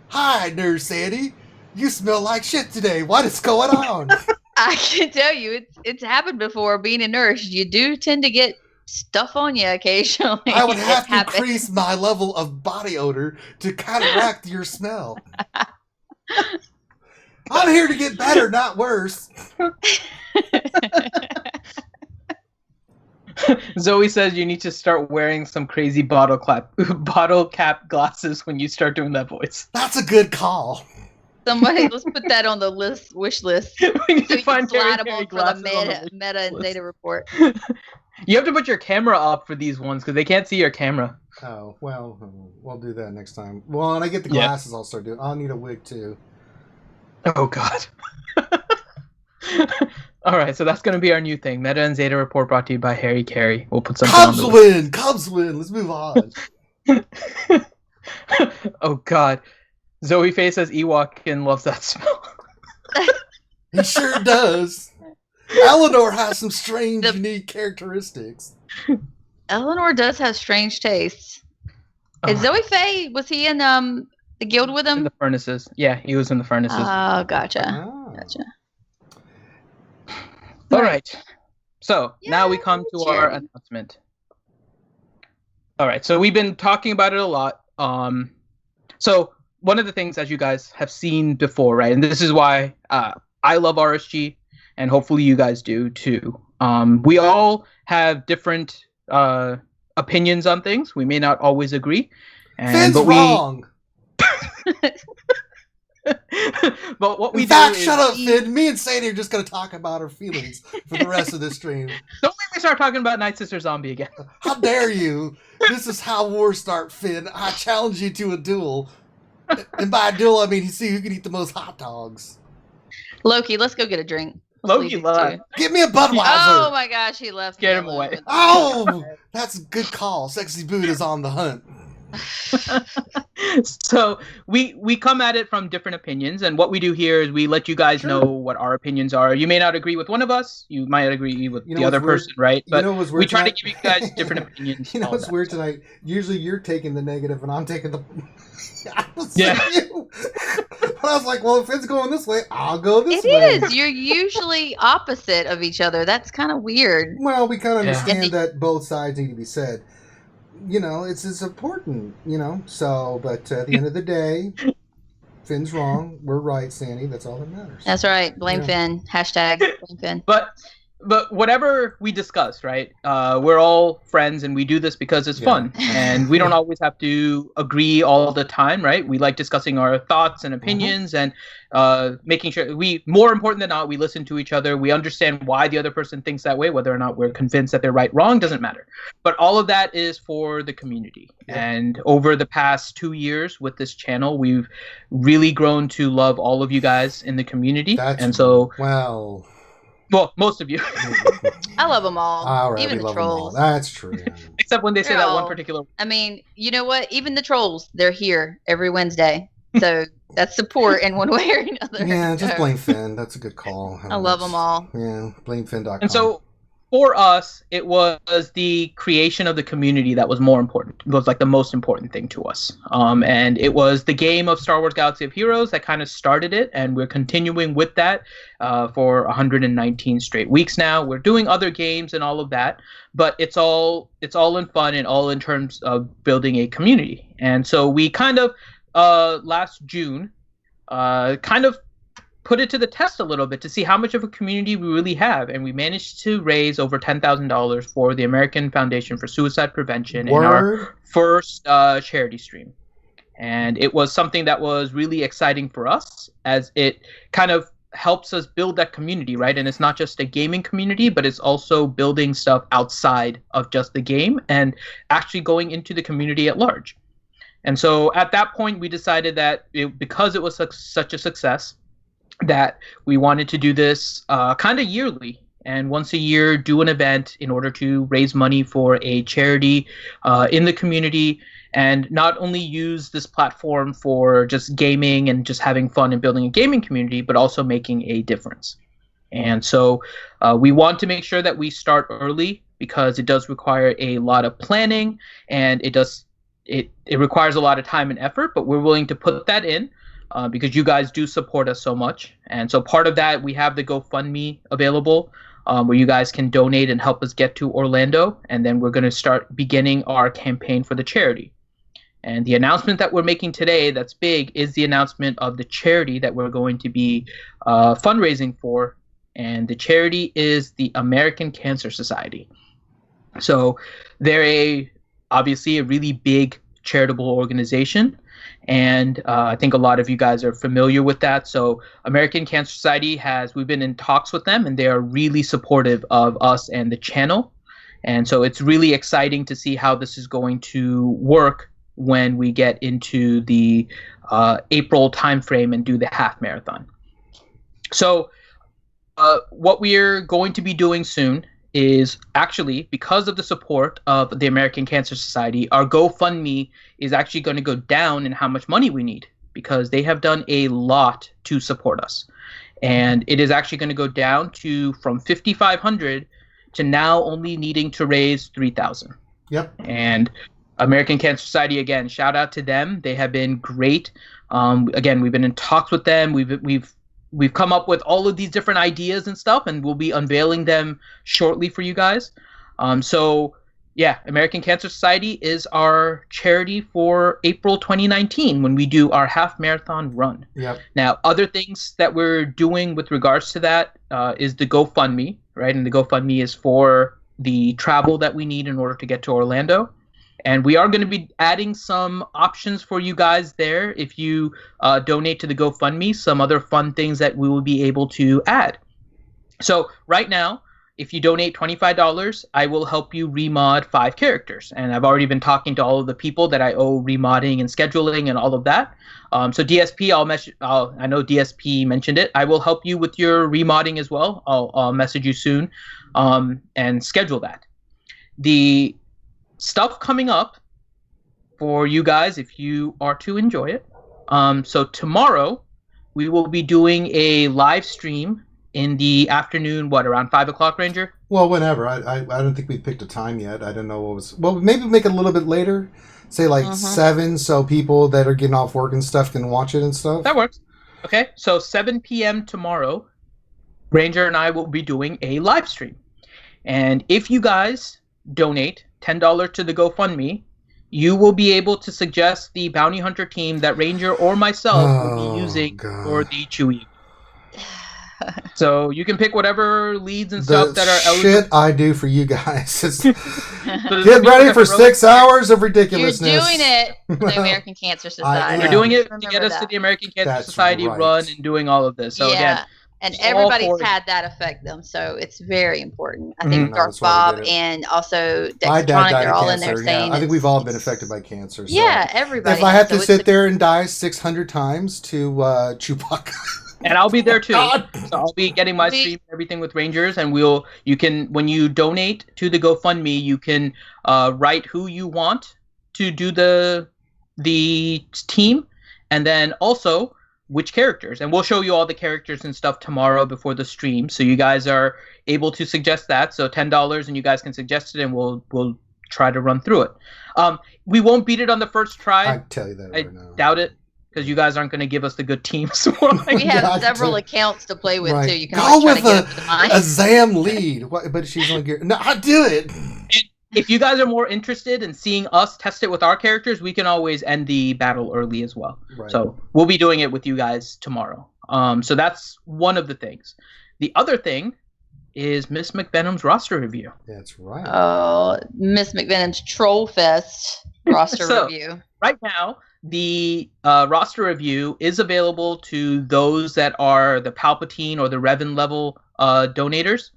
"Hi, Nurse Sandy. You smell like shit today. What is going on?" I can tell you, it's happened before. Being a nurse, you do tend to get stuff on you occasionally. I would have to increase my level of body odor to counteract your smell. I'm here to get better, not worse. Zoe says you need to start wearing some crazy bottle cap glasses when you start doing that voice. That's a good call. Somebody, let's put that on the wish list. We need So to find slide them Terry on for the glasses Meta and list. Zeta Report. You have to put your camera up for these ones because they can't see your camera. Oh, well, we'll do that next time. Well, when I get the glasses, I'll start doing. I'll need a wig too. Oh God. All right, so that's going to be our new thing. Meta and Zeta Report brought to you by Harry Carey. We'll put something Cubs on the win! Cubs win! Let's move on. Oh God. Zoe Faye says Ewok loves that smell. He sure does. Eleanor has some strange, unique characteristics. Eleanor does have strange tastes. Is Zoe Faye, was he in the guild with him? In the furnaces. Yeah, he was in the furnaces. Oh, gotcha. Oh. Gotcha. All right. So now we come to our announcement. All right. So we've been talking about it a lot. So one of the things, as you guys have seen before, right, and this is why I love RSG, and hopefully you guys do too. We all have different opinions on things. We may not always agree. Finn's wrong. But what we In fact, do shut is up, Finn. Me and Sadie are just going to talk about our feelings for the rest of this stream. Don't make me start talking about Nightsister Zombie again. How dare you? This is how wars start, Finn. I challenge you to a duel. And by a duel, I mean see who can eat the most hot dogs. Loki, let's go get a drink. Loki left. Give me a Budweiser. Oh my gosh, he left. Scared him away. Oh, that's a good call. Sexy Boot is on the hunt. So we come at it from different opinions, and what we do here is we let you guys know what our opinions are. You may not agree with one of us, you might agree with the other person, right? But we try to give you guys different opinions. You know what's weird tonight? Usually you're taking the negative and I'm taking the yeah. But I was like, well, if it's going this way, I'll go this way. It is. You're usually opposite of each other. That's kind of weird. Well, we kind of understand that both sides need to be said. You know, it's important, you know. So, but at the end of the day, Finn's wrong. We're right, Sandy. That's all that matters. That's right. Blame Finn. Hashtag blame Finn. But whatever we discuss, right? We're all friends, and we do this because it's fun, and we don't always have to agree all the time, right? We like discussing our thoughts and opinions, and making sure more important than not, we listen to each other. We understand why the other person thinks that way, whether or not we're convinced that they're right, wrong, doesn't matter. But all of that is for the community. Yeah. And over the past 2 years with this channel, we've really grown to love all of you guys in the community. Well. Well, most of you, I love them all. All right, Even we the love them all. trolls. That's true. Yeah. except when they say They're that all- one particular. I mean, you know what? Even the trolls, they're here every Wednesday. So that's support in one way or another. Yeah, just So, blame Finn. That's a good call. I love them all. Yeah, blame Finn.com. And so, for us, it was the creation of the community that was more important. It was like the most important thing to us. And it was the game of Star Wars Galaxy of Heroes that kind of started it, and we're continuing with that for 119 straight weeks now. We're doing other games and all of that, but it's all in fun and all in terms of building a community. And so we kind of last June kind of put it to the test a little bit to see how much of a community we really have, and we managed to raise over $10,000 for the American Foundation for Suicide Prevention in our first charity stream. And it was something that was really exciting for us, as it kind of helps us build that community, right? And it's not just a gaming community, but it's also building stuff outside of just the game and actually going into the community at large. And so at that point, we decided that because it was such a success, that we wanted to do this kind of yearly, and once a year do an event in order to raise money for a charity in the community, and not only use this platform for just gaming and just having fun and building a gaming community, but also making a difference. And so we want to make sure that we start early, because it does require a lot of planning, and it requires a lot of time and effort, but we're willing to put that in. Because you guys do support us so much. And so part of that, we have the GoFundMe available, where you guys can donate and help us get to Orlando. And then we're going to start beginning our campaign for the charity. And the announcement that we're making today that's big is the announcement of the charity that we're going to be fundraising for. And the charity is the American Cancer Society. So they're obviously a really big charitable organization. And I think a lot of you guys are familiar with that. So American Cancer Society we've been in talks with them, and they are really supportive of us and the channel. And so it's really exciting to see how this is going to work when we get into the April timeframe and do the half marathon. So what we're going to be doing soon is actually, because of the support of the American Cancer Society, our GoFundMe is actually going to go down in how much money we need, because they have done a lot to support us. And it is actually going to go down from $5,500 to now only needing to raise $3,000. Yep. And American Cancer Society, again, shout out to them. They have been great. Again, we've been in talks with them. We've come up with all of these different ideas and stuff, and we'll be unveiling them shortly for you guys. So, yeah, American Cancer Society is our charity for April 2019 when we do our half marathon run. Yep. Now, other things that we're doing with regards to that is the GoFundMe, right? And the GoFundMe is for the travel that we need in order to get to Orlando. And we are going to be adding some options for you guys there. If you donate to the GoFundMe, some other fun things that we will be able to add. So right now, if you donate $25, I will help you remod 5 characters. And I've already been talking to all of the people that I owe remodding and scheduling and all of that. So DSP, I know DSP mentioned it. I will help you with your remodding as well. I'll message you soon and schedule that. The stuff coming up for you guys, if you are to enjoy it. So tomorrow we will be doing a live stream in the afternoon, around 5 o'clock, Ranger? Well, whenever. I don't think we picked a time yet. I don't know what was... Well, maybe make it a little bit later. Say 7, so people that are getting off work and stuff can watch it and stuff. That works. Okay, so 7 p.m. tomorrow, Ranger and I will be doing a live stream. And if you guys donate $10 to the GoFundMe, you will be able to suggest the bounty hunter team that Ranger or myself will be using for the Chewy. So you can pick whatever leads and stuff that are eligible. Shit I do for you guys. Get ready for 6 hours of ridiculousness. You're doing it for the American Cancer Society. You're doing it to Remember get us that. to the American Cancer Society run and doing all of this. So yeah. again, And everybody's had that affect them, so it's very important. I think Darth Bob and also my dad Dextronic, died they're of all cancer. in there saying I think we've all been affected by cancer. So. Yeah, everybody. If I have to sit there and die 600 times to Chewbacca, And I'll be there too. God. So I'll be getting my stream and everything with Rangers, and you can when you donate to the GoFundMe, you can write who you want to do the team, and then also which characters. And we'll show you all the characters and stuff tomorrow before the stream, so you guys are able to suggest that. So $10, and you guys can suggest it, and we'll try to run through it. We won't beat it on the first try. I tell you that right now. Doubt it, because you guys aren't going to give us the good teams. We have several accounts to play with too. You can go always try with to get up to mine. a Zam lead. But she's going to get... No, I do it. If you guys are more interested in seeing us test it with our characters, we can always end the battle early as well. Right. So we'll be doing it with you guys tomorrow. So that's one of the things. The other thing is Miss McVenum's roster review. That's right. Oh, Miss McVenum's Troll Fest roster review. Right now, the roster review is available to those that are the Palpatine or the Revan level donators.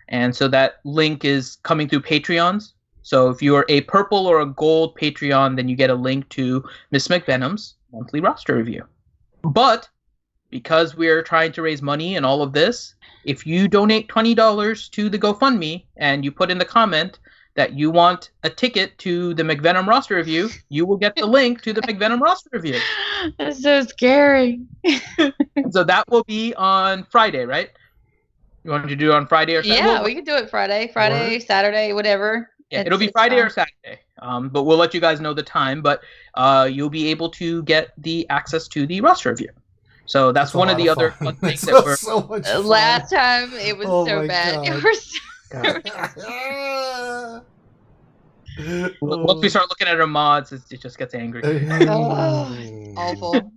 And so that link is coming through Patreons. So if you are a purple or a gold Patreon, then you get a link to Miss McVenum's monthly roster review. But because we're trying to raise money and all of this, if you donate $20 to the GoFundMe and you put in the comment that you want a ticket to the McVenom roster review, you will get the link to the McVenom roster review. That's so scary. So that will be on Friday, right? You want to do it on Friday or Saturday? Yeah, we can do it Friday, Saturday, whatever. Yeah, it'll be Friday or Saturday. But we'll let you guys know the time. But you'll be able to get the access to the roster review. So that's one of the other fun things that we're. So much fun. Last time it was so bad. God. It was Once we start looking at our mods, it just gets angry. awful.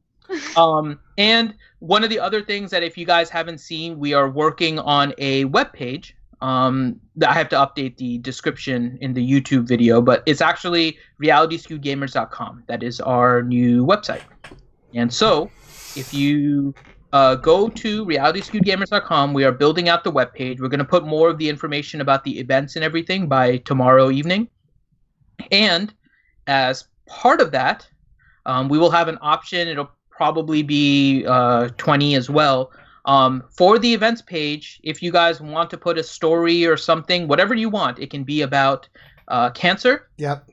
And one of the other things that if you guys haven't seen, we are working on a webpage. I have to update the description in the YouTube video, but it's actually realityskugamers.com. That is our new website. And so if you go to realityskugamers.com, we are building out the webpage. We're going to put more of the information about the events and everything by tomorrow evening. And as part of that, we will have an option. It'll probably be 20 as well. For the events page, if you guys want to put a story or something, whatever you want, it can be about cancer. Yep.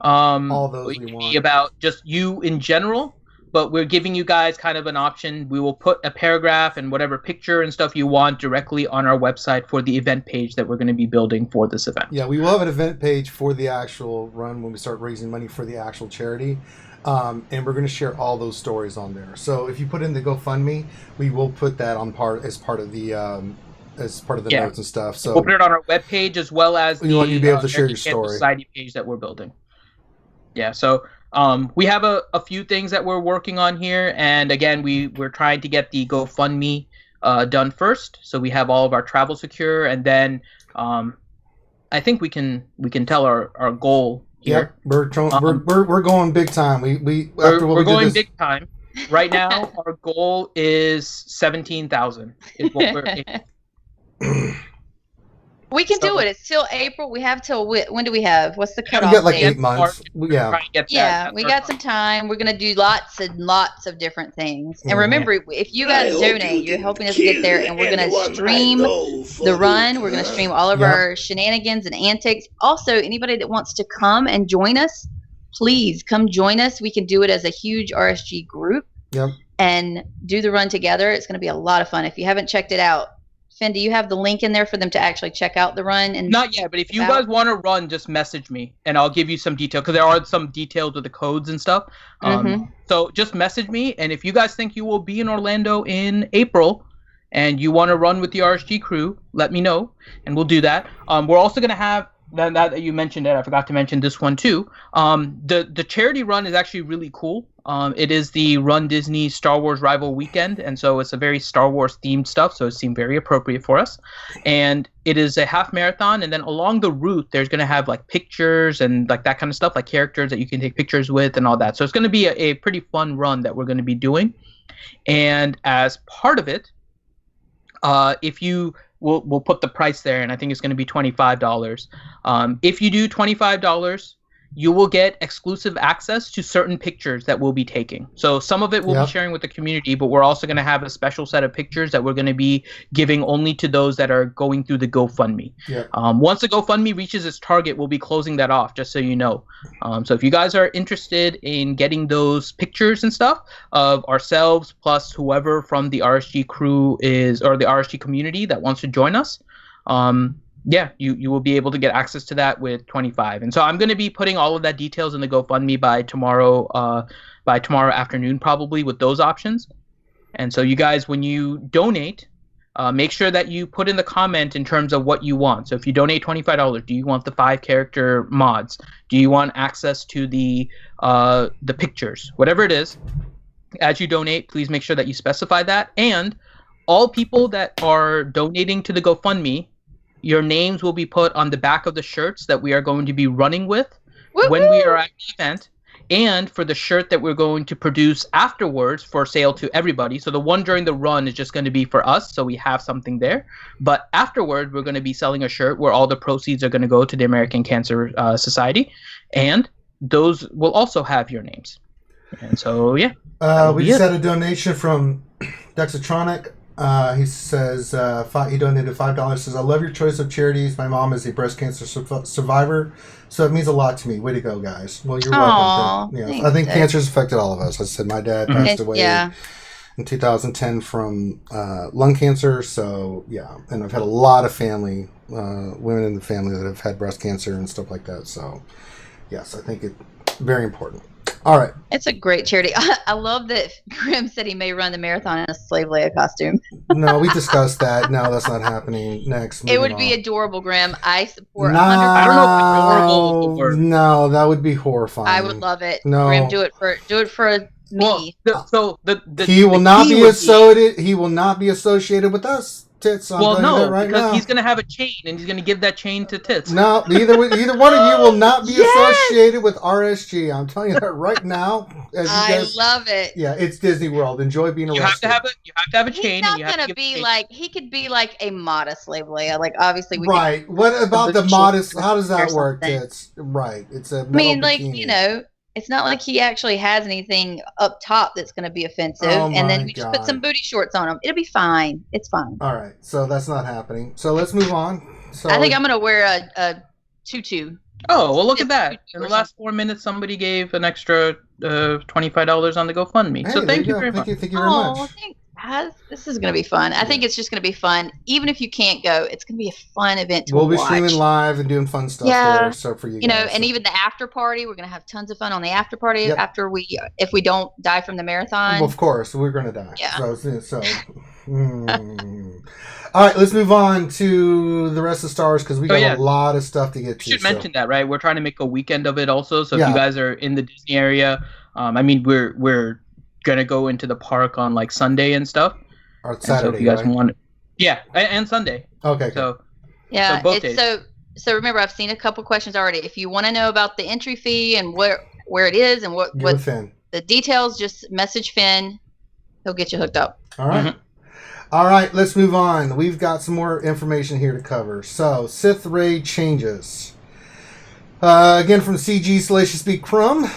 All those it we can want. be about just you in general, but we're giving you guys kind of an option. We will put a paragraph and whatever picture and stuff you want directly on our website for the event page that we're going to be building for this event. Yeah, we will have an event page for the actual run when we start raising money for the actual charity. And we're going to share all those stories on there. So if you put in the GoFundMe, we will put that on as part of the notes and stuff. So we'll put it on our webpage as well as we want you to be able to share your story. Society page that we're building. Yeah, so we have a few things that we're working on here, and again, we're trying to get the GoFundMe done first, so we have all of our travel secure, and then I think we can tell our goal. Yep, we're going big time. We're going big time. Right now, our goal is 17,000. Is what we're. We can do it. It's still April. We have till when do we have? What's the cutoff? We got like date? 8 months. Yeah, we got some time. We're gonna do lots and lots of different things. And remember, if you guys donate, you're helping us get there. And we're gonna stream the run. We're gonna stream all of our shenanigans and antics. Also, anybody that wants to come and join us, please come join us. We can do it as a huge RSG group. Yep. And do the run together. It's gonna be a lot of fun. If you haven't checked it out. Finn, do you have the link in there for them to actually check out the run? And not yet, but if you guys want to run, just message me, and I'll give you some detail, because there are some details with the codes and stuff. So just message me, and if you guys think you will be in Orlando in April, and you want to run with the RSG crew, let me know, and we'll do that. We're also going to have, that you mentioned it, I forgot to mention this one too. The charity run is actually really cool. It is the Run Disney Star Wars Rival Weekend, and so it's a very Star Wars themed stuff, so it seemed very appropriate for us. And it is a half marathon, and then along the route there's going to have like pictures and like that kind of stuff, like characters that you can take pictures with and all that. So it's going to be a pretty fun run that we're going to be doing. And as part of it, we'll put the price there, and I think it's going to be $25. If you do $25, you will get exclusive access to certain pictures that we'll be taking. So some of it we'll be sharing with the community, but we're also going to have a special set of pictures that we're going to be giving only to those that are going through the GoFundMe. Once the GoFundMe reaches its target, we'll be closing that off, just so you know. So if you guys are interested in getting those pictures and stuff of ourselves plus whoever from the RSG crew is, or the RSG community that wants to join us, yeah, you will be able to get access to that with 25. And so I'm going to be putting all of that details in the GoFundMe by tomorrow afternoon, probably, with those options. And so you guys, when you donate, make sure that you put in the comment in terms of what you want. So if you donate $25, do you want the 5-character mods? Do you want access to the pictures? Whatever it is, as you donate, please make sure that you specify that. And all people that are donating to the GoFundMe, your names will be put on the back of the shirts that we are going to be running with when we are at the event, and for the shirt that we're going to produce afterwards for sale to everybody. So the one during the run is just going to be for us, so we have something there. But afterward, we're going to be selling a shirt where all the proceeds are going to go to the American Cancer Society, and those will also have your names. And so, yeah. We just had a donation from Dexatronic. He says he donated $5. Says, I love your choice of charities. My mom is a breast cancer survivor, so it means a lot to me. Way to go, guys. Well, you're welcome. I think cancer's affected all of us. I said my dad passed away in 2010 from lung cancer. So yeah, and I've had a lot of family, women in the family that have had breast cancer and stuff like that. So yes, I think it's very important. All right. It's a great charity. I love that Grim said he may run the marathon in a slave Leia costume. No, we discussed that. No, that's not happening. Next. It would be adorable, Grim. I support 100%. I don't know if adorable. No, that would be horrifying. I would love it. No. Grim, do it for me. Well, he will not be associated with us. Tits. Because he's going to have a chain, and he's going to give that chain to Tits. No, either one of you will not be associated with RSG. I'm telling you that right now. I love it. Yeah, it's Disney World. Enjoy being arrested. You have to have a chain. He's not going to be like. He could be like a modest slave Leia. Like obviously we. Right. What about the modest? How does that work? Tits? Right. It's a. Bikini. It's not like he actually has anything up top that's going to be offensive, and then we just put some booty shorts on him. It'll be fine. It's fine. All right, so that's not happening. So let's move on. So I think I'm going to wear a tutu. Oh, well, look at that! In the last 4 minutes, somebody gave an extra $25 on the GoFundMe. Hey, so thank you very much. Thank you very much. This is going to be fun. I think it's just going to be fun. Even if you can't go, it's going to be a fun event to watch. We'll be streaming live and doing fun stuff there. So for you guys, and even the after party, we're going to have tons of fun on the after party after if we don't die from the marathon. Well, of course, we're going to die. Yeah. All right, let's move on to the rest of the stars because we got a lot of stuff to get to. You should mention that, right? We're trying to make a weekend of it also. So if you guys are in the Disney area, we're gonna go into the park on like Sunday and stuff. Or Saturday, so if you guys want, and Sunday. Okay. So yeah, so both days. So remember, I've seen a couple questions already. If you want to know about the entry fee and where it is and what the details, just message Finn. He'll get you hooked up. All right. Mm-hmm. All right, let's move on. We've got some more information here to cover. So Sith Raid changes. Again from CG Salacious Speak Crumb.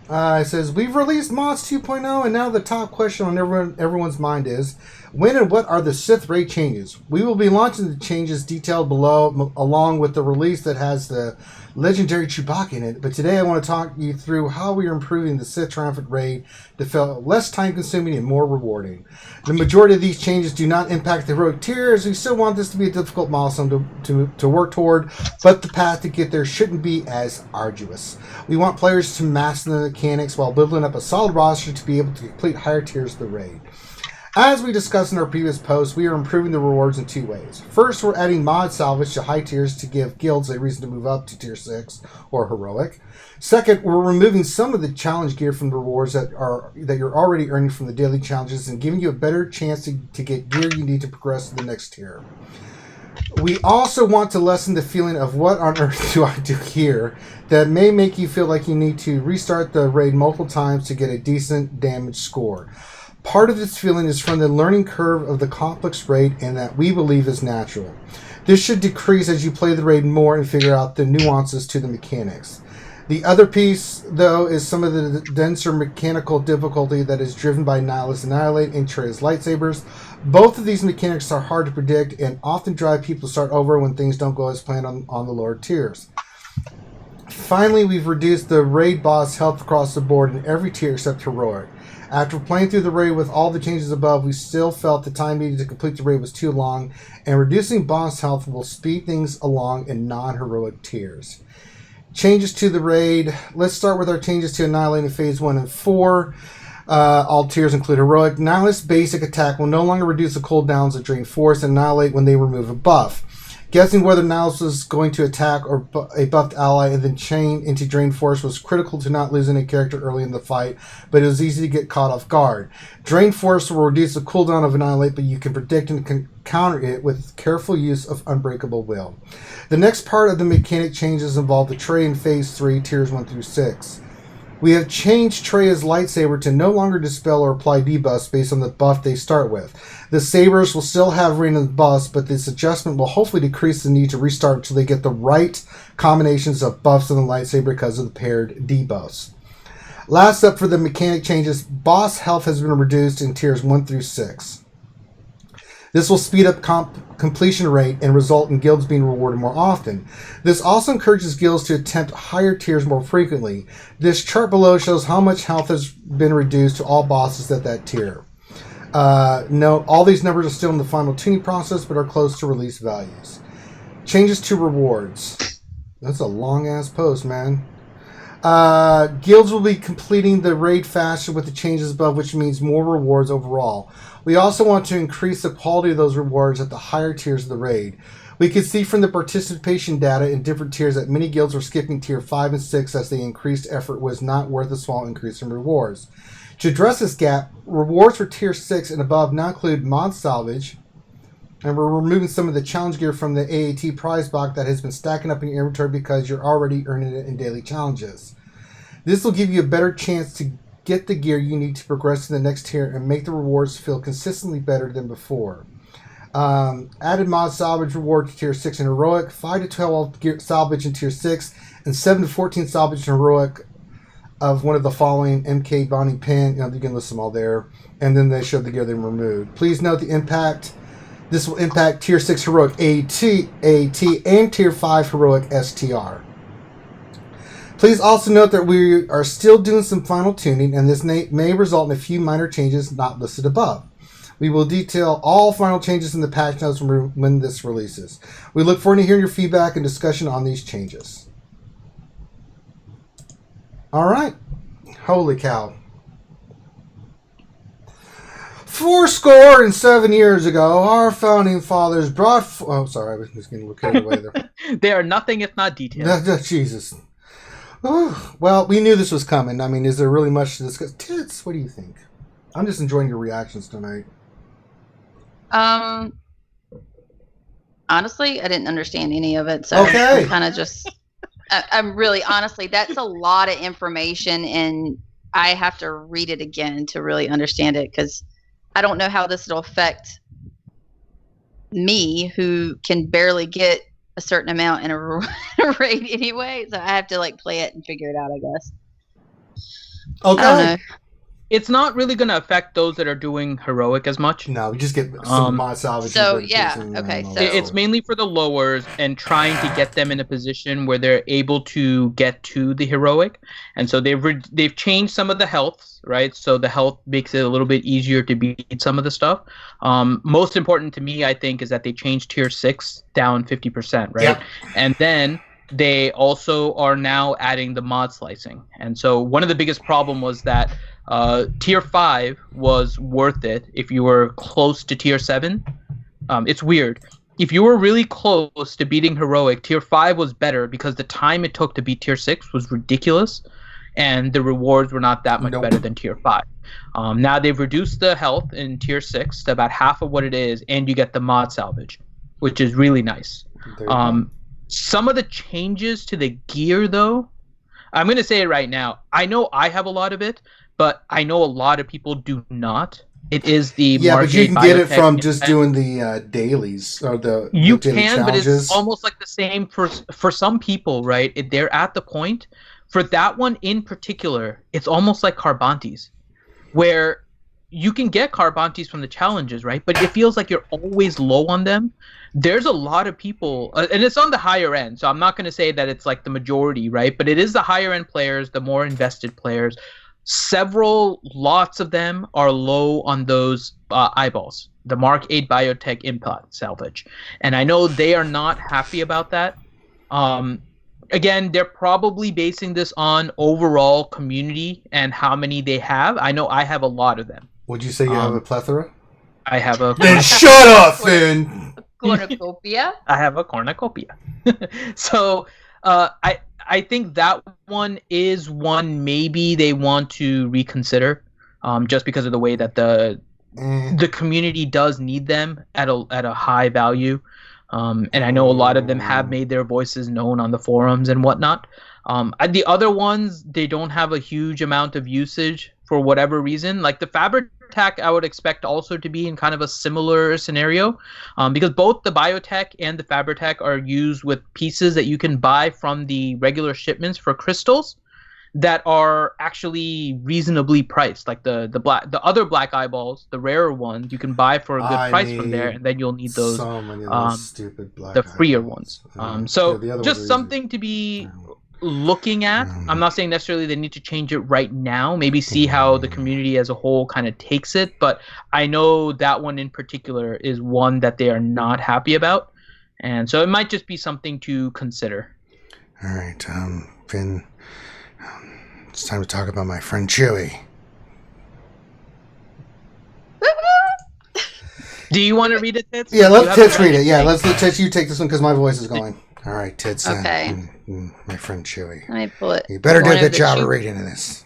It says, we've released Mods 2.0, and now the top question on everyone's mind is, when and what are the Sith Raid changes? We will be launching the changes detailed below, along with the release that has the legendary Chewbacca in it. But today I want to talk you through how we are improving the Sith Triumphant Raid to feel less time-consuming and more rewarding. The majority of these changes do not impact the heroic tier, as we still want this to be a difficult milestone to work toward, but the path to get there shouldn't be as arduous. We want players to master the mechanics while building up a solid roster to be able to complete higher tiers of the raid. As we discussed in our previous post, we are improving the rewards in 2 ways. First, we're adding mod salvage to high tiers to give guilds a reason to move up to tier 6 or heroic. Second, we're removing some of the challenge gear from the rewards that you're already earning from the daily challenges and giving you a better chance to get gear you need to progress to the next tier. We also want to lessen the feeling of what on earth do I do here that may make you feel like you need to restart the raid multiple times to get a decent damage score. Part of this feeling is from the learning curve of the complex raid, and that we believe is natural. This should decrease as you play the raid more and figure out the nuances to the mechanics. The other piece, though, is some of the denser mechanical difficulty that is driven by Nihilus Annihilate and Trey's lightsabers. Both of these mechanics are hard to predict and often drive people to start over when things don't go as planned on the lower tiers. Finally, we've reduced the raid boss health across the board in every tier except Heroic. After playing through the raid with all the changes above, we still felt the time needed to complete the raid was too long, and reducing boss health will speed things along in non-heroic tiers. Changes to the raid. Let's start with our changes to Annihilate in Phase 1 and 4. All tiers include Heroic. Nihilus basic attack will no longer reduce the cooldowns of Drain Force and Annihilate when they remove a buff. Guessing whether Nihilus was going to attack or a buffed ally and then chain into Drain Force was critical to not losing a character early in the fight, but it was easy to get caught off guard. Drain Force will reduce the cooldown of Annihilate, but you can predict and counter it with careful use of Unbreakable Will. The next part of the mechanic changes involve the Trey in Phase 3, Tiers 1 through 6. We have changed Trey's lightsaber to no longer dispel or apply debuffs based on the buff they start with. The sabers will still have random buffs, but this adjustment will hopefully decrease the need to restart until they get the right combinations of buffs on the lightsaber because of the paired debuffs. Last up for the mechanic changes, boss health has been reduced in Tiers 1 through 6. This will speed up completion rate and result in guilds being rewarded more often. This also encourages guilds to attempt higher tiers more frequently. This chart below shows how much health has been reduced to all bosses at that tier. Note, all these numbers are still in the final tuning process, but are close to release values. Changes to rewards. That's a long-ass post, man. Guilds will be completing the raid faster with the changes above, which means more rewards overall. We also want to increase the quality of those rewards at the higher tiers of the raid. We can see from the participation data in different tiers that many guilds were skipping tier 5 and 6 as the increased effort was not worth a small increase in rewards. To address this gap, rewards for tier 6 and above now include mod salvage, and we're removing some of the challenge gear from the AAT prize box that has been stacking up in your inventory because you're already earning it in daily challenges. This will give you a better chance to get the gear you need to progress to the next tier and make the rewards feel consistently better than before. Added mod salvage reward to tier 6 in Heroic, 5 to 12 gear salvage in tier 6, and 7 to 14 salvage in Heroic of one of the following MK Bonnie Pin. You can list them all there. And then they show the gear they removed. Please note the impact. This will impact tier 6 Heroic AT, and tier 5 Heroic STR. Please also note that we are still doing some final tuning, and this may result in a few minor changes not listed above. We will detail all final changes in the patch notes when this releases. We look forward to hearing your feedback and discussion on these changes. All right. Holy cow. 407 years ago, our founding fathers brought... Oh, sorry, I was just going to look away there. They are nothing if not detailed. Jesus. Oh, well, we knew this was coming. I mean, is there really much to discuss? Tits, what do you think? I'm just enjoying your reactions tonight. Honestly, I didn't understand any of it, so okay. I'm kind of just... I'm really, honestly, that's a lot of information, and I have to read it again to really understand it, because I don't know how this will affect me, who can barely get a certain amount in a raid anyway, so I have to play it and figure it out, I guess. Okay. I don't know. It's not really going to affect those that are doing Heroic as much. No, we just get some mod salvage. So, yeah, okay. So it's mainly for the lowers and trying to get them in a position where they're able to get to the Heroic. And so they've changed some of the healths, right? So the health makes it a little bit easier to beat some of the stuff. Most important to me, I think, is that they changed tier 6 down 50%, right? Yep. And then they also are now adding the mod slicing. And so one of the biggest problem was that tier 5 was worth it if you were close to tier 7. It's weird. If you were really close to beating Heroic, tier 5 was better because the time it took to beat tier 6 was ridiculous, and the rewards were not that much better than tier 5. Now they've reduced the health in tier 6 to about half of what it is, and you get the mod salvage, which is really nice. Some of the changes to the gear, though, I'm going to say it right now. I know I have a lot of it, but I know a lot of people do not. It is the but you can get it from just doing the dailies or the daily challenges. But it's almost like the same for some people, right? They're at the point for that one in particular, it's almost like Carbantes, where you can get Carbantes from the challenges, right? But it feels like you're always low on them. There's a lot of people, and it's on the higher end, so I'm not going to say that it's like the majority, right? But it is the higher end players, the more invested players. Lots of them are low on those eyeballs, the Mark 8 biotech implant salvage. And I know they are not happy about that. Again, they're probably basing this on overall community and how many they have. I know I have a lot of them. Would you say you have a plethora? I have a... Then shut up, Finn! Cornucopia. I have a cornucopia. So, I think that one is one maybe they want to reconsider, just because of the way that the community does need them at a high value. And I know a lot of them have made their voices known on the forums and whatnot. The other ones, they don't have a huge amount of usage for whatever reason. Like the Fabric Tech, I would expect also to be in kind of a similar scenario, because both the Biotech and the Fabric Tech are used with pieces that you can buy from the regular shipments for crystals that are actually reasonably priced. Like the other black eyeballs, the rarer ones, you can buy for a good price from there, and then you'll need those, so many of those stupid black the freer eyeballs. ones. So yeah, just something to be looking at. I'm not saying necessarily they need to change it right now. Maybe see how the community as a whole kind of takes it. But I know that one in particular is one that they are not happy about, and so it might just be something to consider. All right, Finn. It's time to talk about my friend Chewy. Do you want to read it, Tits? Yeah, let Tits read it. Yeah, let's let Tits, you take this one because my voice is going. All right, Tits. Okay. My friend Chewy. Let me pull it. You better do a good job of reading this.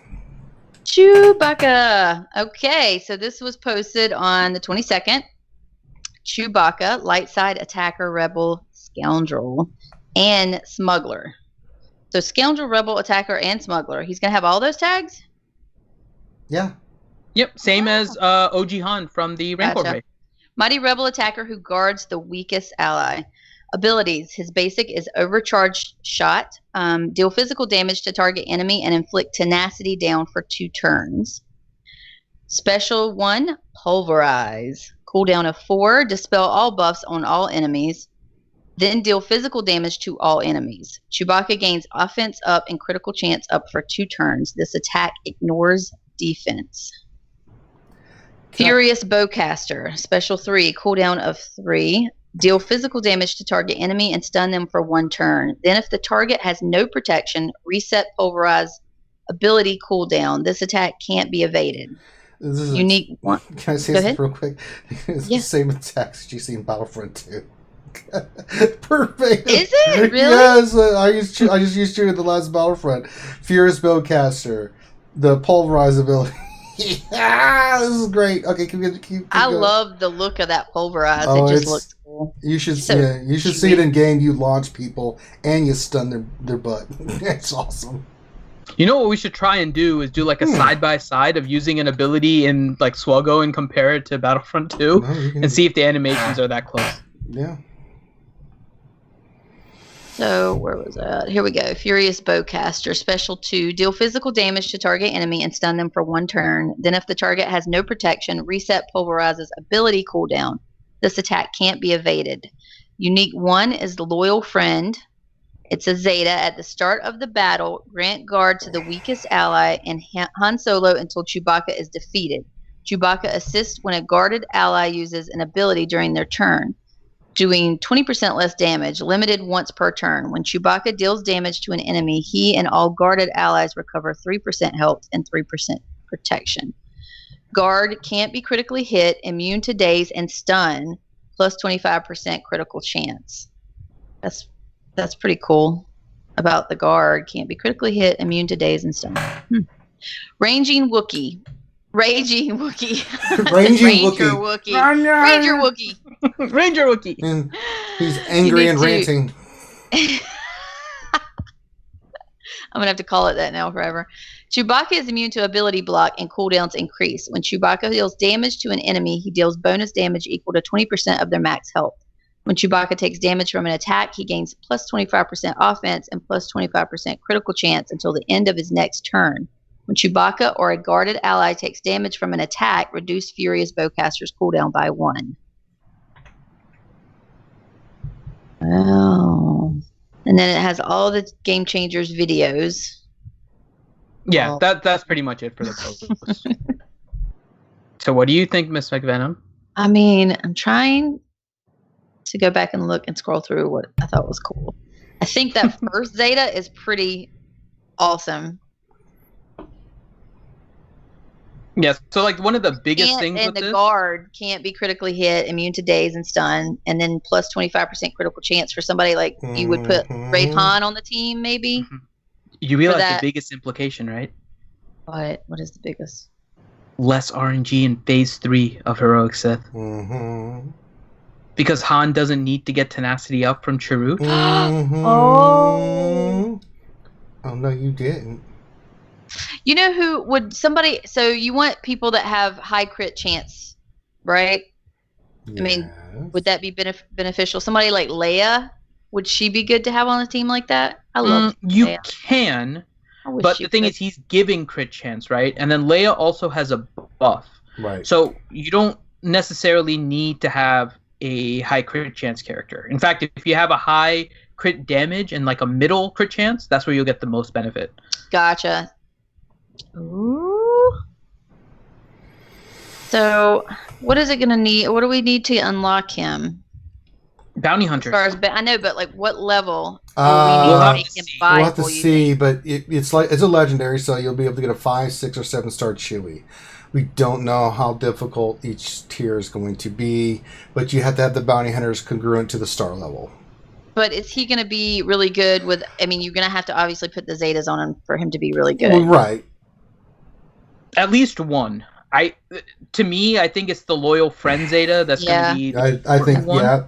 Chewbacca. Okay, so this was posted on the 22nd. Chewbacca, light side attacker, rebel, scoundrel, and smuggler. So scoundrel, rebel, attacker, and smuggler. He's going to have all those tags? Yeah. Yep, same as OG Han from the Rancor Raid. Mighty rebel attacker who guards the weakest ally. Abilities. His basic is overcharged shot. Deal physical damage to target enemy and inflict tenacity down for 2 turns. Special 1, pulverize. Cooldown of 4, dispel all buffs on all enemies. Then deal physical damage to all enemies. Chewbacca gains offense up and critical chance up for 2 turns. This attack ignores defense. Furious Bowcaster. Special 3. Cooldown of 3. Deal physical damage to target enemy and stun them for 1 turn. Then if the target has no protection, reset pulverize ability cooldown. This attack can't be evaded. This is Unique one. Can I say this real quick? It's the same attacks you see in Battlefront 2. Perfect. Is it really? Yes, I just used Chewy in the last Battlefront. Furious Bowcaster, the pulverize ability. Yeah, this is great. Okay, keep I going. love the look of that pulverize. Oh, it just looks cool. You should see it in game. You launch people and you stun their butt. It's awesome. You know what we should try and do is do like a side-by-side of using an ability in like SWGOH and compare it to Battlefront 2 and see if the animations are that close. Yeah. So where was that? Here we go. Furious Bowcaster. Special 2. Deal physical damage to target enemy and stun them for 1 turn. Then if the target has no protection, reset pulverizes ability cooldown. This attack can't be evaded. Unique 1 is the Loyal Friend. It's a Zeta. At the start of the battle, grant guard to the weakest ally and Han Solo until Chewbacca is defeated. Chewbacca assists when a guarded ally uses an ability during their turn, doing 20% less damage, limited once per turn. When Chewbacca deals damage to an enemy, he and all guarded allies recover 3% health and 3% protection. Guard can't be critically hit, immune to daze and stun, plus 25% critical chance. That's pretty cool about the guard. Can't be critically hit, immune to daze and stun. Raging Wookiee. Ranger Wookiee. Ranger Wookiee. And he's angry and ranting. I'm going to have to call it that now forever. Chewbacca is immune to ability block and cooldowns increase. When Chewbacca deals damage to an enemy, he deals bonus damage equal to 20% of their max health. When Chewbacca takes damage from an attack, he gains plus 25% offense and plus 25% critical chance until the end of his next turn. When Chewbacca or a guarded ally takes damage from an attack, reduce Furious Bowcaster's cooldown by 1. Oh. And then it has all the Game Changers videos. Yeah, that's pretty much it for the post. So what do you think, Miss McVenom? I mean, I'm trying to go back and look and scroll through what I thought was cool. I think that first Zeta is pretty awesome. Yes, so like one of the biggest things and with the this, guard can't be critically hit, immune to daze and stun, and then plus 25% critical chance for somebody like you would put Ray Han on the team, maybe. you realize that. the biggest implication, right? What is the biggest? Less RNG in Phase 3 of Heroic Sith. Mm-hmm. Because Han doesn't need to get tenacity up from Chirrut. Mm-hmm. Oh. Oh, no, you didn't. You know who would somebody? So you want people that have high crit chance, right? I mean, would that be beneficial? Somebody like Leia, would she be good to have on a team like that? I love you Leia. can, I wish but she the thing could. is he's giving crit chance, right? And then Leia also has a buff. Right. So you don't necessarily need to have a high crit chance character. In fact, if you have a high crit damage and like a middle crit chance, that's where you'll get the most benefit. Gotcha. Ooh. So, what is it going to need? What do we need to unlock him? Bounty Hunter. As far as, I know, but like what level do We'll have we need to to make him see. We'll have to viable, you see, think? but it's a legendary, so you'll be able to get a 5, 6, or 7 star Chewy. We don't know how difficult each tier is going to be, but you have to have the bounty hunters congruent to the star level. But is he going to be really good with? I mean, you're going to have to obviously put the Zetas on him for him to be really good. Well, right. At least one. To me, I think it's the loyal friend Zeta that's going to be the I think, one. yeah,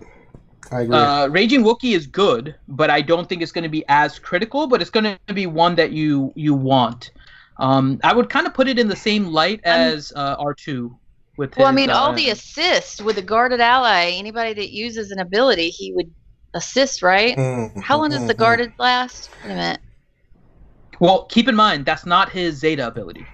I agree. Raging Wookiee is good, but I don't think it's going to be as critical, but it's going to be one that you want. I would kind of put it in the same light as R2. With Well, his, I mean, all the assists with a guarded ally, anybody that uses an ability, he would assist, right? How long does the guarded last? Wait a minute. Well, keep in mind, that's not his Zeta ability.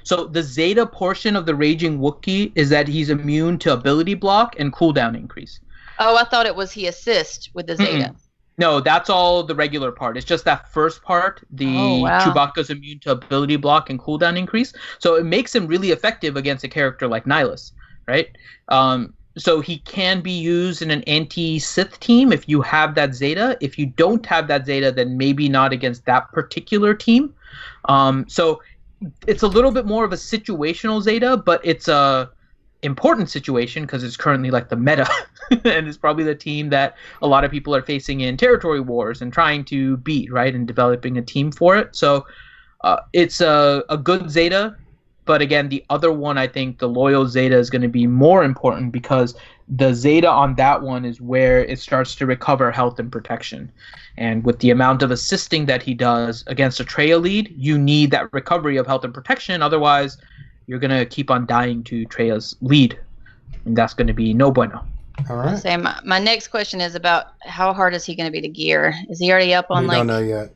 So the Zeta portion of the Raging Wookiee is that he's immune to ability block and cooldown increase. Oh, I thought it was he assist with the Zeta. No, that's all the regular part. It's just that first part, Chewbacca's immune to ability block and cooldown increase. So it makes him really effective against a character like Nihilus, right? So he can be used in an anti-Sith team if you have that Zeta. If you don't have that Zeta, then maybe not against that particular team. So it's a little bit more of a situational Zeta, but it's a important situation because it's currently like the meta and it's probably the team that a lot of people are facing in territory wars and trying to beat, right, and developing a team for it. So it's a good Zeta, but again, the other one, I think the loyal Zeta is going to be more important because the Zeta on that one is where it starts to recover health and protection. And with the amount of assisting that he does against a Traya lead, you need that recovery of health and protection. Otherwise, you're going to keep on dying to Traya's lead. And that's going to be no bueno. All right. So my next question is about how hard is he going to be to gear? Is he already up on We don't know yet.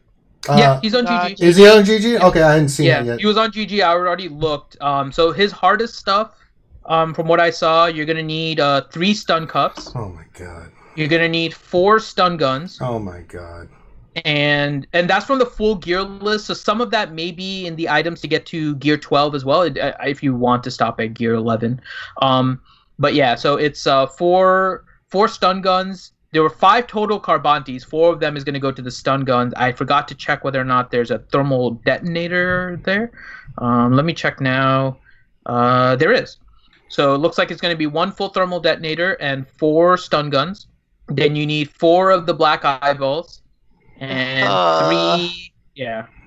Yeah, he's on GG. Is he on GG? Okay, I hadn't seen it yet. He was on GG. I already looked. So his hardest stuff, from what I saw, you're going to need 3 stun cups. Oh, my God. You're going to need 4 stun guns. Oh, my God. And that's from the full gear list. So some of that may be in the items to get to gear 12 as well, if you want to stop at gear 11. But yeah, so it's 4 stun guns. There were 5 total Carbantes. 4 of them is going to go to the stun guns. I forgot to check whether or not there's a thermal detonator there. Let me check now. There is. So it looks like it's going to be 1 full thermal detonator and 4 stun guns. Then you need 4 of the black eyeballs. And 3,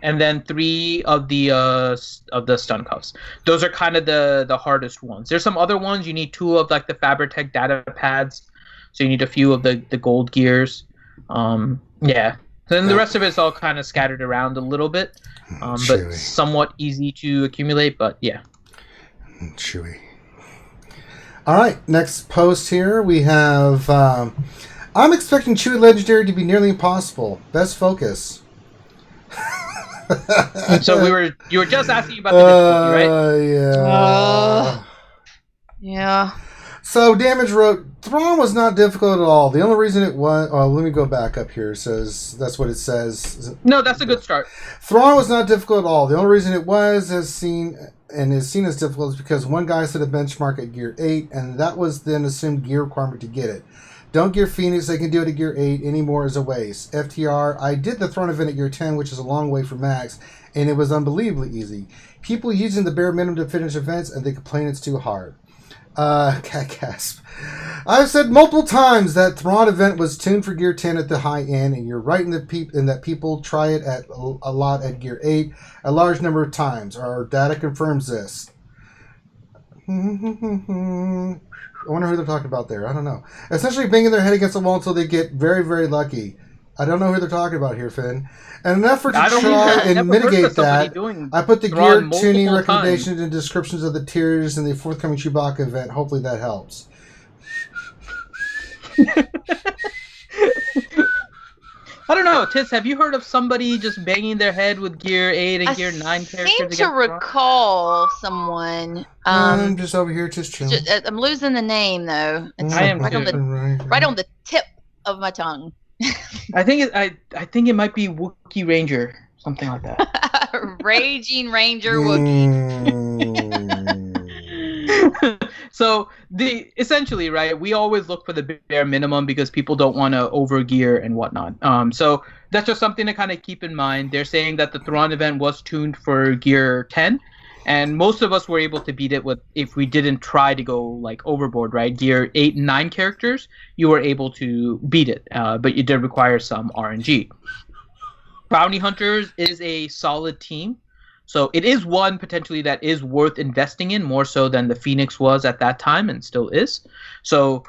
and then 3 of the stun cuffs. Those are kind of the hardest ones. There's some other ones. You need 2 of like the Fabritech data pads. So you need a few of the gold gears. Then the rest of it's all kind of scattered around a little bit, but somewhat easy to accumulate. But yeah. Chewy. All right, next post here we have I'm expecting Chewy Legendary to be nearly impossible. Best focus. So you were just asking about the difficulty, right? Yeah. Yeah. So Damage wrote, Thrawn was not difficult at all. The only reason it was... Oh, let me go back up here. It says, that's what it says. No, that's a good start. Thrawn was not difficult at all. The only reason it was is seen as difficult is because one guy set a benchmark at Gear 8, and that was then assumed gear requirement to get it. Don't gear Phoenix, they can do it at Gear 8 anymore is a waste. FTR, I did the Thrawn event at Gear 10, which is a long way from max, and it was unbelievably easy. People using the bare minimum to finish events, and they complain it's too hard. Cat Gasp. I've said multiple times that Thrawn event was tuned for Gear 10 at the high end, and you're right in that people try it at a lot at Gear 8 a large number of times. Our data confirms this. I wonder who they're talking about there. I don't know. Essentially banging their head against the wall until they get very, very lucky. I don't know who they're talking about here, Finn. And an effort to try and mitigate that, I put the gear tuning recommendations and descriptions of the tiers in the forthcoming Chewbacca event. Hopefully that helps. I don't know, Tis, have you heard of somebody just banging their head with Gear 8 and Gear 9 characters? I seem to recall someone. I'm just over here just chilling. I'm losing the name, though. It's I am right on the tip of my tongue. I think it might be Wookiee Ranger, something like that. Raging Ranger Wookiee. So essentially, right, we always look for the bare minimum because people don't want to overgear and whatnot. So that's just something to kind of keep in mind. They're saying that the Thrawn event was tuned for Gear 10, and most of us were able to beat it if we didn't try to go like overboard, right? Gear 8 and 9 characters, you were able to beat it, but you did require some RNG. Bounty Hunters is a solid team. So it is one potentially that is worth investing in more so than the Phoenix was at that time and still is. So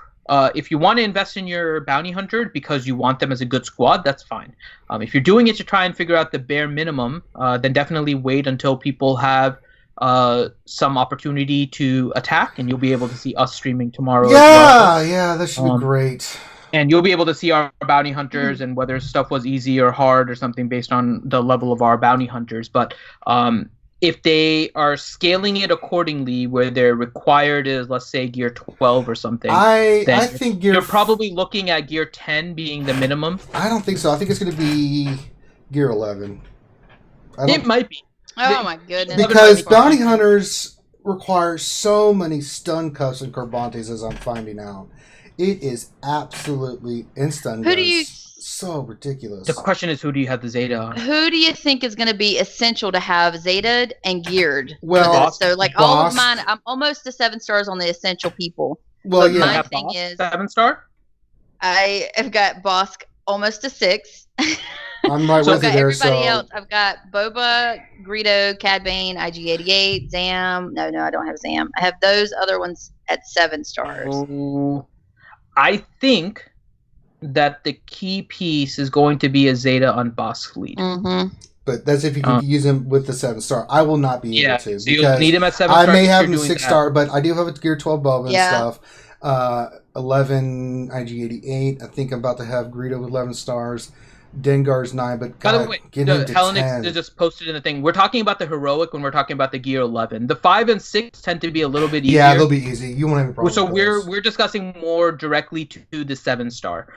if you want to invest in your Bounty Hunter because you want them as a good squad, that's fine. If you're doing it to try and figure out the bare minimum, then definitely wait until people have some opportunity to attack, and you'll be able to see us streaming tomorrow. Yeah, that should be great. And you'll be able to see our bounty hunters and whether stuff was easy or hard or something based on the level of our bounty hunters. But if they are scaling it accordingly, where they're required is, let's say, Gear 12 or something, I think you're probably looking at Gear 10 being the minimum. I don't think so. I think it's going to be Gear 11. It might be. Oh, my goodness. Because bounty hunters require so many stun cuffs and Corbantes, as I'm finding out. It is absolutely instant. So ridiculous. The question is, who do you have the Zeta on? Who do you think is going to be essential to have Zeta and geared? Well, so like all of mine, I'm almost to 7 stars on the essential people. Well, but my thing is 7-star. I have got Bosk almost to 6. I'm right so with I've got you there. Everybody else, I've got Boba, Greedo, Cad Bane, IG-88, Zam. No, I don't have Zam. I have those other ones at 7 stars. I think that the key piece is going to be a Zeta on Boss Fleet. Mm-hmm. But that's if you can use him with the 7-star. I will not be able to. So you'll need him at 7 stars. I may have him 6-star, but I do have a Gear 12 Boba and stuff. 11 IG-88. I think I'm about to have Greedo with 11 stars. Dengar's 9, but by the way, get him to Hellenix 10. just posted in the thing. We're talking about the heroic when we're talking about the Gear 11. The 5 and 6 tend to be a little bit easier. Yeah, they'll be easy. You won't have a problem. So with we're discussing more directly to the 7-star.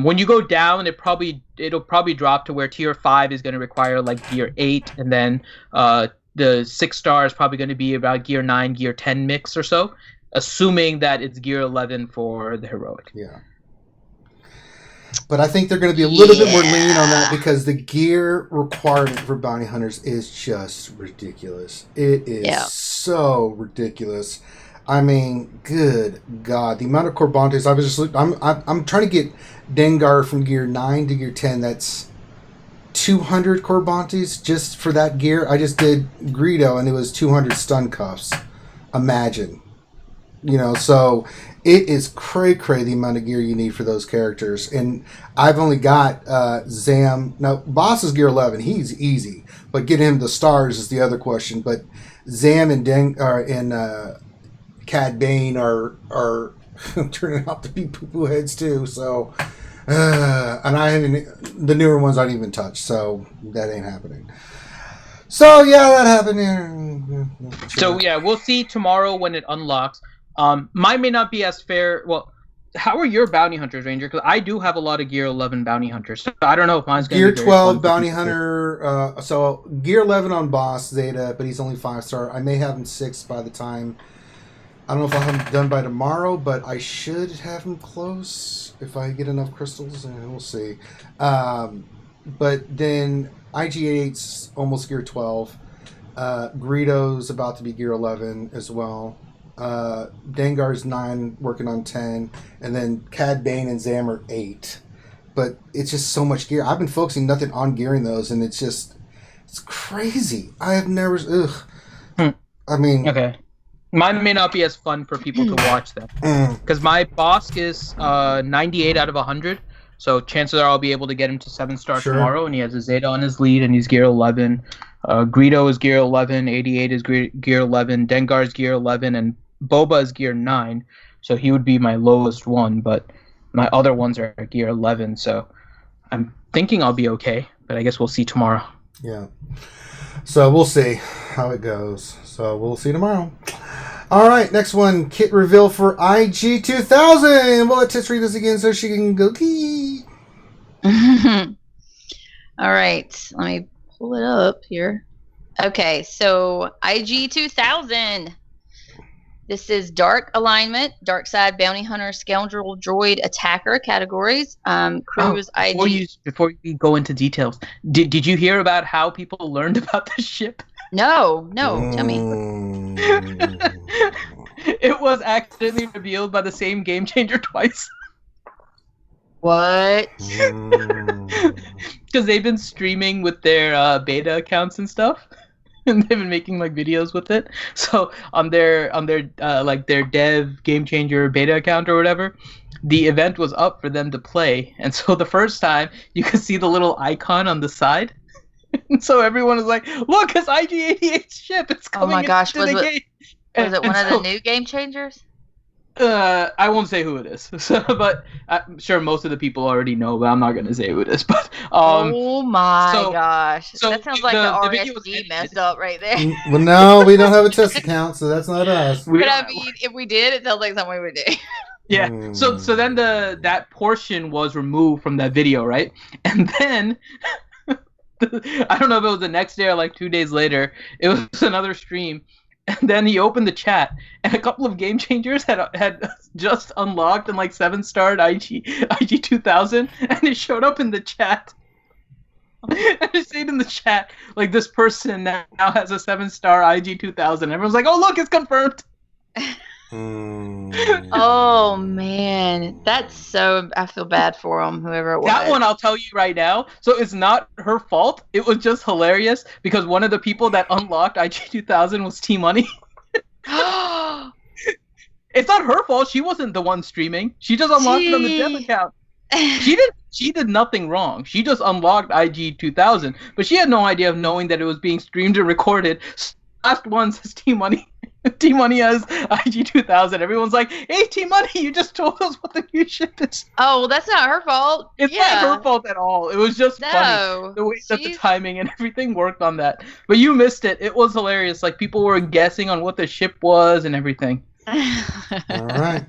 When you go down, it'll probably drop to where Tier 5 is going to require like Gear 8, and then the 6-star is probably going to be about Gear 9, Gear 10 mix or so, assuming that it's Gear 11 for the heroic. Yeah. But I think they're going to be a little bit more lenient on that because the gear requirement for bounty hunters is just ridiculous. It is so ridiculous. I mean, good God, the amount of Corbantes. I'm trying to get Dengar from Gear 9 to Gear 10. That's 200 Corbantes just for that gear. I just did Greedo and it was 200 stun cuffs. Imagine. So it is cray the amount of gear you need for those characters. And I've only got Zam. Now, Boss is Gear 11. He's easy. But getting him the stars is the other question. But Zam and Cad Bane are turning out to be poo-poo heads too. So And I haven't, the newer ones aren't even touched, so that ain't happening. So yeah, that happened. So yeah, we'll see tomorrow when it unlocks. Mine may not be as fair. Well, how are your bounty hunters, Ranger? Because I do have a lot of Gear 11 bounty hunters. So I don't know if mine's going to be Gear 12 bounty hunter. So Gear 11 on boss Zeta, but he's only 5-star. I may have him 6 by the time. I don't know if I'll have him done by tomorrow, but I should have him close if I get enough crystals, and we'll see. But then IG8's almost Gear 12. Greedo's about to be Gear 11 as well. Dengar's 9, working on 10, and then Cad Bane and Zam are 8. But it's just so much gear. I've been focusing nothing on gearing those, and it's crazy. I have never. I mean, okay. Mine may not be as fun for people to watch them because my boss is 98 out of 100. So chances are I'll be able to get him to 7-star tomorrow, and he has a Zeta on his lead, and he's Gear 11. Greedo is Gear 11, 88 is Gear 11, Dengar's Gear 11, and Boba is Gear 9. So he would be my lowest one, but my other ones are Gear 11. So I'm thinking I'll be okay, but I guess we'll see tomorrow. Yeah. So we'll see how it goes. So we'll see tomorrow. All right, next one, kit reveal for IG 2000. We'll let Tits read this again so she can go key. All right, let me pull it up here. Okay, so IG 2000. This is Dark Alignment, Dark Side, Bounty Hunter, Scoundrel, Droid, Attacker categories. Cruise IG. Before you go into details, did you hear about how people learned about the ship? No, tell me. It was accidentally revealed by the same game changer twice. What? Because they've been streaming with their beta accounts and stuff, and they've been making like videos with it. So on their like their dev game changer beta account or whatever, the event was up for them to play, and so the first time you could see the little icon on the side. And so everyone was like, look, it's IG-88's ship. It's coming into the game. Was it one of the new game changers? I won't say who it is. So, but I'm sure most of the people already know, but I'm not going to say who it is. But oh my gosh. So that sounds like an RSG messed up right there. Well, no, we don't have a test account, so that's not us. But I mean, if we did, it sounds like something we would do. Yeah. So then that portion was removed from that video, right? And then I don't know if it was the next day or like 2 days later, it was another stream, and then he opened the chat, and a couple of game changers had just unlocked and like 7-starred IG 2000, and it showed up in the chat. And it stayed in the chat like this person now has a 7-star IG 2000. Everyone's like, "Oh look, it's confirmed." Oh man, that's so. I feel bad for him, whoever it was. That one, I'll tell you right now. So it's not her fault. It was just hilarious because one of the people that unlocked IG 2000 was T Money. It's not her fault. She wasn't the one streaming. She just unlocked it on the dev account. She did nothing wrong. She just unlocked IG 2000, but she had no idea of knowing that it was being streamed and recorded. Last one says T Money. T Money has IG 2000. Everyone's like, "Hey, T Money, you just told us what the new ship is." Oh, well, that's not her fault. It's not her fault at all. It was just funny the way that the timing and everything worked on that. But you missed it. It was hilarious. Like people were guessing on what the ship was and everything. All right.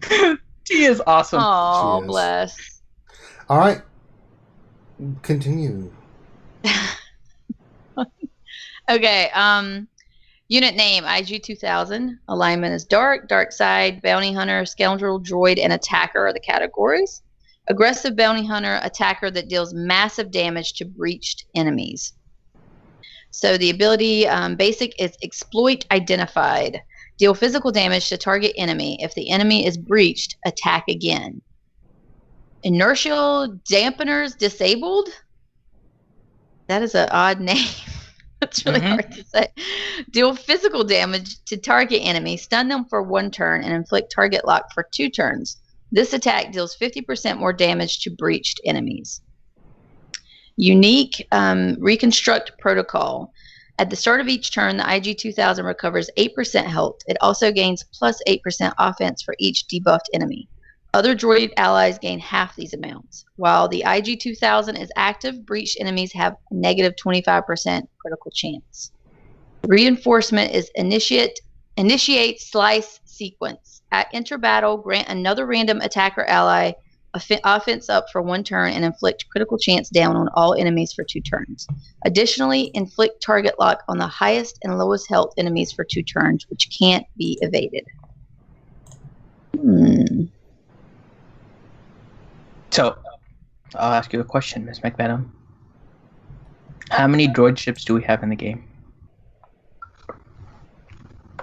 T is awesome. Oh, bless. All right. Continue. Okay. Unit name, IG-2000. Alignment is Dark, Dark Side, Bounty Hunter, Scoundrel, Droid, and Attacker are the categories. Aggressive Bounty Hunter, Attacker that deals massive damage to breached enemies. So the ability basic is Exploit Identified. Deal physical damage to target enemy. If the enemy is breached, attack again. Inertial Dampeners Disabled? That is an odd name. That's really hard to say. Deal physical damage to target enemy, stun them for 1 turn, and inflict target lock for 2 turns. This attack deals 50% more damage to breached enemies. Unique Reconstruct Protocol. At the start of each turn, the IG-2000 recovers 8% health. It also gains plus 8% offense for each debuffed enemy. Other droid allies gain half these amounts. While the IG-2000 is active, breached enemies have a negative 25% critical chance. Reinforcement is initiate slice sequence. At inter-battle, grant another random attacker ally offense up for 1 turn and inflict critical chance down on all enemies for 2 turns. Additionally, inflict target lock on the highest and lowest health enemies for 2 turns, which can't be evaded. So, I'll ask you a question, Ms. McVenom. How many droid ships do we have in the game?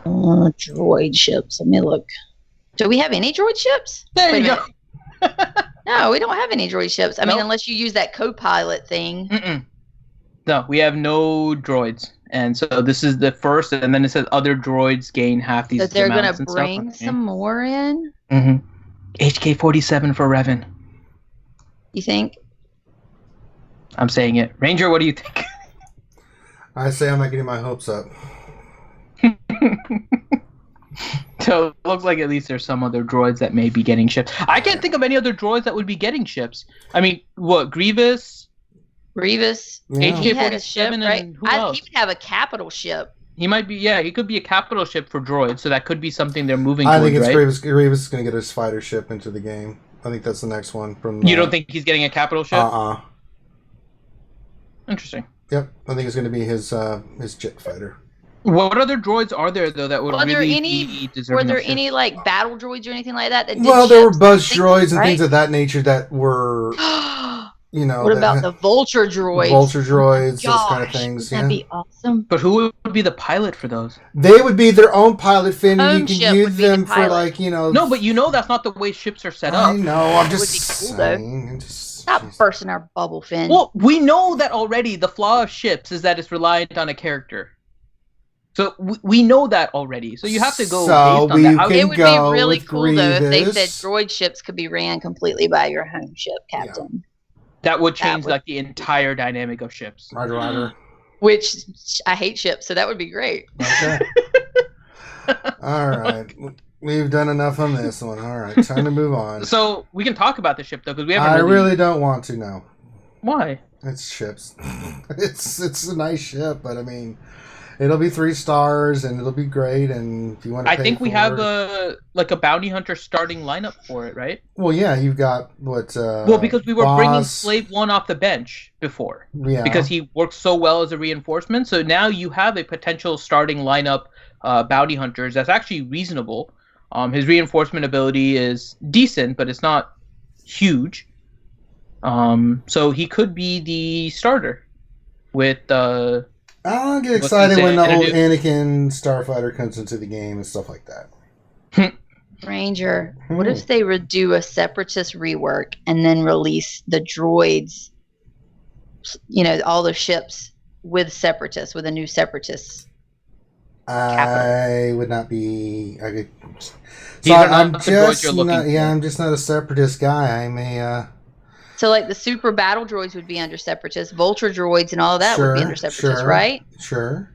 Droid ships. Let me look. Do we have any droid ships? There you go. No, we don't have any droid ships. I mean, Nope. unless you use that co-pilot thing. No, we have no droids. And so this is the first, and then it says other droids gain half these So they're going amounts to and stuff. bring some more in, HK-47 for Revan. you think? I'm saying it. Ranger, what do you think? I say I'm not getting my hopes up. So it looks like at least there's some other droids that may be getting ships. I can't think of any other droids that would be getting ships. I mean, what, Grievous? Grievous. Yeah. He had a ship, HK-47 right? and who else? He would have a capital ship. He might be, yeah, he could be a capital ship for droids, so that could be something they're moving I towards, think it's right? Grievous is going to get his fighter ship into the game. I think that's the next one. From You don't think he's getting a capital ship? Interesting. Yep, I think it's going to be his jet fighter. What other droids are there, though, that would Were there really any- be deserving Were there of ships? any like battle droids or anything like that? That did Well, there were ships? buzz I think- droids and right? things of that nature that were, you know. What that about had- the vulture droids? vulture droids, those kind of Gosh, things? That'd Yeah, be awesome. But who would be the pilot for those? they would be their own pilot fin, and Home you ship can use would be the them for pilot. like, you know. No, but you know that's not the way ships are set I up. know. I'm That just would be cool, though. saying. Stop Jeez. bursting our bubble, Finn. Well, we know that already. The flaw of ships is that it's reliant on a character. So we know that already. So you have to go So based on we that. can- it would be go really with cool though if they Grievous. said droid ships could be ran completely by your home ship captain. That would change would- like the entire dynamic of ships. Roger, Roger. Which I hate ships, so that would be great. Okay. All right. We've done enough on this one. All right. Time to move on. So we can talk about the ship though, because we haven't. I really don't want to know. Why? It's ships. It's a nice ship, but I mean, it'll be 3 stars and it'll be great. And if you want to, I think we have a. a bounty hunter starting lineup for it, right? Well, yeah, you've got what? Well, because we were bringing Boss. Slave 1 off the bench before. Yeah. Because he works so well as a reinforcement. So now you have a potential starting lineup bounty hunters that's actually reasonable. His reinforcement ability is decent, but it's not huge. So he could be the starter with I'll get What's excited he when the saying? old Anakin Starfighter comes into the game and stuff like that. Ranger, what if they do a separatist rework and then release the droids, you know, all the ships with separatists, with a new separatist? I would not be. I could. These So are not I'm the droids you're just looking not. Yeah, for. I'm just not a separatist guy. I'm a. So, like the super battle droids would be under separatists, vulture droids and all of that would be under separatists, right? Sure.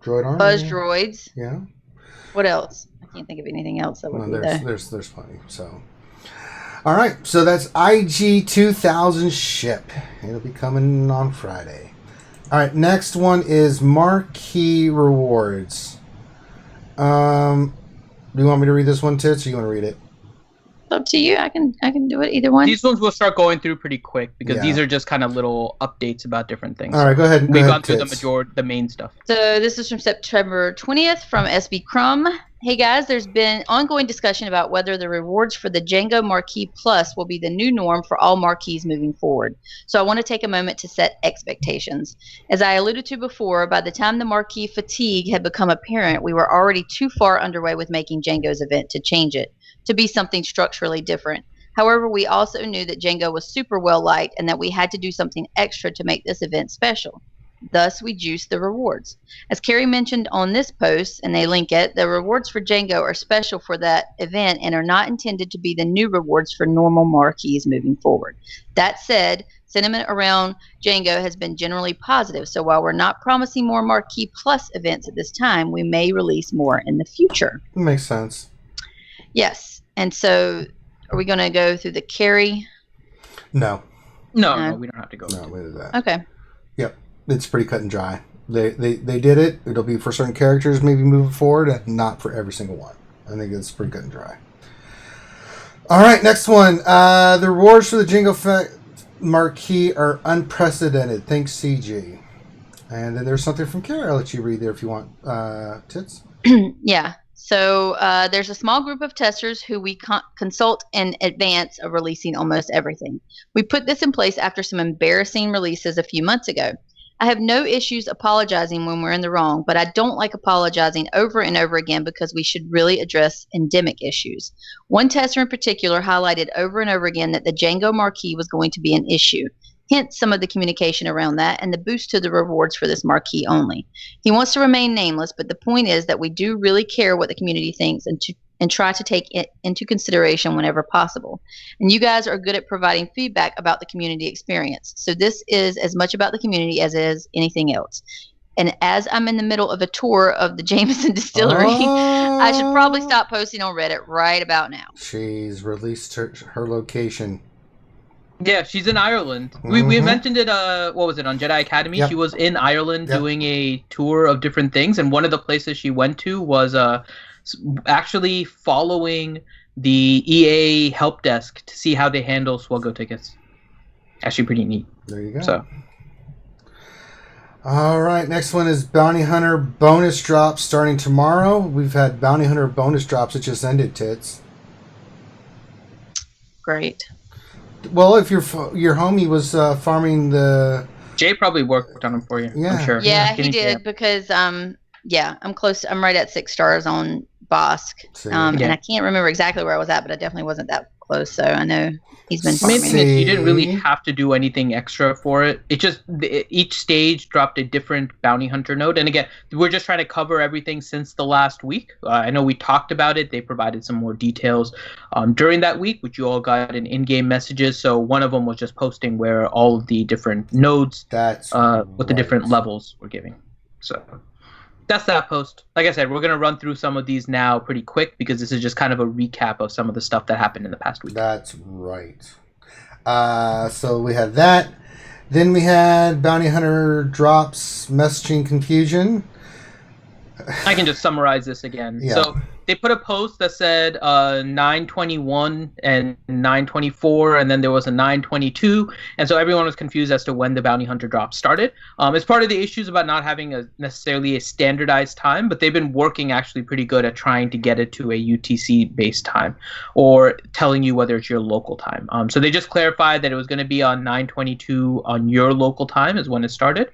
Droid army. Buzz droids. Yeah. What else? I can't think of anything else that would Well, be there. there's plenty. So. All right. So that's IG 2000 ship. It'll be coming on Friday. All right. Next one is marquee rewards. Do you want me to read this one, Tits, or you want to read it? Up to you. I can do it either one. these ones we'll start going through pretty quick because Yeah. these are just kind of little updates about different things. All right. Go ahead. We've go gone ahead, through the Tits. the main stuff. So this is from September 20th from SB Crumb. Hey guys, there's been ongoing discussion about whether the rewards for the Django Marquee Plus will be the new norm for all marquees moving forward. So I want to take a moment to set expectations. As I alluded to before, by the time the marquee fatigue had become apparent, we were already too far underway with making Django's event to change it, to be something structurally different. However, we also knew that Django was super well liked and that we had to do something extra to make this event special. Thus, we juiced the rewards. As Carrie mentioned on this post, and they link it, the rewards for Django are special for that event and are not intended to be the new rewards for normal marquees moving forward. That said, sentiment around Django has been generally positive, so while we're not promising more Marquee Plus events at this time, we may release more in the future. Makes sense. Yes. And so, are we going to go through the carry? No. No, we don't have to go. No, we did that. Okay. Yep. It's pretty cut and dry. They did it. It'll be for certain characters, maybe moving forward, and not for every single one. I think it's pretty cut and dry. All right, next one. The rewards for the Jingle Marquee are unprecedented. Thanks, CG. And then there's something from Kara. I'll let you read there if you want, Tits. Yeah. So there's a small group of testers who we consult in advance of releasing almost everything. We put this in place after some embarrassing releases a few months ago. I have no issues apologizing when we're in the wrong, but I don't like apologizing over and over again because we should really address endemic issues. One tester in particular highlighted over and over again that the Django Marquee was going to be an issue. Hence some of the communication around that and the boost to the rewards for this marquee only. He wants to remain nameless, but the point is that we do really care what the community thinks and try to take it into consideration whenever possible. And you guys are good at providing feedback about the community experience. So this is as much about the community as it is anything else. And as I'm in the middle of a tour of the Jameson distillery, I should probably stop posting on Reddit right about now. She's released her location. Yeah, she's in Ireland. We mentioned it, what was it, on Jedi Academy? Yep. She was in Ireland doing a tour of different things, and one of the places she went to was actually following the EA help desk to see how they handle SWGOH tickets. Actually pretty neat. There you go. So. All right, next one is Bounty Hunter bonus drops starting tomorrow. We've had Bounty Hunter bonus drops. It just ended, Tits. Great. Well, if your homie was farming the... Jay probably worked on them for you, Yeah. I'm sure. Yeah, he did because, I'm close. I'm right at 6 stars on Bosk. And I can't remember exactly where I was at, but I definitely wasn't that close, so I know he's been farming. Main thing is you didn't really have to do anything extra for it. It just each stage dropped a different bounty hunter node, and again, we're just trying to cover everything since the last week. I know we talked about it. They provided some more details during that week, which you all got in in-game messages. So one of them was just posting where all of the different nodes with the different levels we're giving. So that's that post. Like I said, we're going to run through some of these now pretty quick because this is just kind of a recap of some of the stuff that happened in the past week. That's right. So we had that. Then we had Bounty Hunter drops messaging confusion. I can just summarize this again. Yeah. So they put a post that said 9/21 and 9/24, and then there was a 9/22, and so everyone was confused as to when the bounty hunter drop started. It's part of the issues about not having necessarily a standardized time, but they've been working actually pretty good at trying to get it to a UTC-based time or telling you whether it's your local time. So they just clarified that it was going to be on 9/22 on your local time is when it started.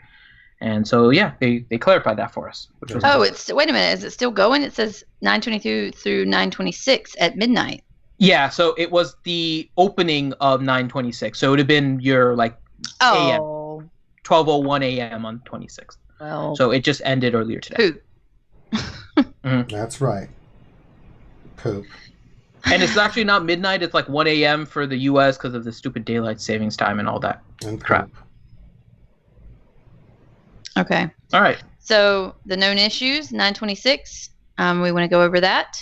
And so, yeah, they clarified that for us. Which was wait a minute. Is it still going? It says 9/22 through 9/26 at midnight. Yeah, so it was the opening of 9/26. So it would have been your, AM. 12:01 a.m. on 26th. Well, so it just ended earlier today. Poop. That's right. Poop. And it's actually not midnight. It's 1 a.m. for the U.S. because of the stupid daylight savings time and all that crap. Okay. All right. So the known issues, 9/26. We want to go over that.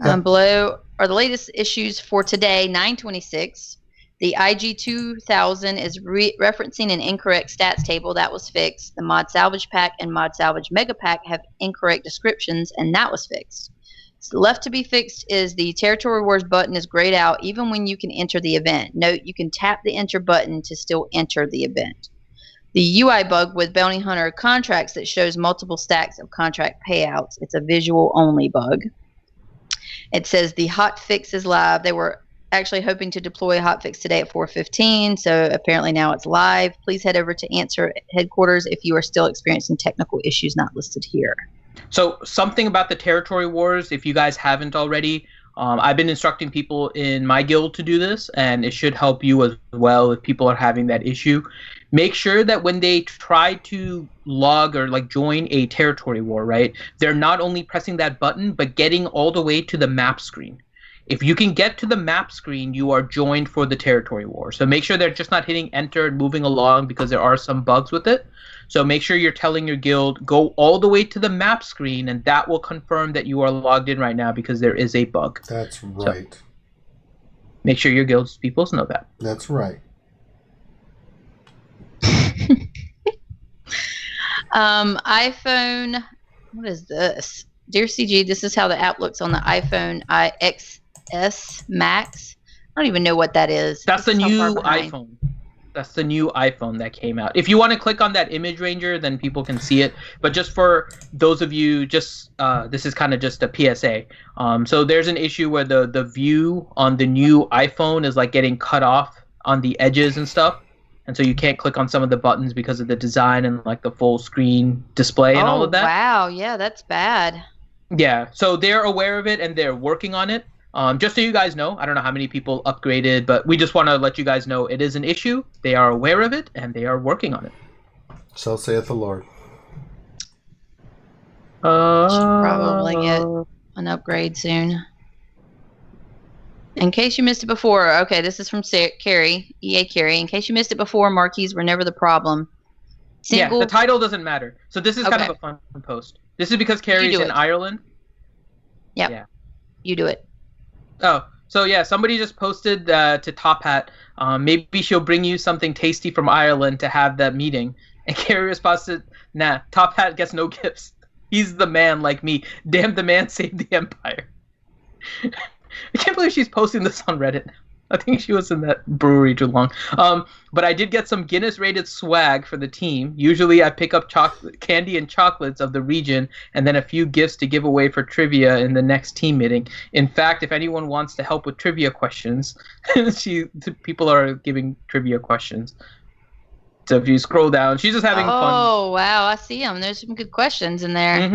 Below are the latest issues for today, 9/26. The IG 2000 is referencing an incorrect stats table. That was fixed. The Mod Salvage Pack and Mod Salvage Mega Pack have incorrect descriptions, and that was fixed. So left to be fixed is the Territory Wars button is grayed out even when you can enter the event. Note, you can tap the enter button to still enter the event. The UI bug with Bounty Hunter contracts that shows multiple stacks of contract payouts. It's a visual only bug. It says the hotfix is live. They were actually hoping to deploy a hotfix today at 4:15, so apparently now it's live. Please head over to Answer headquarters if you are still experiencing technical issues not listed here. So something about the Territory Wars, if you guys haven't already, I've been instructing people in my guild to do this, and it should help you as well if people are having that issue. Make sure that when they try to log or join a territory war, right, they're not only pressing that button, but getting all the way to the map screen. If you can get to the map screen, you are joined for the territory war. So make sure they're just not hitting enter and moving along because there are some bugs with it. So make sure you're telling your guild, go all the way to the map screen, and that will confirm that you are logged in right now because there is a bug. That's right. So make sure your guild's peoples know that. That's right. iPhone, what is this? Dear CG, this is how the app looks on the iPhone XS Max. I don't even know what that is. That's the It's so new far behind. iPhone. That's the new iPhone that came out. If you want to click on that image ranger, then people can see it. But just for those of you, just this is kind of just a PSA. So there's an issue where the view on the new iPhone is like getting cut off on the edges and stuff. And so you can't click on some of the buttons because of the design and like the full screen display and all of that. Wow, yeah, that's bad. Yeah, so they're aware of it and they're working on it. Just so you guys know, I don't know how many people upgraded, but we just want to let you guys know it is an issue. They are aware of it and they are working on it. So saith the Lord. Should probably get an upgrade soon. In case you missed it before, okay, this is from Carrie, EA Carrie. In case you missed it before, marquees were never the problem. Yeah, the title doesn't matter. So this is kind of a fun post. This is because Carrie's in Ireland. Yep. Yeah. You do it. Oh, so yeah, somebody just posted to Top Hat, maybe she'll bring you something tasty from Ireland to have that meeting. And Carrie responded, nah, Top Hat gets no gifts. He's the man like me. Damn, the man saved the empire. I can't believe she's posting this on Reddit. I think she was in that brewery too long. But I did get some Guinness-rated swag for the team. Usually I pick up candy and chocolates of the region and then a few gifts to give away for trivia in the next team meeting. In fact, if anyone wants to help with trivia questions, people are giving trivia questions. So if you scroll down, she's just having fun. Oh, wow, I see them. There's some good questions in there.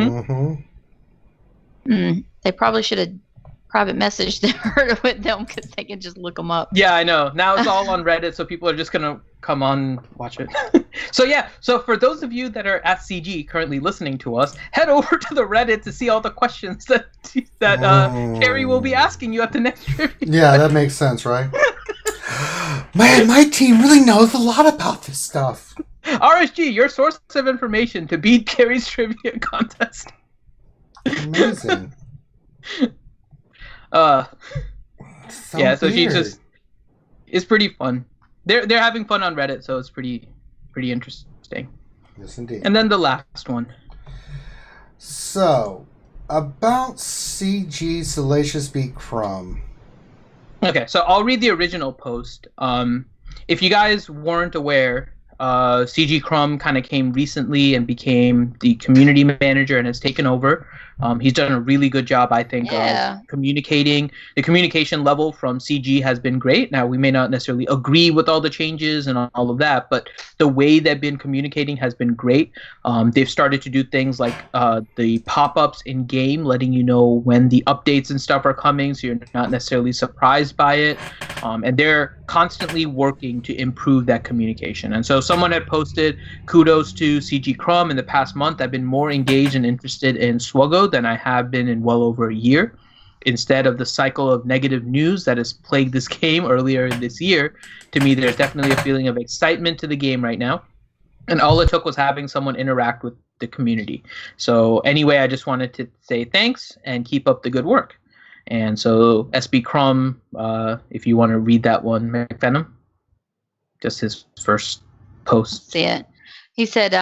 They probably should have private messaged her with them because they can just look them up. Yeah, I know. Now it's all on Reddit, so people are just going to come on and watch it. So for those of you that are at CG currently listening to us, head over to the Reddit to see all the questions that Carrie will be asking you at the next trivia. Yeah, that makes sense, right? Man, my team really knows a lot about this stuff. RSG, your source of information to beat Carrie's trivia contest. Amazing. Yeah, so she just it's pretty fun. They're having fun on Reddit, so it's pretty interesting. Yes, indeed. And then the last one. So, about CG Salacious Beat Crumb. Okay, so I'll read the original post. If you guys weren't aware, CG Crumb kind of came recently and became the community manager and has taken over. He's done a really good job, I think, of communicating. The communication level from CG has been great. Now, we may not necessarily agree with all the changes and all of that, but the way they've been communicating has been great. They've started to do things like the pop-ups in-game, letting you know when the updates and stuff are coming, so you're not necessarily surprised by it. And they're constantly working to improve that communication. And so someone had posted, kudos to CG Crumb. In the past month, I've been more engaged and interested in SWGOH than I have been in well over a year. Instead of the cycle of negative news that has plagued this game earlier this year, to me there's definitely a feeling of excitement to the game right now. And all it took was having someone interact with the community. So anyway, I just wanted to say thanks and keep up the good work. And so SB Crumb, if you want to read that one, McVenom, just his first post. See it. He said,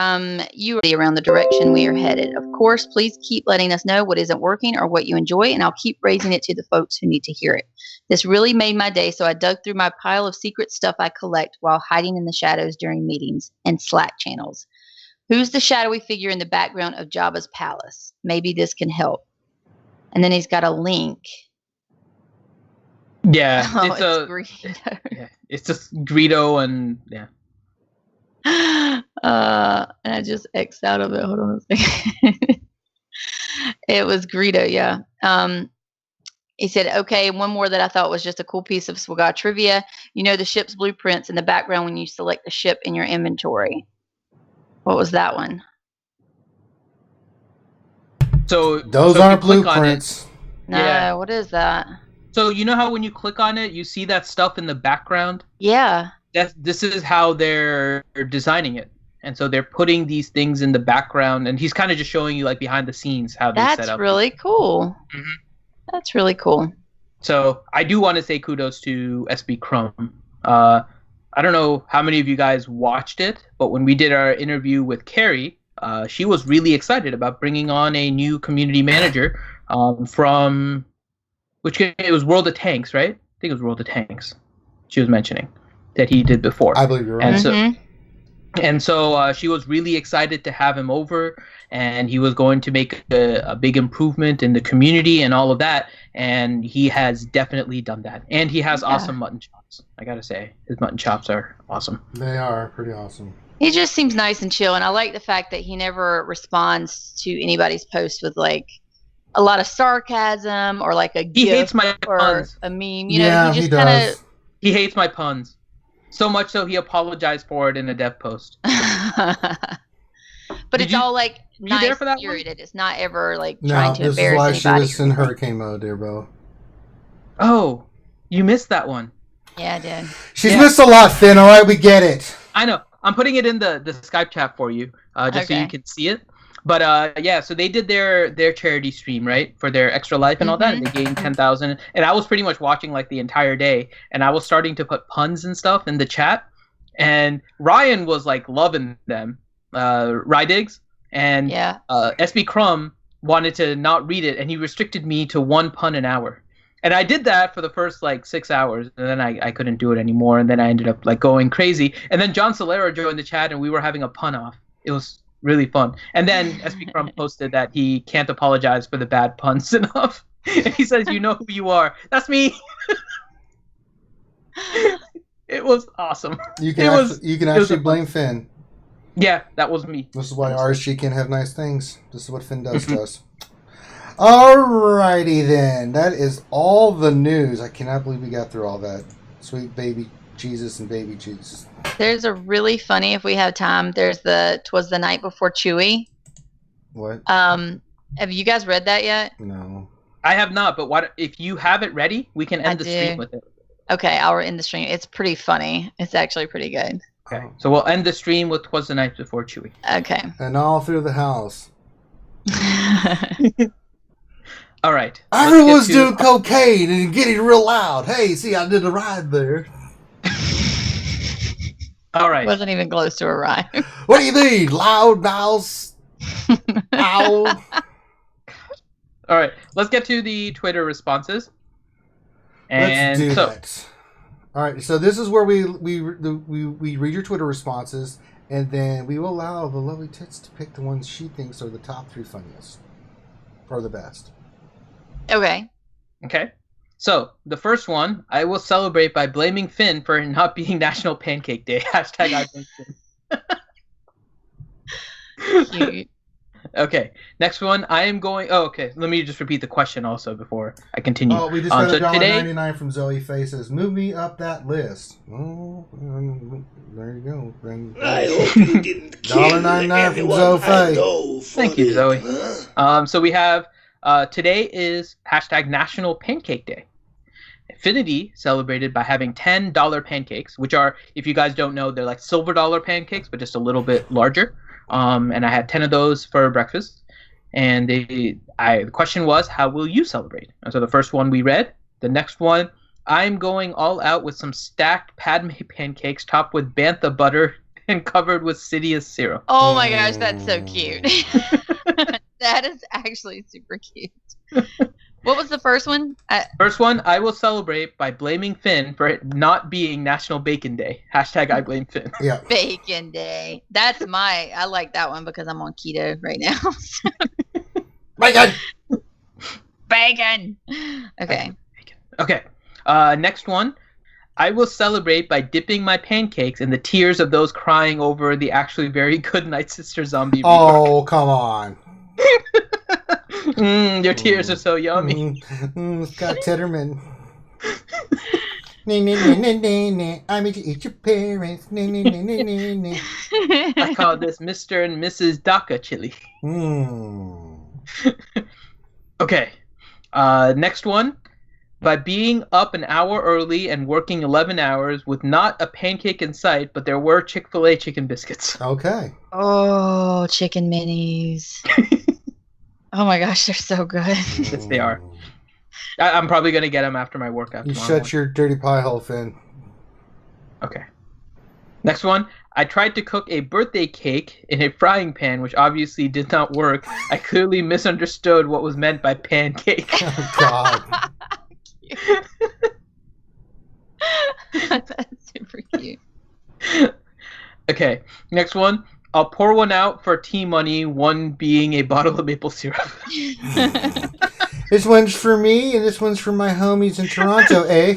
you are around the direction we are headed. Of course, please keep letting us know what isn't working or what you enjoy, and I'll keep raising it to the folks who need to hear it. This really made my day, so I dug through my pile of secret stuff I collect while hiding in the shadows during meetings and Slack channels. Who's the shadowy figure in the background of Jabba's palace? Maybe this can help. And then he's got a link. Yeah, it's Greedo. Yeah, it's just Greedo and yeah. And I just X'd out of it. Hold on a second. It was Greedo, yeah. He said, okay, one more that I thought was just a cool piece of SWGOH trivia. You know the ship's blueprints in the background when you select the ship in your inventory. What was that one? So those aren't blueprints. No, what is that? So you know how when you click on it, you see that stuff in the background? Yeah. This is how they're designing it. And so they're putting these things in the background, and he's kind of just showing you like behind the scenes how they set up. That's really cool. Mhm. That's really cool. So I do want to say kudos to SB Crumb. I don't know how many of you guys watched it, but when we did our interview with Carrie, she was really excited about bringing on a new community manager from which game? It was World of Tanks, right? I think it was World of Tanks. She was mentioning that he did before. I believe you're right. And so she was really excited to have him over, and he was going to make a big improvement in the community and all of that. And he has definitely done that. And he has awesome mutton chops. I gotta say, his mutton chops are awesome. They are pretty awesome. He just seems nice and chill, and I like the fact that he never responds to anybody's post with like a lot of sarcasm or like a He gif hates my or puns. a meme. Yeah, he he just kind does. of. He hates my puns. So much so he apologized for it in a dev post. But it's all like you nice there for that one? spirited. It's not ever like No, trying to this is embarrass why she anybody. was in hurricane mode, dear Bo. Oh, you missed that one. Yeah, I did. She's missed a lot, Finn. All right, we get it. I know. I'm putting it in the Skype chat for you, just so you can see it. But yeah, so they did their charity stream, right, for their Extra Life and all that. And they gained 10,000, and I was pretty much watching like the entire day, and I was starting to put puns and stuff in the chat, and Ryan was like loving them, Rydigs, and SB Crumb wanted to not read it, and he restricted me to 1 pun an hour. And I did that for the first like 6 hours, and then I couldn't do it anymore, and then I ended up like going crazy. And then John Solero joined the chat, and we were having a pun off. It was really fun. And then SB Crumb posted that he can't apologize for the bad puns enough. And he says, "You know who you are." That's me. It was awesome. You can actually blame Finn. Yeah, that was me. This is why RSG can't have nice things. This is what Finn does to us. Alrighty then. That is all the news. I cannot believe we got through all that. Sweet baby Jesus and baby Jesus. There's a really funny, if we have time, there's "'Twas the Night Before Chewy." What? Have you guys read that yet? No. I have not, but what if you have it ready? We can end the stream with it. Okay, I'll end the stream. It's pretty funny. It's actually pretty good. Okay, so we'll end the stream with "'Twas the Night Before Chewy." Okay. And all through the house. All right. Everyone's doing cocaine and getting real loud. Hey, see, I did a ride there. All right. Wasn't even close to a rhyme. What do you mean? Loud, mouse? Ow. All right. Let's get to the Twitter responses. And Let's do that. All right. So this is where we read your Twitter responses, and then we will allow the lovely Tits to pick the ones she thinks are the top 3 funniest or the best. Okay. Okay. So, the first one, I will celebrate by blaming Finn for not being National Pancake Day. Hashtag I blame Finn. Cute. Okay. Next one, I am going... Oh, okay. Let me just repeat the question also before I continue. Oh, we just got so $1.99 from Zoe Faye says, move me up that list. Oh, there you go. I hope you didn't kill $1.99 from Zoe Faye. Thank you, Zoe. So we have... today is hashtag National Pancake Day. Infinity celebrated by having $10 pancakes, which are, if you guys don't know, they're like silver dollar pancakes, but just a little bit larger. And I had 10 of those for breakfast. And the question was, how will you celebrate? And so the first one we read. The next one, I'm going all out with some stacked Padme pancakes topped with bantha butter and covered with Sidious syrup. Oh my gosh, that's so cute. That is actually super cute. What was the first one? First one, I will celebrate by blaming Finn for it not being National Bacon Day. Hashtag I blame Finn. Yeah. Bacon Day. I like that one because I'm on keto right now. Bacon! Bacon! Okay. Okay. Next one, I will celebrate by dipping my pancakes in the tears of those crying over the actually very good Nightsister Zombie Rework. Oh, come on. Your tears are so yummy. Scott Titterman. I made you eat your parents. I call this Mr. and Mrs. DACA chili. Okay. Next one. by being up an hour early and working 11 hours with not a pancake in sight, but there were Chick-fil-A chicken biscuits. Okay. Oh, chicken minis. Oh my gosh, they're so good. Yes, they are. I'm probably going to get them after my workout You tomorrow. shut your dirty pie hole, Finn. Okay. Next one. I tried to cook a birthday cake in a frying pan, which obviously did not work. I clearly misunderstood what was meant by pancake. Oh, God. That's super cute. Okay. Next one. I'll pour one out for tea money, one being a bottle of maple syrup. This one's for me, and this one's for my homies in Toronto, eh?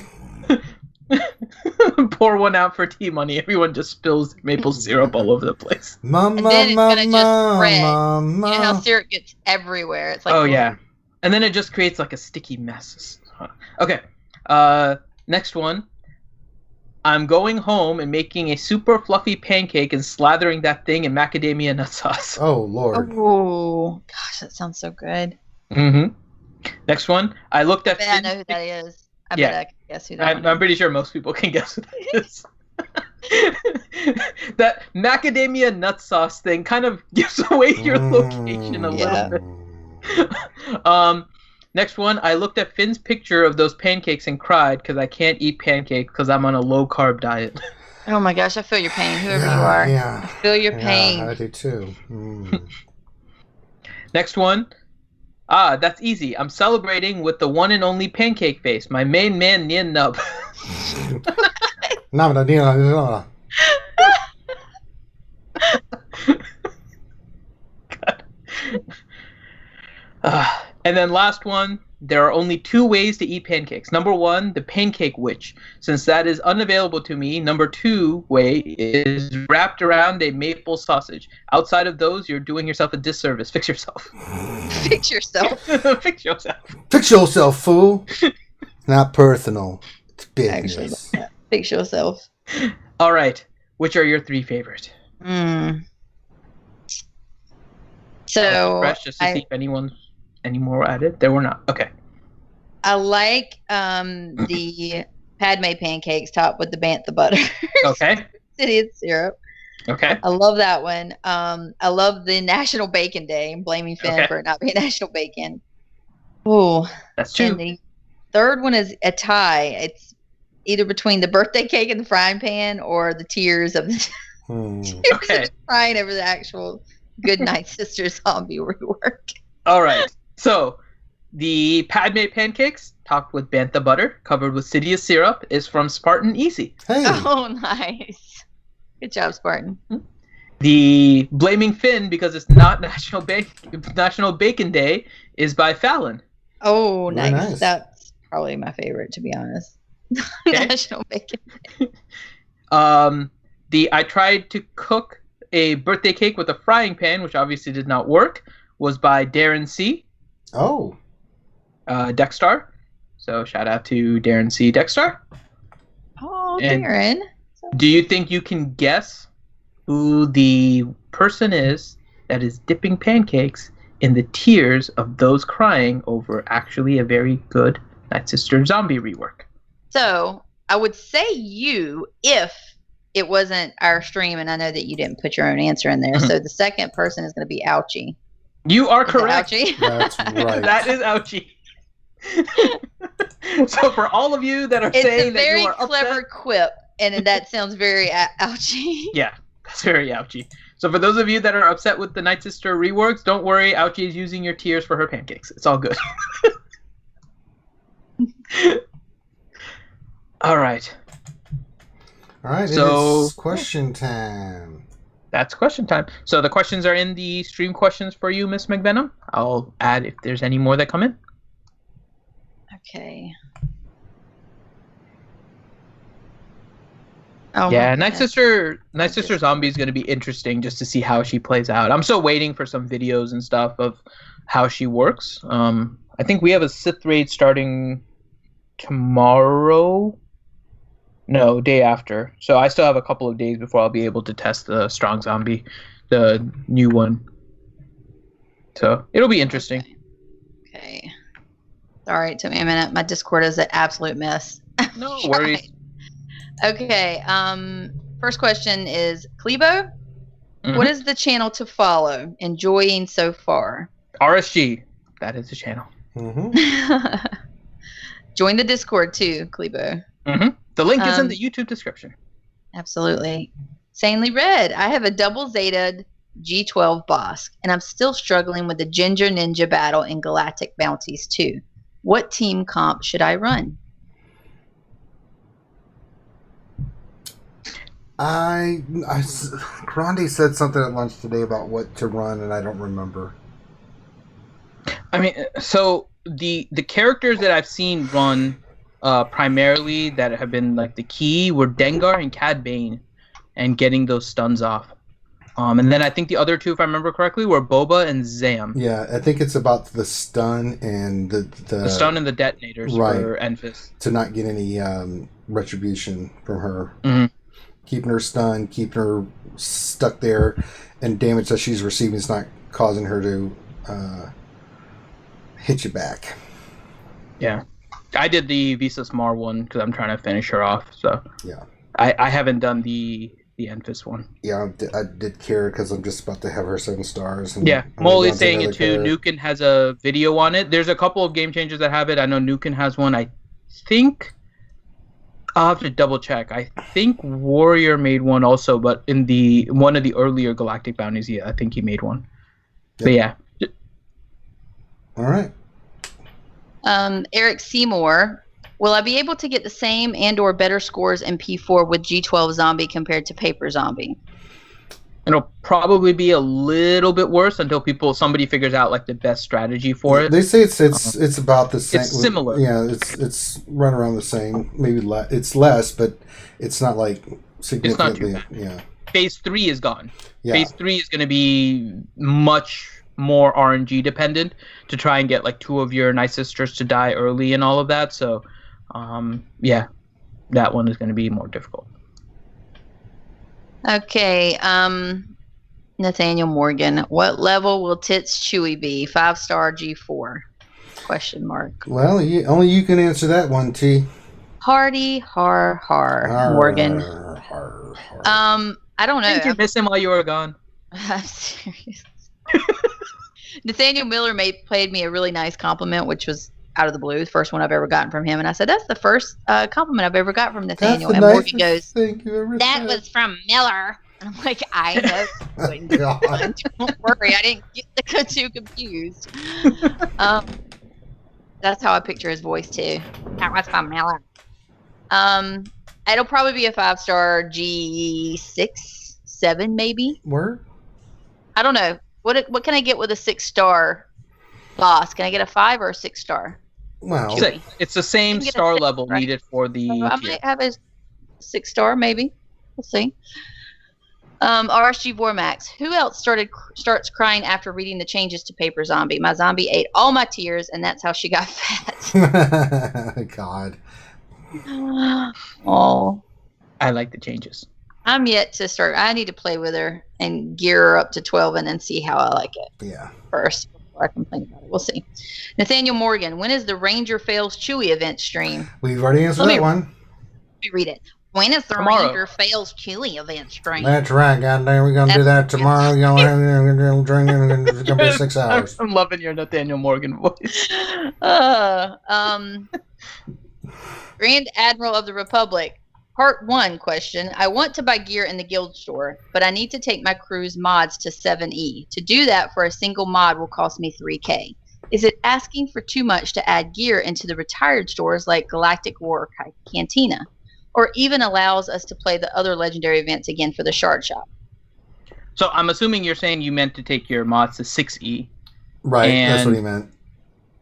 Pour one out for tea money. Everyone just spills maple syrup all over the place. Mama, And then it's gonna just spread. mama. You know how syrup gets everywhere. It's like, Oh, yeah. And then it just creates like a sticky mess. Okay. Next one. I'm going home and making a super fluffy pancake and slathering that thing in macadamia nut sauce. Oh, Lord. Oh, gosh, that sounds so good. Mm-hmm. Next one. I looked at. I know who that is. I Yeah. bet I can guess who that I'm pretty sure most people can guess who that is. That macadamia nut sauce thing kind of gives away your location a little bit. Next one, I looked at Finn's picture of those pancakes and cried because I can't eat pancakes because I'm on a low-carb diet. Oh my gosh, I feel your pain, whoever you are. Yeah. I feel your pain. Yeah, I do too. Next one, that's easy. I'm celebrating with the one and only pancake face, my main man, Nian Nub. And then last one, there are only 2 ways to eat pancakes. Number 1, the pancake witch. Since that is unavailable to me, number 2 way is wrapped around a maple sausage. Outside of those, you're doing yourself a disservice. Fix yourself. Fix yourself. Fix yourself. Fix yourself, fool. It's not personal. It's business. Actually, fix yourself. All right. Which are your 3 favorite? So, Fresh, just to see if anyone's any more added. There were not. Okay. I like the Padme pancakes topped with the bantha butter. Okay. City of syrup. Okay. I love that one. I love the National Bacon Day. I'm blaming Finn for it not being National Bacon. Oh, that's 2. And the third one is a tie. It's either between the birthday cake in the frying pan or the tears of the tears of crying over the actual good Nightsister Zombie Rework. All right. So, the Padme pancakes, topped with bantha butter, covered with Cydia syrup, is from Spartan Easy. Hey. Oh, nice. Good job, Spartan. The Blaming Finn, because it's not National Bacon Day, is by Fallon. Oh, Very nice. That's probably my favorite, to be honest. Okay. National Bacon Day. I tried to cook a birthday cake with a frying pan, which obviously did not work, was by Darren C. Oh. Dexstar. So shout out to Darren C. Dexstar. Oh, And Darren. Do you think you can guess who the person is that is dipping pancakes in the tears of those crying over actually a very good Nightsister Zombie Rework? So I would say you if it wasn't our stream, and I know that you didn't put your own answer in there. So the second person is going to be Ouchie. You are Is it correct. Ouchie? That's right. That is Ouchie. So for all of you that are saying that you are It's a very clever quip, and that sounds very Ouchie. Yeah, that's very Ouchie. So for those of you that are upset with the Nightsister reworks, don't worry. Ouchie is using your tears for her pancakes. It's all good. All right. All right, So- it's question time. That's question time. So the questions are in the stream questions for you, Miss McVenom. I'll add if there's any more that come in. Okay. Oh Yeah, my goodness. Nightsister Zombie is going to be interesting just to see how she plays out. I'm still waiting for some videos and stuff of how she works. I think we have a Sith raid starting tomorrow. No, day after. So I still have a couple of days before I'll be able to test the Strong Zombie, the new one. So it'll be interesting. Okay. Sorry, it took me a minute. My Discord is an absolute mess. No worries. Okay. First question is Klebo. Mhm. What is the channel to follow? Enjoying so far. RSG. That is the channel. Mm-hmm. Join the Discord too, Klebo. The link is in the YouTube description. Absolutely. Sanely Red. I have a double Zeta G12 Bosk, and I'm still struggling with the Ginger Ninja battle in Galactic Bounties 2. What team comp should I run? Grande said something at lunch today about what to run, and I don't remember. I mean, so the characters that I've seen run primarily that have been like the key were Dengar and Cad Bane, and getting those stuns off. And then I think the other two, if I remember correctly, were Boba and Zam. Yeah, I think it's about the stun and the stun and the detonators for Enfys. To not get any retribution from her. Mm-hmm. Keeping her stunned, keeping her stuck there, and damage that she's receiving is not causing her to hit you back. Yeah. I did the Visa Smar one because I'm trying to finish her off. So yeah, I haven't done the Enfys one. Yeah, I did care because I'm just about to have her 7 stars. And yeah, Molly's saying it too. Nukin has a video on it. There's a couple of game changers that have it. I know Nukin has one. I think I'll have to double check. I think Warrior made one also, but in one of the earlier Galactic Bounties, yeah, I think he made one. Yep. But yeah. All right. Eric Seymour. Will I be able to get the same and/or better scores in P4 with G12 Zombie compared to Paper Zombie? It'll probably be a little bit worse until somebody figures out like the best strategy for it. They say it's about the same. It's similar. Yeah, it's run around the same. Maybe it's less, but it's not like significantly. It's not too bad. Yeah. Phase 3 is gone. Yeah. Phase 3 is going to be much more RNG dependent to try and get like 2 of your Nightsisters to die early and all of that. So, yeah, that one is going to be more difficult. Okay, Nathaniel Morgan. What level will Tits Chewy be? 5-star G4? Question mark. Well, only you can answer that one, T. Hardy Morgan. I don't know. Did you miss him while you were gone? I'm serious. Nathaniel Miller played me a really nice compliment, which was out of the blue, the first one I've ever gotten from him, and I said, "That's the first compliment I've ever got from Nathaniel." And Morgan goes, "That was from Miller." And I'm like, "I know." Don't worry, I didn't get too confused. That's how I picture his voice too. That was from Miller. It'll probably be a 5-star G6, 7 maybe. Word? I don't know. What can I get with a 6-star boss? Can I get a 5 or a 6-star? Wow. It's the same star level needed for the. I might have a 6-star, maybe. We'll see. RSG Vormax. Who else starts crying after reading the changes to Paper Zombie? My zombie ate all my tears, and that's how she got fat. God. Oh. I like the changes. I'm yet to start. I need to play with her and gear her up to 12 and then see how I like it. Yeah. First, before I complain about it. We'll see. Nathaniel Morgan. When is the Ranger Fails Chewy event stream? We've already answered that one. Let me read it. When is the Tomorrow. Ranger Fails Chewy event stream? That's right, goddamn. We're going to do that tomorrow. It's going to be 6 hours. I'm loving your Nathaniel Morgan voice. Grand Admiral of the Republic. Part 1 question. I want to buy gear in the guild store, but I need to take my crew's mods to 7E. To do that for a single mod will cost me 3K. Is it asking for too much to add gear into the retired stores like Galactic War or Cantina? Or even allows us to play the other legendary events again for the Shard Shop? So I'm assuming you're saying you meant to take your mods to 6E. Right, that's what he meant.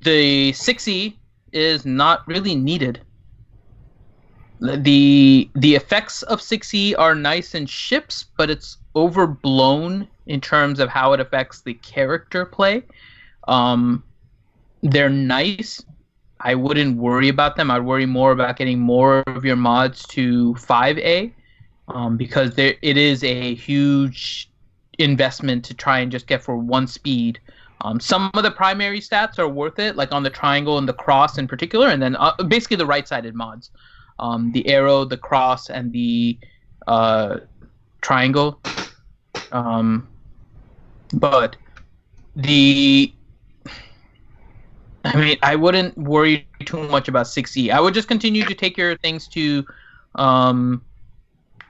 The 6E is not really needed. The effects of 6E are nice in ships, but it's overblown in terms of how it affects the character play. They're nice. I wouldn't worry about them. I'd worry more about getting more of your mods to 5A, because it is a huge investment to try and just get for 1 speed Some of the primary stats are worth it, like on the triangle and the cross in particular, and then basically the right-sided mods. The arrow, the cross, and the triangle. But I wouldn't worry too much about 6E. I would just continue to take your things to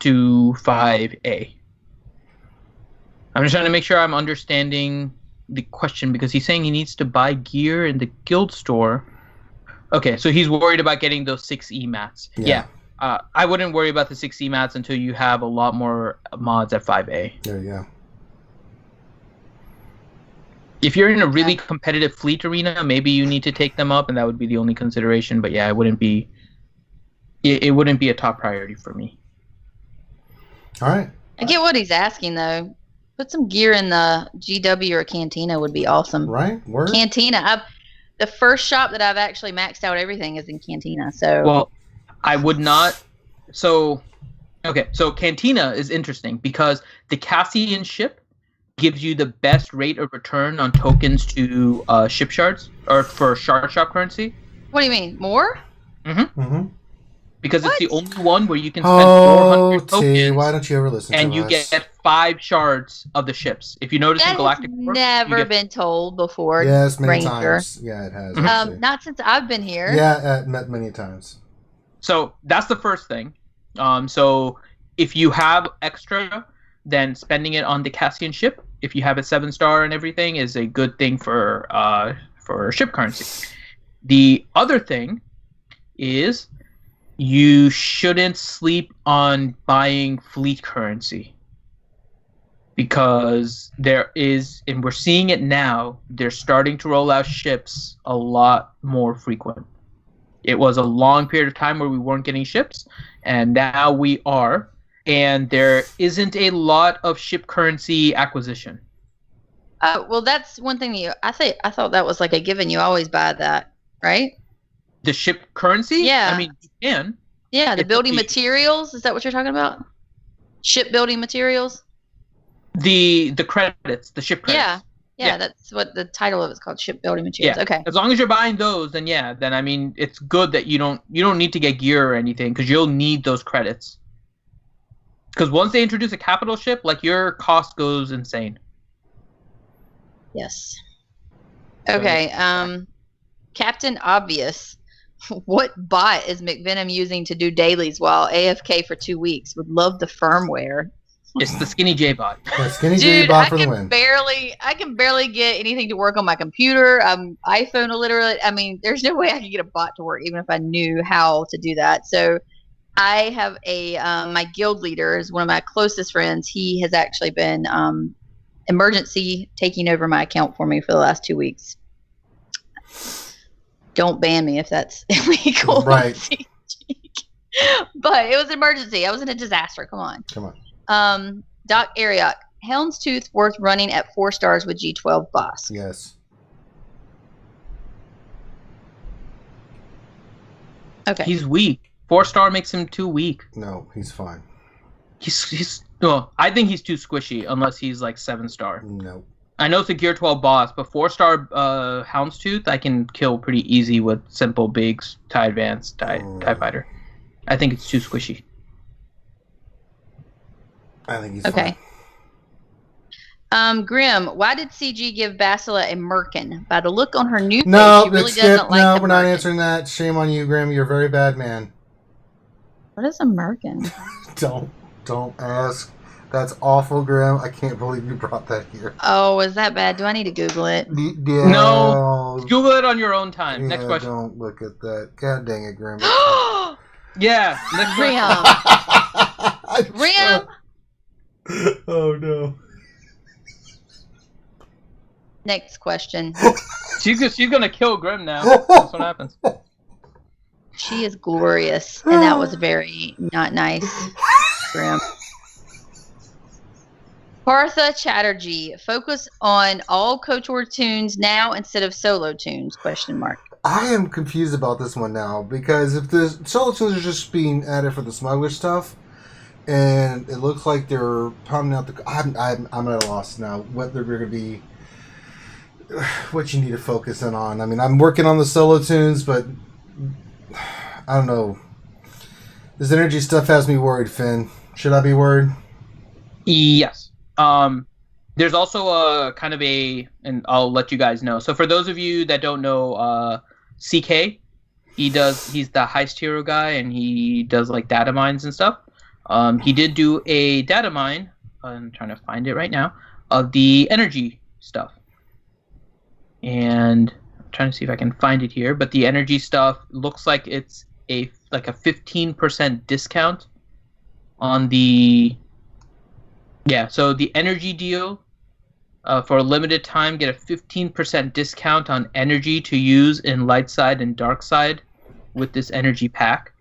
5A. I'm just trying to make sure I'm understanding the question, because he's saying he needs to buy gear in the guild store. Okay, so he's worried about getting those 6E mats. Yeah. I wouldn't worry about the 6E mats until you have a lot more mods at 5A. There you go. If you're in a really competitive fleet arena, maybe you need to take them up, and that would be the only consideration. But yeah, it wouldn't be a top priority for me. All right. I get what he's asking, though. Put some gear in the GW or Cantina would be awesome. Right? Word? Cantina. The first shop that I've actually maxed out everything is in Cantina. So. Well, I would not. So Cantina is interesting because the Cassian ship gives you the best rate of return on tokens to ship shards, or for shard shop currency. What do you mean? More? Because it's the only one where you can spend 400 tokens. Why don't you ever listen and to you us? get 5 shards of the ships. If you notice in Galactic War, never been told before. Yes, many Ranger. times. Yeah, it has. Actually. Not since I've been here. Yeah, many times. So that's the first thing. So if you have extra, then spending it on the Cassian ship, if you have a 7-star and everything, is a good thing for ship currency. The other thing is you shouldn't sleep on buying fleet currency, because there is, and we're seeing it now, they're starting to roll out ships a lot more frequent. It was a long period of time where we weren't getting ships, and now we are, and there isn't a lot of ship currency acquisition. Well, that's one thing I thought that was like a given. You always buy that, right? The ship currency? Yeah. I mean, you can. Yeah, the building materials. Is that what you're talking about? Shipbuilding materials? The credits, the ship credits. Yeah, that's what the title of it's called, shipbuilding materials. Yeah. Okay. As long as you're buying those, then I mean, it's good that you don't need to get gear or anything, because you'll need those credits. Because once they introduce a capital ship, like, your cost goes insane. Yes. Okay. Captain Obvious. What bot is McVenom using to do dailies while AFK for 2 weeks? Would love the firmware. It's the Skinny J bot. The Skinny J bot for the win. I can barely get anything to work on my computer. I'm iPhone illiterate. I mean, there's no way I could get a bot to work, even if I knew how to do that. So I have my guild leader is one of my closest friends. He has actually been emergency taking over my account for me for the last 2 weeks. Don't ban me if that's illegal. Right. But it was an emergency. I was in a disaster. Come on. Doc Ariok. Houndstooth worth running at 4 stars with G12 boss. Yes. Okay. He's weak. 4-star makes him too weak. No, he's fine. I think he's too squishy unless he's like 7-star. No. I know it's a Gear 12 boss, but 4-star Houndstooth I can kill pretty easy with simple Biggs, TIE Advance, TIE Fighter. I think it's too squishy. I think he's okay. Grim, why did CG give Bastila a merkin? By the look on her new page, she really doesn't like No, the we're not merkin. answering that. Shame on you, Grim. You're a very bad man. What is a merkin? Don't ask. That's awful, Grim. I can't believe you brought that here. Oh, is that bad? Do I need to Google it? Yeah. No. Google it on your own time. Yeah, Next question. Don't look at that. God dang it, Grim. Yeah. Next Grim. Grim. Oh no. Next question. She's gonna kill Grim now. That's what happens. She is glorious, and that was very not nice, Grim. Partha Chatterjee, focus on all KOTOR tunes now instead of solo tunes? ? I am confused about this one now, because if the solo tunes are just being added for the smuggler stuff, and it looks like they're pounding out the... I'm at a loss now. What they're going to be... what you need to focus in on. I mean, I'm working on the solo tunes, but I don't know. This energy stuff has me worried, Finn. Should I be worried? Yes. There's also a kind of and I'll let you guys know. So for those of you that don't know, CK, he's the heist hero guy, and he does like data mines and stuff. He did do a data mine. I'm trying to find it right now of the energy stuff, and I'm trying to see if I can find it here. But the energy stuff looks like it's a 15% discount on the. Yeah, so the energy deal, for a limited time, get a 15% discount on energy to use in light side and dark side with this energy pack.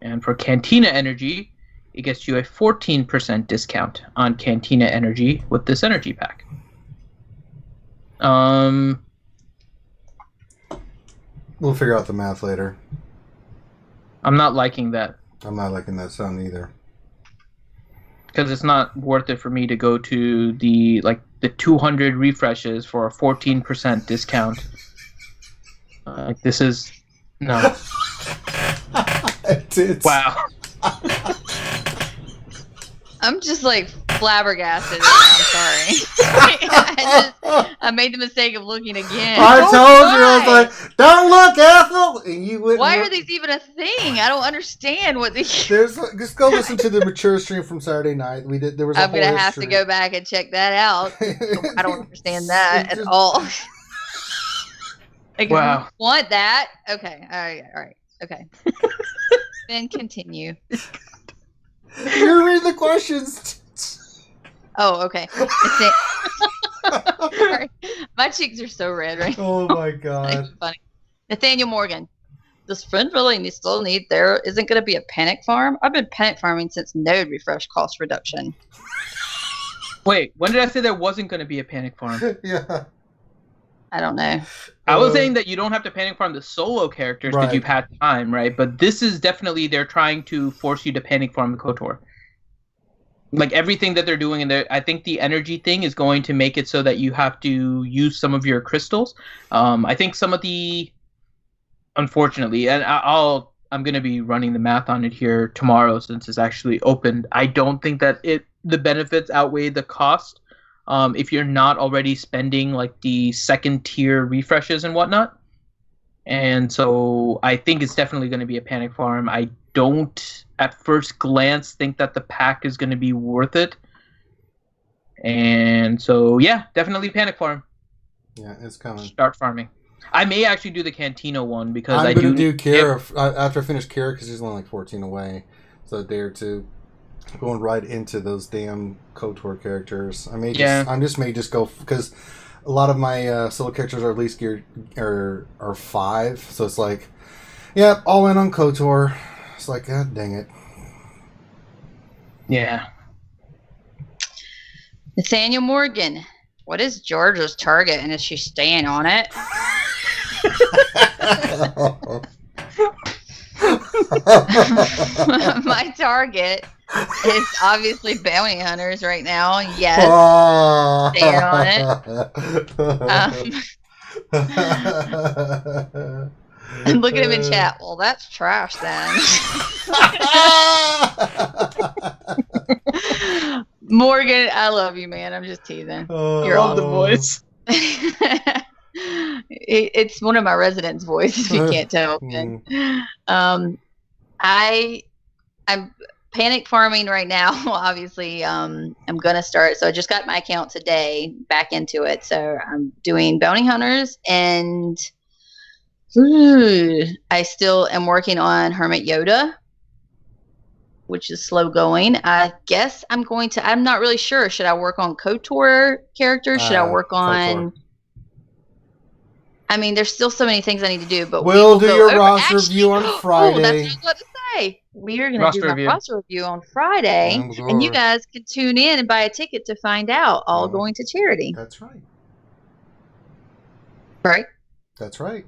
And for Cantina energy, it gets you a 14% discount on Cantina energy with this energy pack. We'll figure out the math later. I'm not liking that. I'm not liking that sound either. Because it's not worth it for me to go to the 200 refreshes for a 14% discount. This is no. Wow. I'm just like flabbergasted. I'm sorry. I made the mistake of looking again. I told you, I was like, "Don't look, Ethel," and you wouldn't. Why are these even a thing? I don't understand what these. Just go listen to the mature stream from Saturday night. We did. There was. I'm gonna have to go back and check that out. I don't understand that at all. Like, wow. Want that? Okay. All right. Okay. Then continue. You're reading the questions. Oh, okay. Sorry. My cheeks are so red right now. Oh my god. That's funny. Nathaniel Morgan. Does Friend really still need there isn't going to be a panic farm? I've been panic farming since node refresh cost reduction. Wait, when did I say there wasn't going to be a panic farm? Yeah. I don't know. I was saying that you don't have to panic farm the solo characters because you've had time, right? But this is definitely, they're trying to force you to panic farm the KOTOR. Like everything that they're doing in there, I think the energy thing is going to make it so that you have to use some of your crystals. I think some of the, unfortunately, and I'm going to be running the math on it here tomorrow since it's actually opened. I don't think that the benefits outweigh the cost. If you're not already spending like the second tier refreshes and whatnot. And so I think it's definitely going to be a panic farm. I don't at first glance think that the pack is going to be worth it. And so yeah, definitely panic farm. Yeah, it's coming. Start farming. I may actually do the Cantina one because I'm going to do Kira after I finish Kira because he's only like 14 away. So a day or two. Going right into those damn KOTOR characters. I may just go because a lot of my solo characters are at least geared are 5, so it's like, yeah, all in on KOTOR. It's like, god dang it. Yeah. Nathaniel Morgan, what is Georgia's target, and is she staying on it? My target is obviously bounty hunters right now. Yes, staying on it. And look at him in chat. Well, that's trash then. Morgan, I love you, man. I'm just teasing. You're on the voice. It's one of my residents' voices. You can't tell. I'm panic farming right now. Obviously, I'm gonna start. So I just got my account today back into it. So I'm doing bounty hunters, and I still am working on Hermit Yoda, which is slow going. I guess I'm going to. I'm not really sure. Should I work on KOTOR characters? Should I work on? KOTOR. I mean, there's still so many things I need to do, but we'll do your roster review on Friday. That's what I was about to say. We are going to do my roster review on Friday, and you guys can tune in and buy a ticket to find out. All going to charity. That's right. Right? That's right.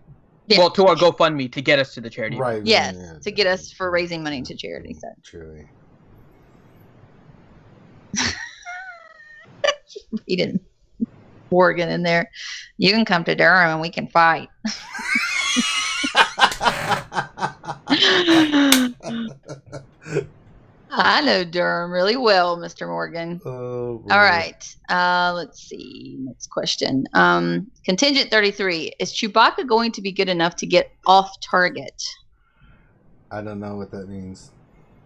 Yeah. Well, to our GoFundMe to get us to the charity. Right. Yes, to get us for raising money to charity. So. Truly. He didn't. Morgan in there. You can come to Durham and we can fight. I know Durham really well, Mr. Morgan. Oh, all right. Let's see. Next question. Contingent 33. Is Chewbacca going to be good enough to get off target? I don't know what that means.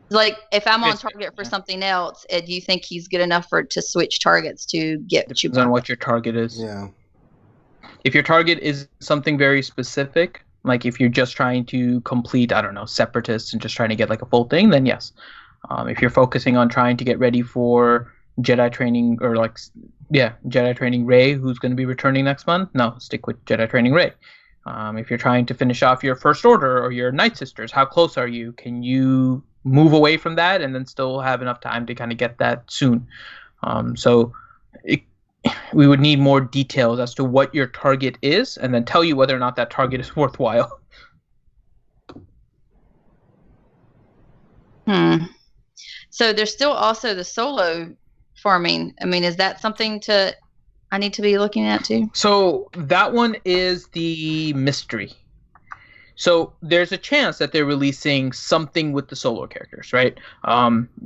Like, if I'm on target for something else, do you think he's good enough to switch targets to get Chewbacca? Depends on what your target is. Yeah. If your target is something very specific, like if you're just trying to complete, I don't know, Separatists and just trying to get like a full thing, then yes. If you're focusing on trying to get ready for Jedi training or Jedi training Rey, who's going to be returning next month, no, stick with Jedi training Rey. If you're trying to finish off your First Order or your Nightsisters, how close are you? Can you move away from that and then still have enough time to kind of get that soon? We would need more details as to what your target is and then tell you whether or not that target is worthwhile. So there's still also the solo farming. I mean, is that something I need to be looking at too? So that one is the mystery. So there's a chance that they're releasing something with the solo characters, right?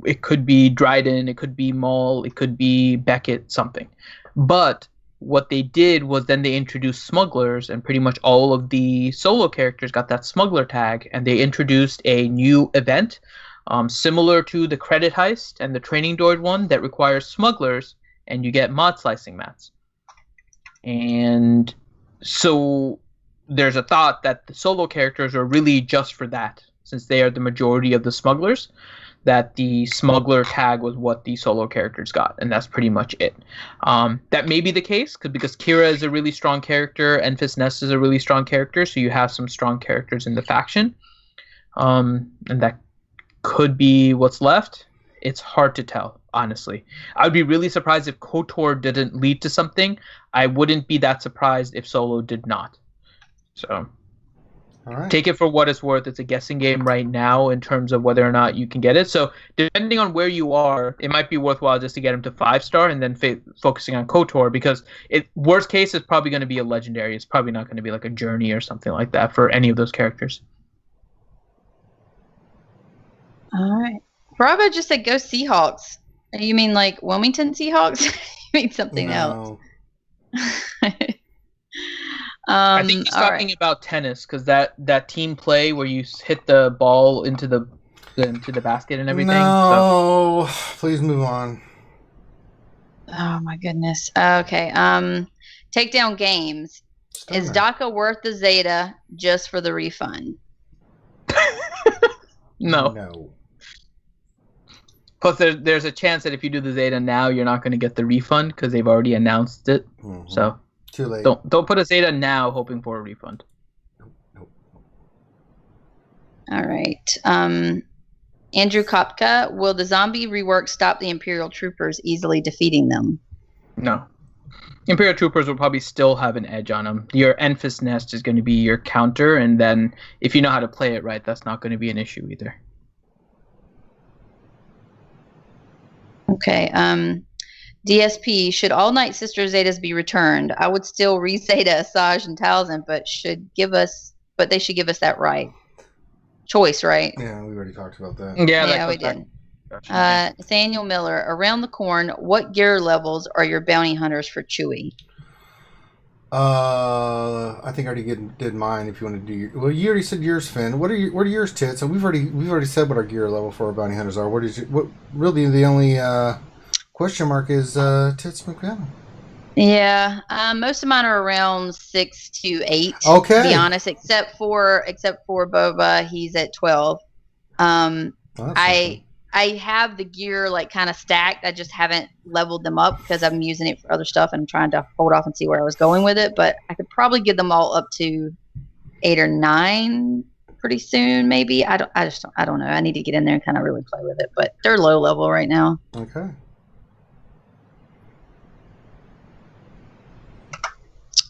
It could be Dryden, it could be Maul, it could be Beckett, something. But what they did was then they introduced smugglers, and pretty much all of the solo characters got that smuggler tag, and they introduced a new event similar to the credit heist and the training droid one that requires smugglers, and you get mod slicing mats. And so there's a thought that the solo characters are really just for that, since they are the majority of the smugglers, that the smuggler tag was what the solo characters got, and that's pretty much it. That may be the case, because Kira is a really strong character, Enfys Nest is a really strong character, so you have some strong characters in the faction. And that could be what's left. It's hard to tell, honestly. I would be really surprised if KOTOR didn't lead to something. I wouldn't be that surprised if Solo did not. So all right. Take it for what it's worth. It's a guessing game right now in terms of whether or not you can get it. So depending on where you are, it might be worthwhile just to get him to 5-star and then focusing on KOTOR, because worst case is probably going to be a legendary. It's probably not going to be like a journey or something like that for any of those characters. All right. Bravo just said go Seahawks. You mean like Wilmington Seahawks? You mean something else? I think he's talking about tennis, because that team play where you hit the ball into the basket and everything. No, please move on. Oh my goodness. Okay. Takedown games. Is DACA worth the Zeta just for the refund? No. Plus, there's a chance that if you do the Zeta now, you're not going to get the refund because they've already announced it. Mm-hmm. So too late. Don't put a Zeta now hoping for a refund. Nope. All right. Andrew Kopka, will the zombie rework stop the Imperial troopers easily defeating them? No. Imperial troopers will probably still have an edge on them. Your Enfys Nest is going to be your counter, and then if you know how to play it right, that's not going to be an issue either. Okay. DSP, should all Nightsister Zetas be returned? I would still re-Zeta Asajj and Talzin, but they should give us that right choice, right? Yeah, we already talked about that. Yeah, we did. Gotcha. Nathaniel Miller, around the corn, what gear levels are your bounty hunters for Chewy? I think I already did mine. If you want to do well, you already said yours, Finn. What are yours, Tits? And we've already said what our gear level for our bounty hunters are. What really the only question mark is Tits McMahon. Yeah, most of mine are around 6 to 8. Okay. To be honest, except for Boba, he's at 12. I have the gear like kind of stacked. I just haven't leveled them up because I'm using it for other stuff and I'm trying to hold off and see where I was going with it. But I could probably get them all up to 8 or 9 pretty soon, maybe. I don't know. I need to get in there and kind of really play with it. But they're low level right now. Okay.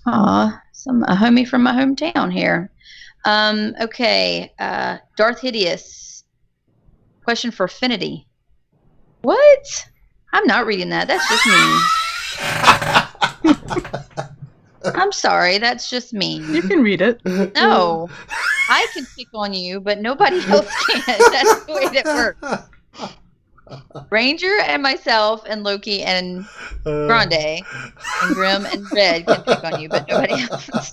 Aw, a homie from my hometown here. Okay. Darth Hideous. Question for Affinity. What? I'm not reading that. That's just me. I'm sorry, that's just mean. You can read it. No, I can pick on you, but nobody else can. That's the way that works. Ranger and myself and Loki and Grande and Grim and Red can pick on you, but nobody else.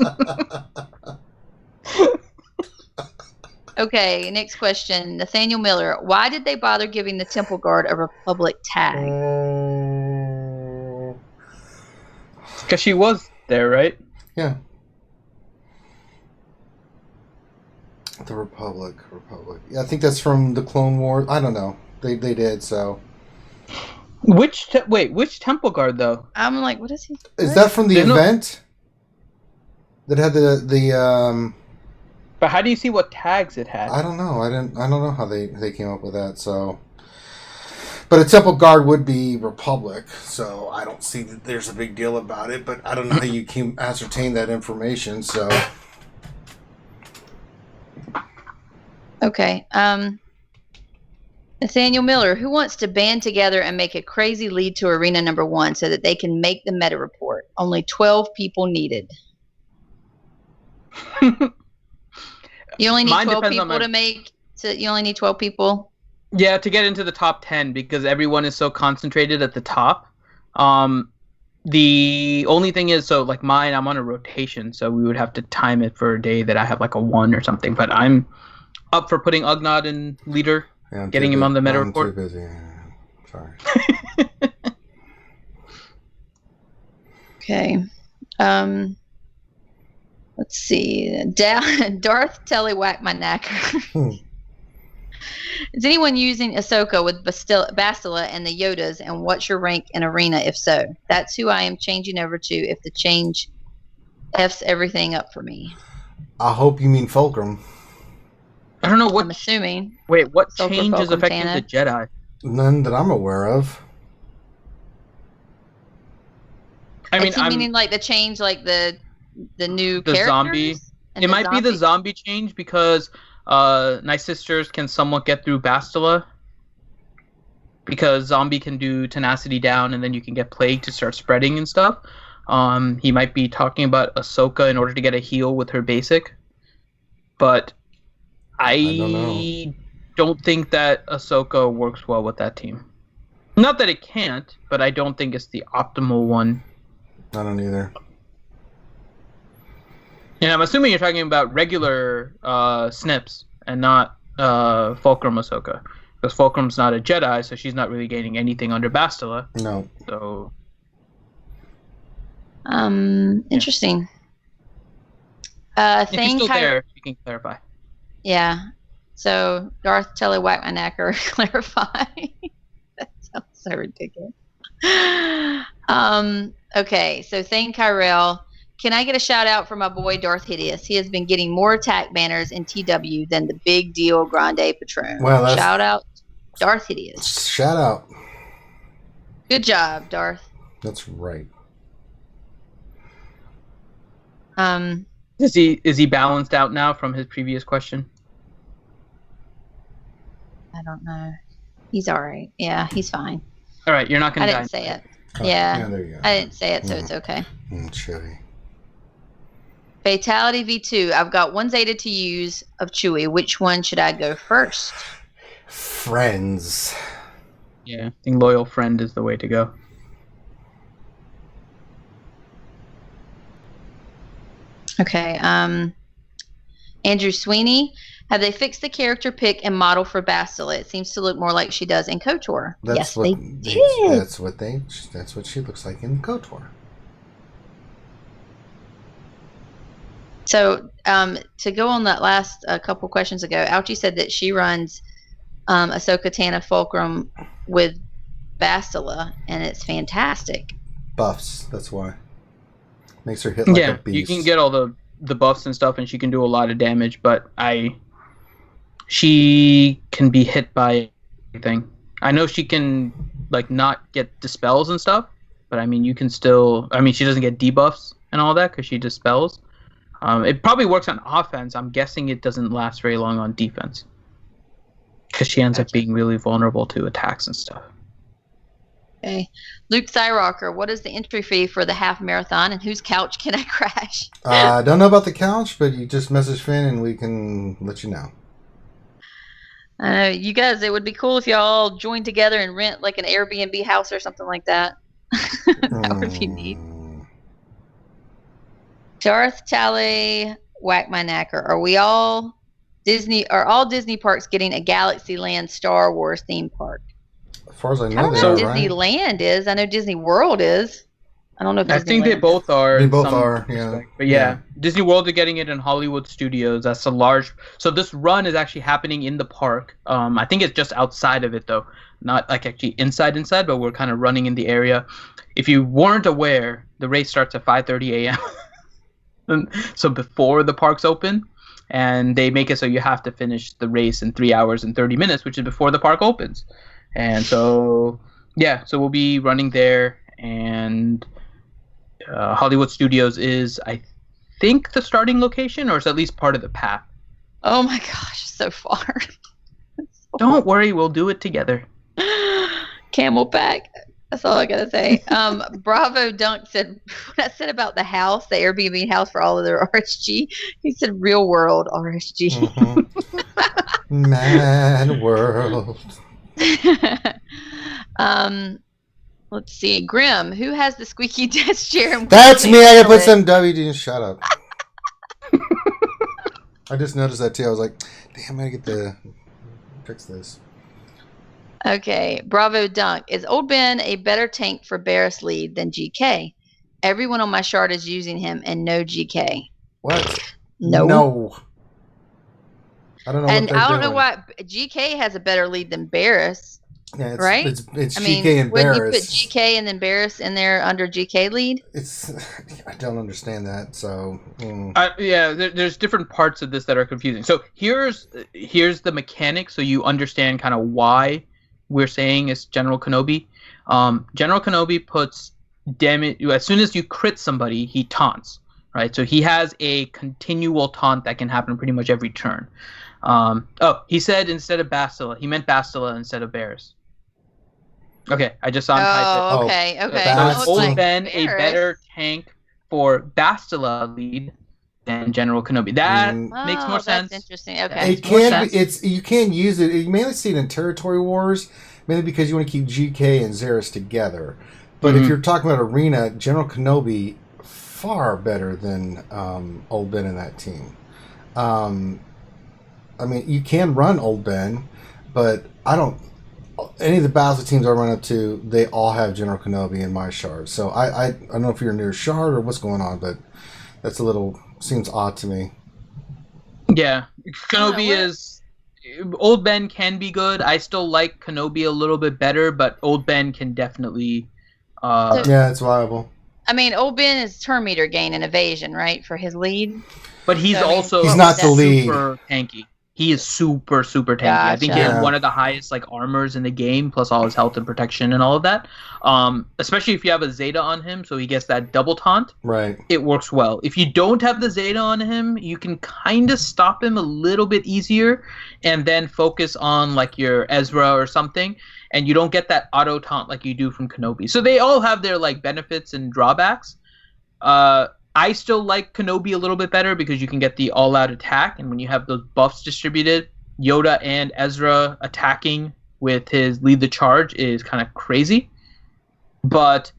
Okay, next question. Nathaniel Miller. Why did they bother giving the Temple Guard a Republic tag? Because she was there, right? Yeah. The Republic. Yeah, I think that's from the Clone Wars. I don't know. They did, so. Which Temple Guard, though? I'm like, what is he? Is that from the There's event? That had the But how do you see what tags it had? I don't know. I don't know how they came up with that, so. But a Temple Guard would be Republic, so I don't see that there's a big deal about it, but I don't know how you can ascertain that information, so. Okay. Nathaniel Miller, who wants to band together and make a crazy lead to Arena number 1 so that they can make the meta report? Only 12 people needed. You only need 12 people to make. You only need 12 people. Yeah, to get into the top 10 because everyone is so concentrated at the top. The only thing is, so like mine, I'm on a rotation, so we would have to time it for a day that I have like a 1 or something. But I'm up for putting Ugnaught in leader, Yeah, getting him on the meta I'm report. too busy. Sorry. Okay. Let's see. Darth Tellywhack my knacker. Is anyone using Ahsoka with Bastila and the Yodas, and what's your rank in Arena if so? That's who I am changing over to if the change F's everything up for me. I hope you mean Fulcrum. I don't know what. I'm assuming. Wait, what Sulfur change is Fulcrum affecting Tana. the Jedi? None that I'm aware of. I mean, Is he meaning like the change, like the new the characters? zombie. It might be the zombie change because Nightsisters can somewhat get through Bastila. Because zombie can do tenacity down, and then you can get plague to start spreading and stuff. He might be talking about Ahsoka in order to get a heal with her basic, but I don't think that Ahsoka works well with that team. Not that it can't, but I don't think it's the optimal one. I don't either. And I'm assuming you're talking about regular Snips and not Fulcrum Ahsoka. Because Fulcrum's not a Jedi, so she's not really gaining anything under Bastila. No. So. Interesting. If you're still there, you can clarify. Yeah. So Darth Tellywhack my knacker, clarify. That sounds so ridiculous. Okay, so Thane Kyrell, can I get a shout out for my boy Darth Hideous? He has been getting more attack banners in TW than the big deal Grande Patron. Well, shout out Darth Hideous. Shout out. Good job, Darth. That's right. Is he balanced out now from his previous question? I don't know. He's all right. Yeah, he's fine. All right, you're not going to die. I didn't say it. Oh, Yeah, there you go. I didn't say it, so it's okay. Chewy. Fatality V2. I've got one Zeta to use of Chewy. Which one should I go first? Friends. Yeah, I think loyal friend is the way to go. Okay. Andrew Sweeney. Have they fixed the character pick and model for Bastila? It seems to look more like she does in KOTOR. Yes, they did. That's what she looks like in KOTOR. So, to go on that last couple questions ago, Ouchie said that she runs Ahsoka Tana Fulcrum with Bastila, and it's fantastic. Buffs, that's why. Makes her hit like a beast. You can get all the buffs and stuff, and she can do a lot of damage, but she can be hit by anything. I know she can like not get dispels and stuff, but I mean you can still. I mean she doesn't get debuffs and all that because she dispels. It probably works on offense. I'm guessing it doesn't last very long on defense because she ends up being really vulnerable to attacks and stuff. Okay. Luke Thyrocker, what is the entry fee for the half marathon, and whose couch can I crash? I don't know about the couch, but you just message Finn and we can let you know. You guys, it would be cool if y'all joined together and rent like an Airbnb house or something like that. That would be neat. Darth Tally, whack my knacker. Are all Disney parks getting a Galaxyland Star Wars theme park? As far as I I know, don't they know are, if Disneyland is. I know Disney World is. I don't know if I think they both are. They in both some are, yeah. respect. But yeah, Disney World are getting it in Hollywood Studios. That's a large. So this run is actually happening in the park. I think it's just outside of it though, not like actually inside. But we're kind of running in the area. If you weren't aware, the race starts at 5:30 a.m. So before the parks open, and they make it so you have to finish the race in 3 hours and 30 minutes, which is before the park opens. And so so we'll be running there, and Hollywood Studios is, I think, the starting location, or it's at least part of the path. Oh my gosh, so far. Don't worry, we'll do it together. Camelback. That's all I gotta say. Bravo Dunk said, when I said about the house, the Airbnb house for all of their RSG, he said real world RSG. Mm-hmm. Man world. Let's see. Grim, who has the squeaky desk chair? That's me. I gotta put some WD. Shut up. I just noticed that too. I was like, damn, I gotta fix this. Okay. Bravo Dunk. Is Old Ben a better tank for Barris lead than GK? Everyone on my shard is using him and no GK. What? No. I don't know. And what I don't doing. know why GK has a better lead than Barris. Yeah, right? It's I GK mean, and wouldn't Barris. you put GK and then Barris in there under GK lead? I don't understand that. So there's different parts of this that are confusing. So here's the mechanic, so you understand kind of why we're saying it's General Kenobi. General Kenobi puts damage as soon as you crit somebody, he taunts, right? So he has a continual taunt that can happen pretty much every turn. He said instead of Bastila, he meant Bastila instead of Barris. Okay, I just saw him type it. Okay. So Bastila. is Old Ben a better tank for Bastila lead than General Kenobi? That makes more sense. That's interesting. Okay. It can. You can use it. You mainly see it in Territory Wars, mainly because you want to keep GK and Zetas together. But if you're talking about Arena, General Kenobi far better than Old Ben in that team. I mean, you can run Old Ben, but I don't. Any of the Bastila teams I run up to, they all have General Kenobi in my shard. So I don't know if you're near shard or what's going on, but that's seems odd to me. Yeah, Kenobi is. Old Ben can be good. I still like Kenobi a little bit better, but Old Ben can definitely. Yeah, it's viable. I mean, Old Ben is turn meter gain and evasion, right, for his lead. But he's also he's not the lead. Super tanky. He is super tanky. Gotcha. I think he has one of the highest armors in the game, plus all his health and protection and all of that. Especially if you have a Zeta on him, so he gets that double taunt. Right. It works well. If you don't have the Zeta on him, you can kind of stop him a little bit easier, and then focus on your Ezra or something, and you don't get that auto taunt like you do from Kenobi. So they all have their benefits and drawbacks. I still like Kenobi a little bit better because you can get the all-out attack, and when you have those buffs distributed, Yoda and Ezra attacking with his lead the charge is kind of crazy. But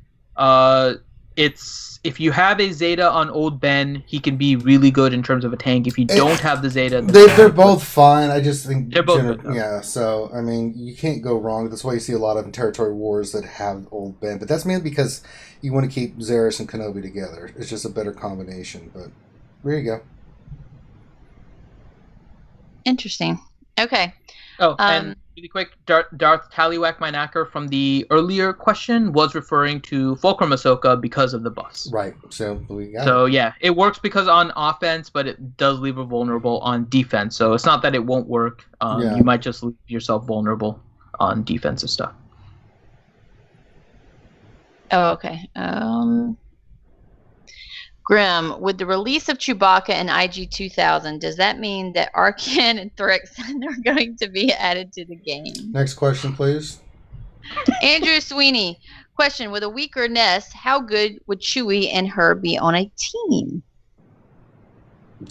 if you have a Zeta on Old Ben, he can be really good in terms of a tank. If you don't have the Zeta, they're both fine. I just think they're both good, yeah. So I mean, you can't go wrong. That's why you see a lot of Territory Wars that have Old Ben, but that's mainly because you want to keep Zetas and Kenobi together. It's just a better combination. But there you go. Interesting. Okay. Oh, and really quick, Darth Tallywhack my knacker from the earlier question was referring to Fulcrum Ahsoka because of the buffs. Right. So we got it. Yeah, it works because on offense, but it does leave her vulnerable on defense. So it's not that it won't work. You might just leave yourself vulnerable on defensive stuff. Oh, okay. Grim, with the release of Chewbacca and IG 2000, does that mean that Arcan and Threx are going to be added to the game? Next question, please. Andrew Sweeney. Question: with a weaker nest, how good would Chewy and her be on a team?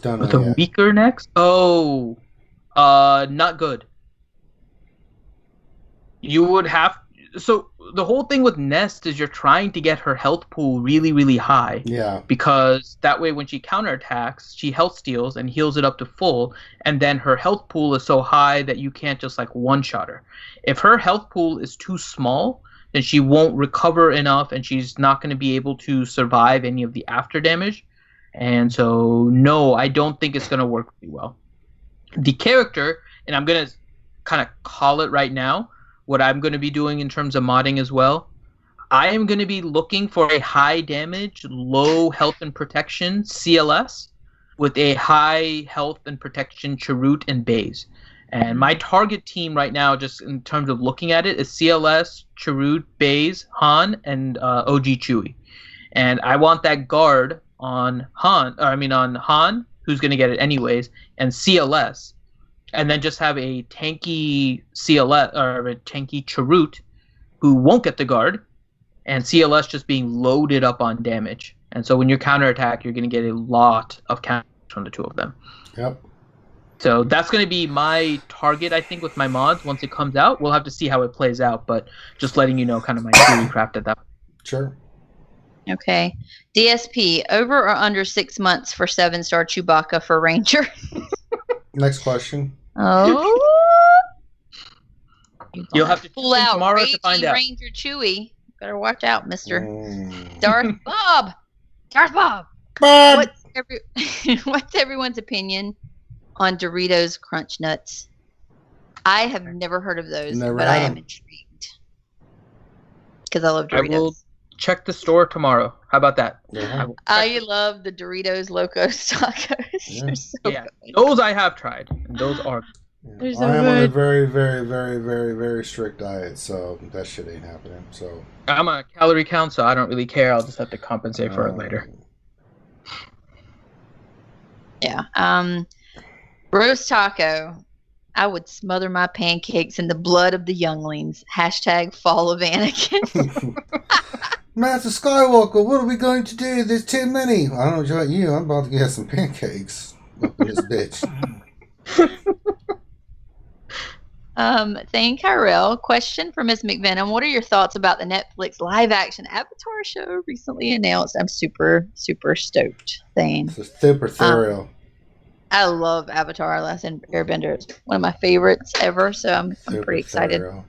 Don't With know a yet. weaker next? Oh, not good. You would have. So the whole thing with Nest is you're trying to get her health pool really, really high. Yeah. Because that way, when she counterattacks, she health steals and heals it up to full, and then her health pool is so high that you can't just like one-shot her. If her health pool is too small, then she won't recover enough, and she's not going to be able to survive any of the after damage. And so, no, I don't think it's going to work really well. The character, and I'm going to kind of call it right now, what I'm going to be doing in terms of modding as well, I am going to be looking for a high damage, low health and protection CLS with a high health and protection Chirrut and Baze. And my target team right now, just in terms of looking at it, is CLS, Chirrut, Baze, Han, and OG Chewy. And I want that guard on Han, who's going to get it anyways, and CLS. And then just have a tanky CLS or a tanky Chirrut who won't get the guard, and CLS just being loaded up on damage. And so when you counterattack, you're going to get a lot of counters from the two of them. Yep. So that's going to be my target, I think, with my mods once it comes out. We'll have to see how it plays out, but just letting you know kind of my theory craft at that. Sure. Okay. DSP, over or under 6 months for 7-star Chewbacca for Ranger? Next question. Oh. You'll have to pull tune in out tomorrow to Raging find out. Ranger Chewy. Better watch out, Mister Mm. Darth Bob. Darth Bob. Bob! What's everyone's opinion on Doritos Crunch Nuts? I have never heard of those, Never but had I am them. intrigued because I love I Doritos. will check the store tomorrow. How about that? Yeah. I love the Doritos Locos Tacos. Yeah. They're so Yeah, good. those I have tried, and those are. They're so I am on a good. very, very, very, very, very strict diet, so that shit ain't happening. So I'm on a calorie count, so I don't really care. I'll just have to compensate for it later. Yeah. Roast taco. I would smother my pancakes in the blood of the younglings. Hashtag Fall of Anakin. Master Skywalker, what are we going to do? There's too many. I don't know about you. I'm about to get some pancakes up in this bitch. Thane Kyrell, question for Ms. McVenom. What are your thoughts about the Netflix live-action Avatar show recently announced? I'm super, super stoked, Thane. It's super thorough. I love Avatar: Last Airbender. It's one of my favorites ever, so I'm pretty excited. Thorough.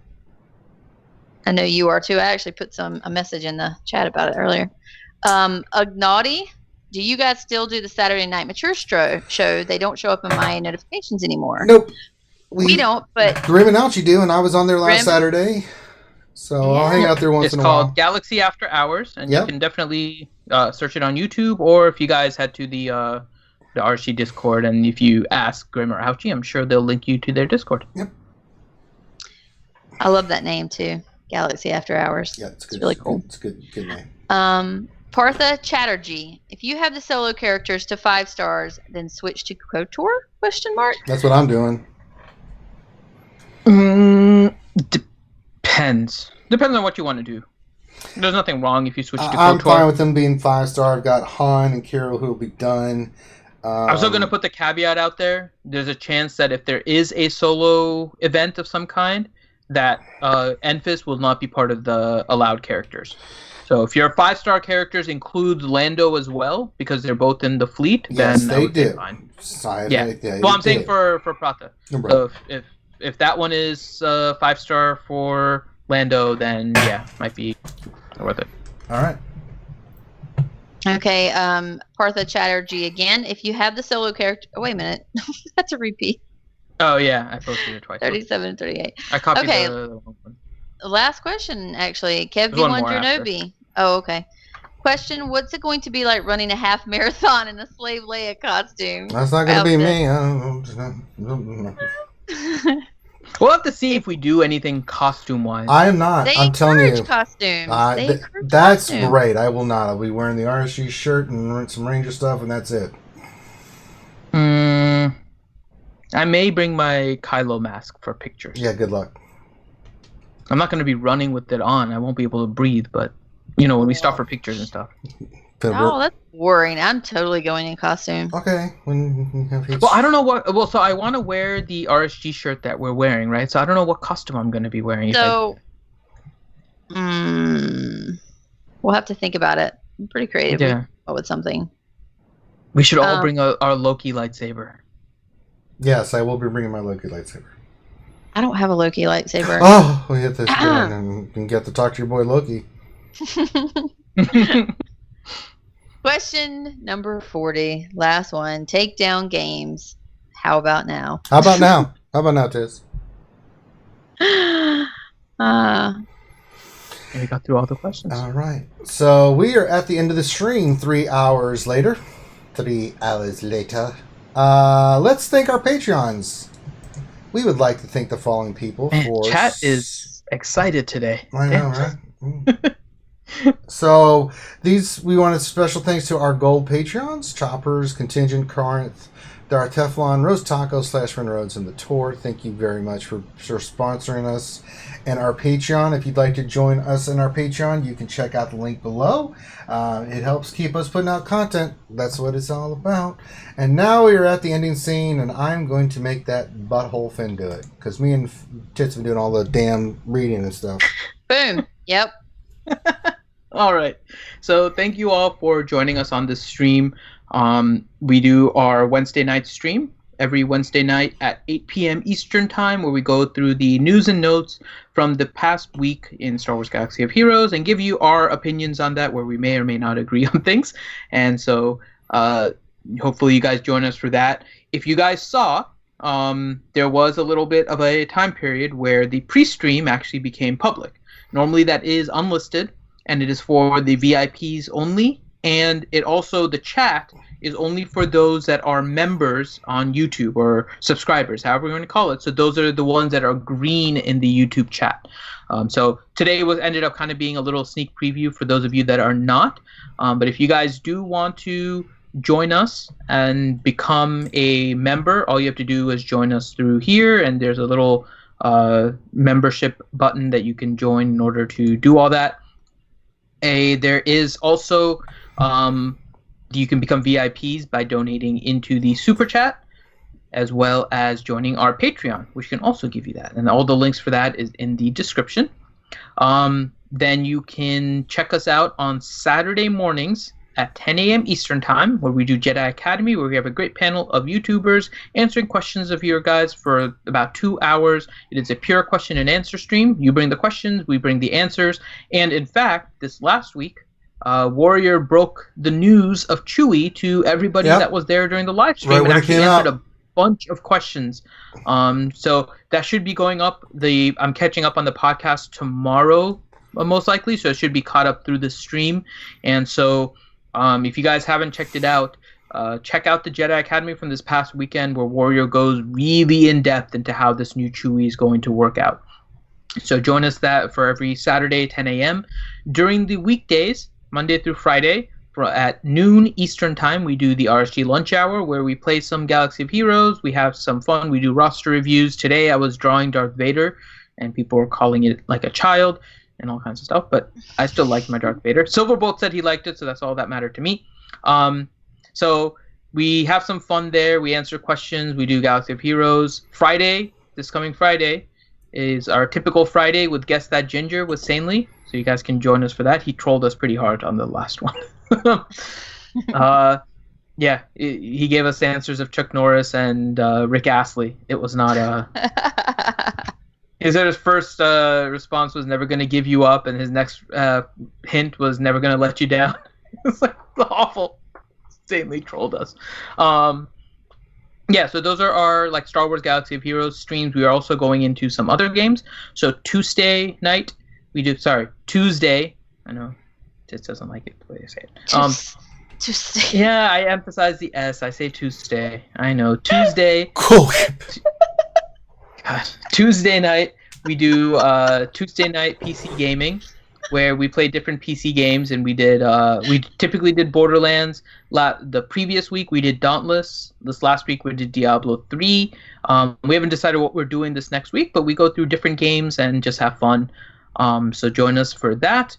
I know you are too. I actually put a message in the chat about it earlier. Ugnaughty, do you guys still do the Saturday Night Mature show? They don't show up in my notifications anymore. Nope. We don't, but Grim and Ouchie do, and I was on there last Grim- Saturday. So I'll hang out there once It's in a while. called Galaxy After Hours, and Yep. you can definitely search it on YouTube, or if you guys head to the RSG Discord, and if you ask Grim or Ouchie, I'm sure they'll link you to their Discord. Yep. I love that name too. Galaxy After Hours. Yeah, it's good. really cool. It's a good name. Partha Chatterjee. If you have the solo characters to 5 stars, then switch to KOTOR? That's what I'm doing. Depends. Depends on what you want to do. There's nothing wrong if you switch to I'm KOTOR. fine with them being 5-star. I've got Han and Kirill who will be done. I'm still going to put the caveat out there. There's a chance that if there is a solo event of some kind, that Enfys will not be part of the allowed characters. So if your 5-star characters includes Lando as well, because they're both in the fleet, Yes, then they I would say do. fine. Yeah. Well, I'm saying for Prata. No, bro. So if that one is 5-star for Lando, then yeah, might be worth it. All right. Okay, Partha Chatterjee again. If you have the solo character... Oh, wait a minute. That's a repeat. Oh yeah, I posted it twice. 37 and 38. I copied Okay. the one. Last question, actually. Kev There's one V1 more after. Jernobi. Oh, okay. Question, what's it going to be like running a half marathon in a Slave Leia costume? That's not going to be Outfit. me. I don't know. We'll have to see if we do anything costume-wise. I am not. They I'm telling you. encourage costumes. They encourage That's costumes. great. I will not. I'll be wearing the RSG shirt and some Ranger stuff, and that's it. I may bring my Kylo mask for pictures. Yeah, good luck. I'm not going to be running with it on. I won't be able to breathe, but, when we stop for pictures and stuff. Oh, that's boring. I'm totally going in costume. Okay. Well, I don't know what... Well, so I want to wear the RSG shirt that we're wearing, right? So I don't know what costume I'm going to be wearing. So, we'll have to think about it. I'm pretty creative. Yeah. With something. We should all bring our Loki lightsaber. Yes, I will be bringing my Loki lightsaber. I don't have a Loki lightsaber. Oh, we hit this again and get to talk to your boy Loki. Question number 40. Last one. Takedown games. How about now? How about now? How about now, Tiz? And we got through all the questions. All right. So we are at the end of the stream 3 hours later. 3 hours later. Let's thank our Patreons. We would like to thank the following people for... Chat is excited today. I know, right? So we want a special thanks to our gold Patreons, Choppers, Contingent, Corinth, Dar Teflon, Rose Taco, /Ren Rhodes, and the Tour. Thank you very much for sponsoring us and our Patreon. If you'd like to join us in our Patreon, you can check out the link below. It helps keep us putting out content. That's what it's all about. And now we are at the ending scene, and I'm going to make that butthole Finn do it, because me and Tits have been doing all the damn reading and stuff. Boom. Yep. All right. So thank you all for joining us on this stream. We do our Wednesday night stream every Wednesday night at 8 p.m. Eastern Time, where we go through the news and notes from the past week in Star Wars Galaxy of Heroes and give you our opinions on that, where we may or may not agree on things. And so hopefully you guys join us for that. If you guys saw, there was a little bit of a time period where the pre-stream actually became public. Normally that is unlisted, and it is for the VIPs only, and it also, the chat is only for those that are members on YouTube, or subscribers, however you want to call it. So those are the ones that are green in the YouTube chat. So today ended up kind of being a little sneak preview for those of you that are not. But if you guys do want to join us and become a member, all you have to do is join us through here, and there's a little membership button that you can join in order to do all that. There is also you can become VIPs by donating into the super chat, as well as joining our Patreon, which can also give you that, and all the links for that is in the description. Then you can check us out on Saturday mornings at 10 a.m. Eastern Time, where we do Jedi Academy, where we have a great panel of YouTubers answering questions of your guys for about 2 hours. It is a pure question and answer stream. You bring the questions, we bring the answers. And in fact, this last week, Warrior broke the news of Chewy to everybody that was there during the live stream, and actually answered a bunch of questions. So that should be going up. I'm catching up on the podcast tomorrow, most likely, so it should be caught up through the stream. And so if you guys haven't checked it out, check out the Jedi Academy from this past weekend, where Warrior goes really in depth into how this new Chewy is going to work out. So join us for every Saturday, 10 a.m. During the weekdays, Monday through Friday, at noon Eastern Time, we do the RSG Lunch Hour, where we play some Galaxy of Heroes. We have some fun. We do roster reviews. Today I was drawing Darth Vader, and people were calling it like a child and all kinds of stuff, but I still liked my Darth Vader. Silverbolt said he liked it, so that's all that mattered to me. So we have some fun there. We answer questions. We do Galaxy of Heroes. This coming Friday, is our typical Friday with Guess That Ginger with Sanely, so you guys can join us for that. He trolled us pretty hard on the last one. He gave us the answers of Chuck Norris and Rick Astley. It was not his first response was never going to give you up, and his next hint was never going to let you down. It's like awful. Insanely trolled us. So those are our Star Wars Galaxy of Heroes streams. We are also going into some other games. So Tuesday night, Tuesday. I know it doesn't like it the way I say it. Tuesday. Yeah, I emphasize the S. I say Tuesday. I know. Tuesday. Cool. God. Tuesday night, we do Tuesday night PC gaming. where we played different PC games, and we typically did Borderlands. The previous week we did Dauntless. This last week we did Diablo 3. We haven't decided what we're doing this next week, but we go through different games and just have fun. So join us for that.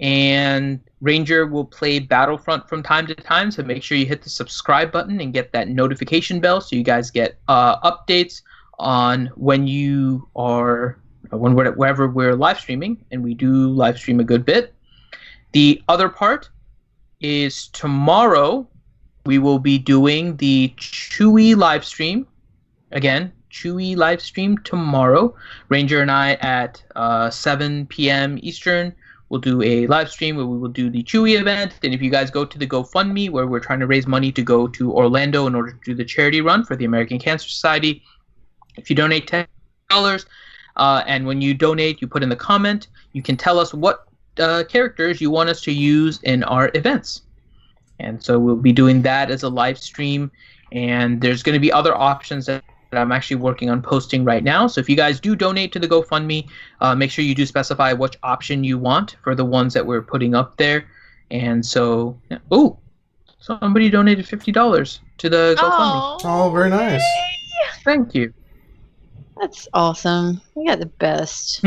And Ranger will play Battlefront from time to time, so make sure you hit the subscribe button and get that notification bell so you guys get updates on wherever we're live streaming, and we do live stream a good bit. The other part is tomorrow we will be doing the Chewy live stream. Again, Chewy live stream tomorrow. Ranger and I at 7 p.m. Eastern will do a live stream where we will do the Chewy event. And if you guys go to the GoFundMe, where we're trying to raise money to go to Orlando in order to do the charity run for the American Cancer Society, if you donate $10, and when you donate, you put in the comment, you can tell us what characters you want us to use in our events. And so we'll be doing that as a live stream. And there's going to be other options that I'm actually working on posting right now. So if you guys do donate to the GoFundMe, make sure you do specify which option you want for the ones that we're putting up there. And so, somebody donated $50 to the GoFundMe. Oh, very nice. Thank you. That's awesome. We got the best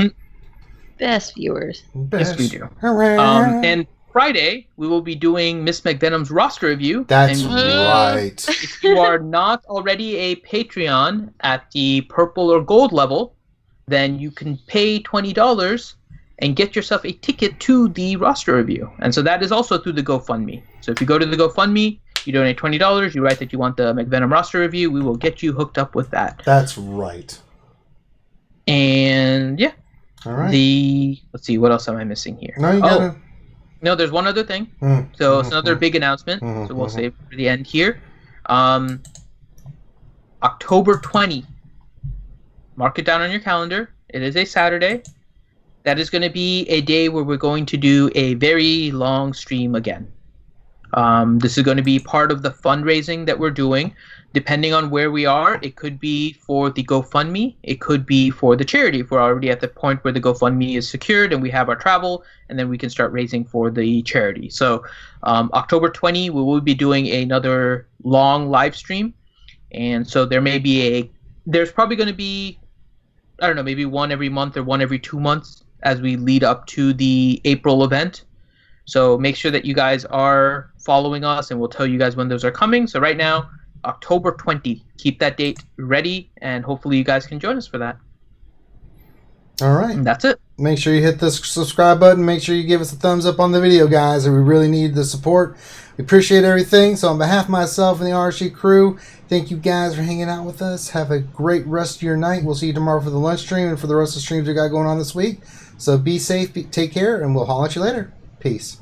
viewers. Yes, we do. Hooray. And Friday, we will be doing Miss McVenom's roster review. That's and right. If you are not already a Patreon at the purple or gold level, then you can pay $20 and get yourself a ticket to the roster review. And so that is also through the GoFundMe. So if you go to the GoFundMe, you donate $20, you write that you want the McVenom roster review, we will get you hooked up with that. That's right. And yeah. All right. Let's see, what else am I missing here? No, you gotta... No, there's one other thing. So it's another big announcement. So we'll save for the end here. October 20. Mark it down on your calendar. It is a Saturday. That is going to be a day where we're going to do a very long stream again. This is going to be part of the fundraising that we're doing. Depending on where we are, it could be for the GoFundMe. It could be for the charity if we're already at the point where the GoFundMe is secured and we have our travel, and then we can start raising for the charity. So October 20, we will be doing another long live stream. And so there's probably going to be, I don't know, maybe one every month or one every 2 months as we lead up to the April event. So make sure that you guys are following us, and we'll tell you guys when those are coming. So right now, October 20. Keep that date ready, and hopefully you guys can join us for that. All right. And that's it. Make sure you hit the subscribe button. Make sure you give us a thumbs up on the video, guys. And we really need the support. We appreciate everything. So on behalf of myself and the RSG crew, thank you guys for hanging out with us. Have a great rest of your night. We'll see you tomorrow for the lunch stream and for the rest of the streams we got going on this week. So be safe, take care, and we'll holler at you later. Peace.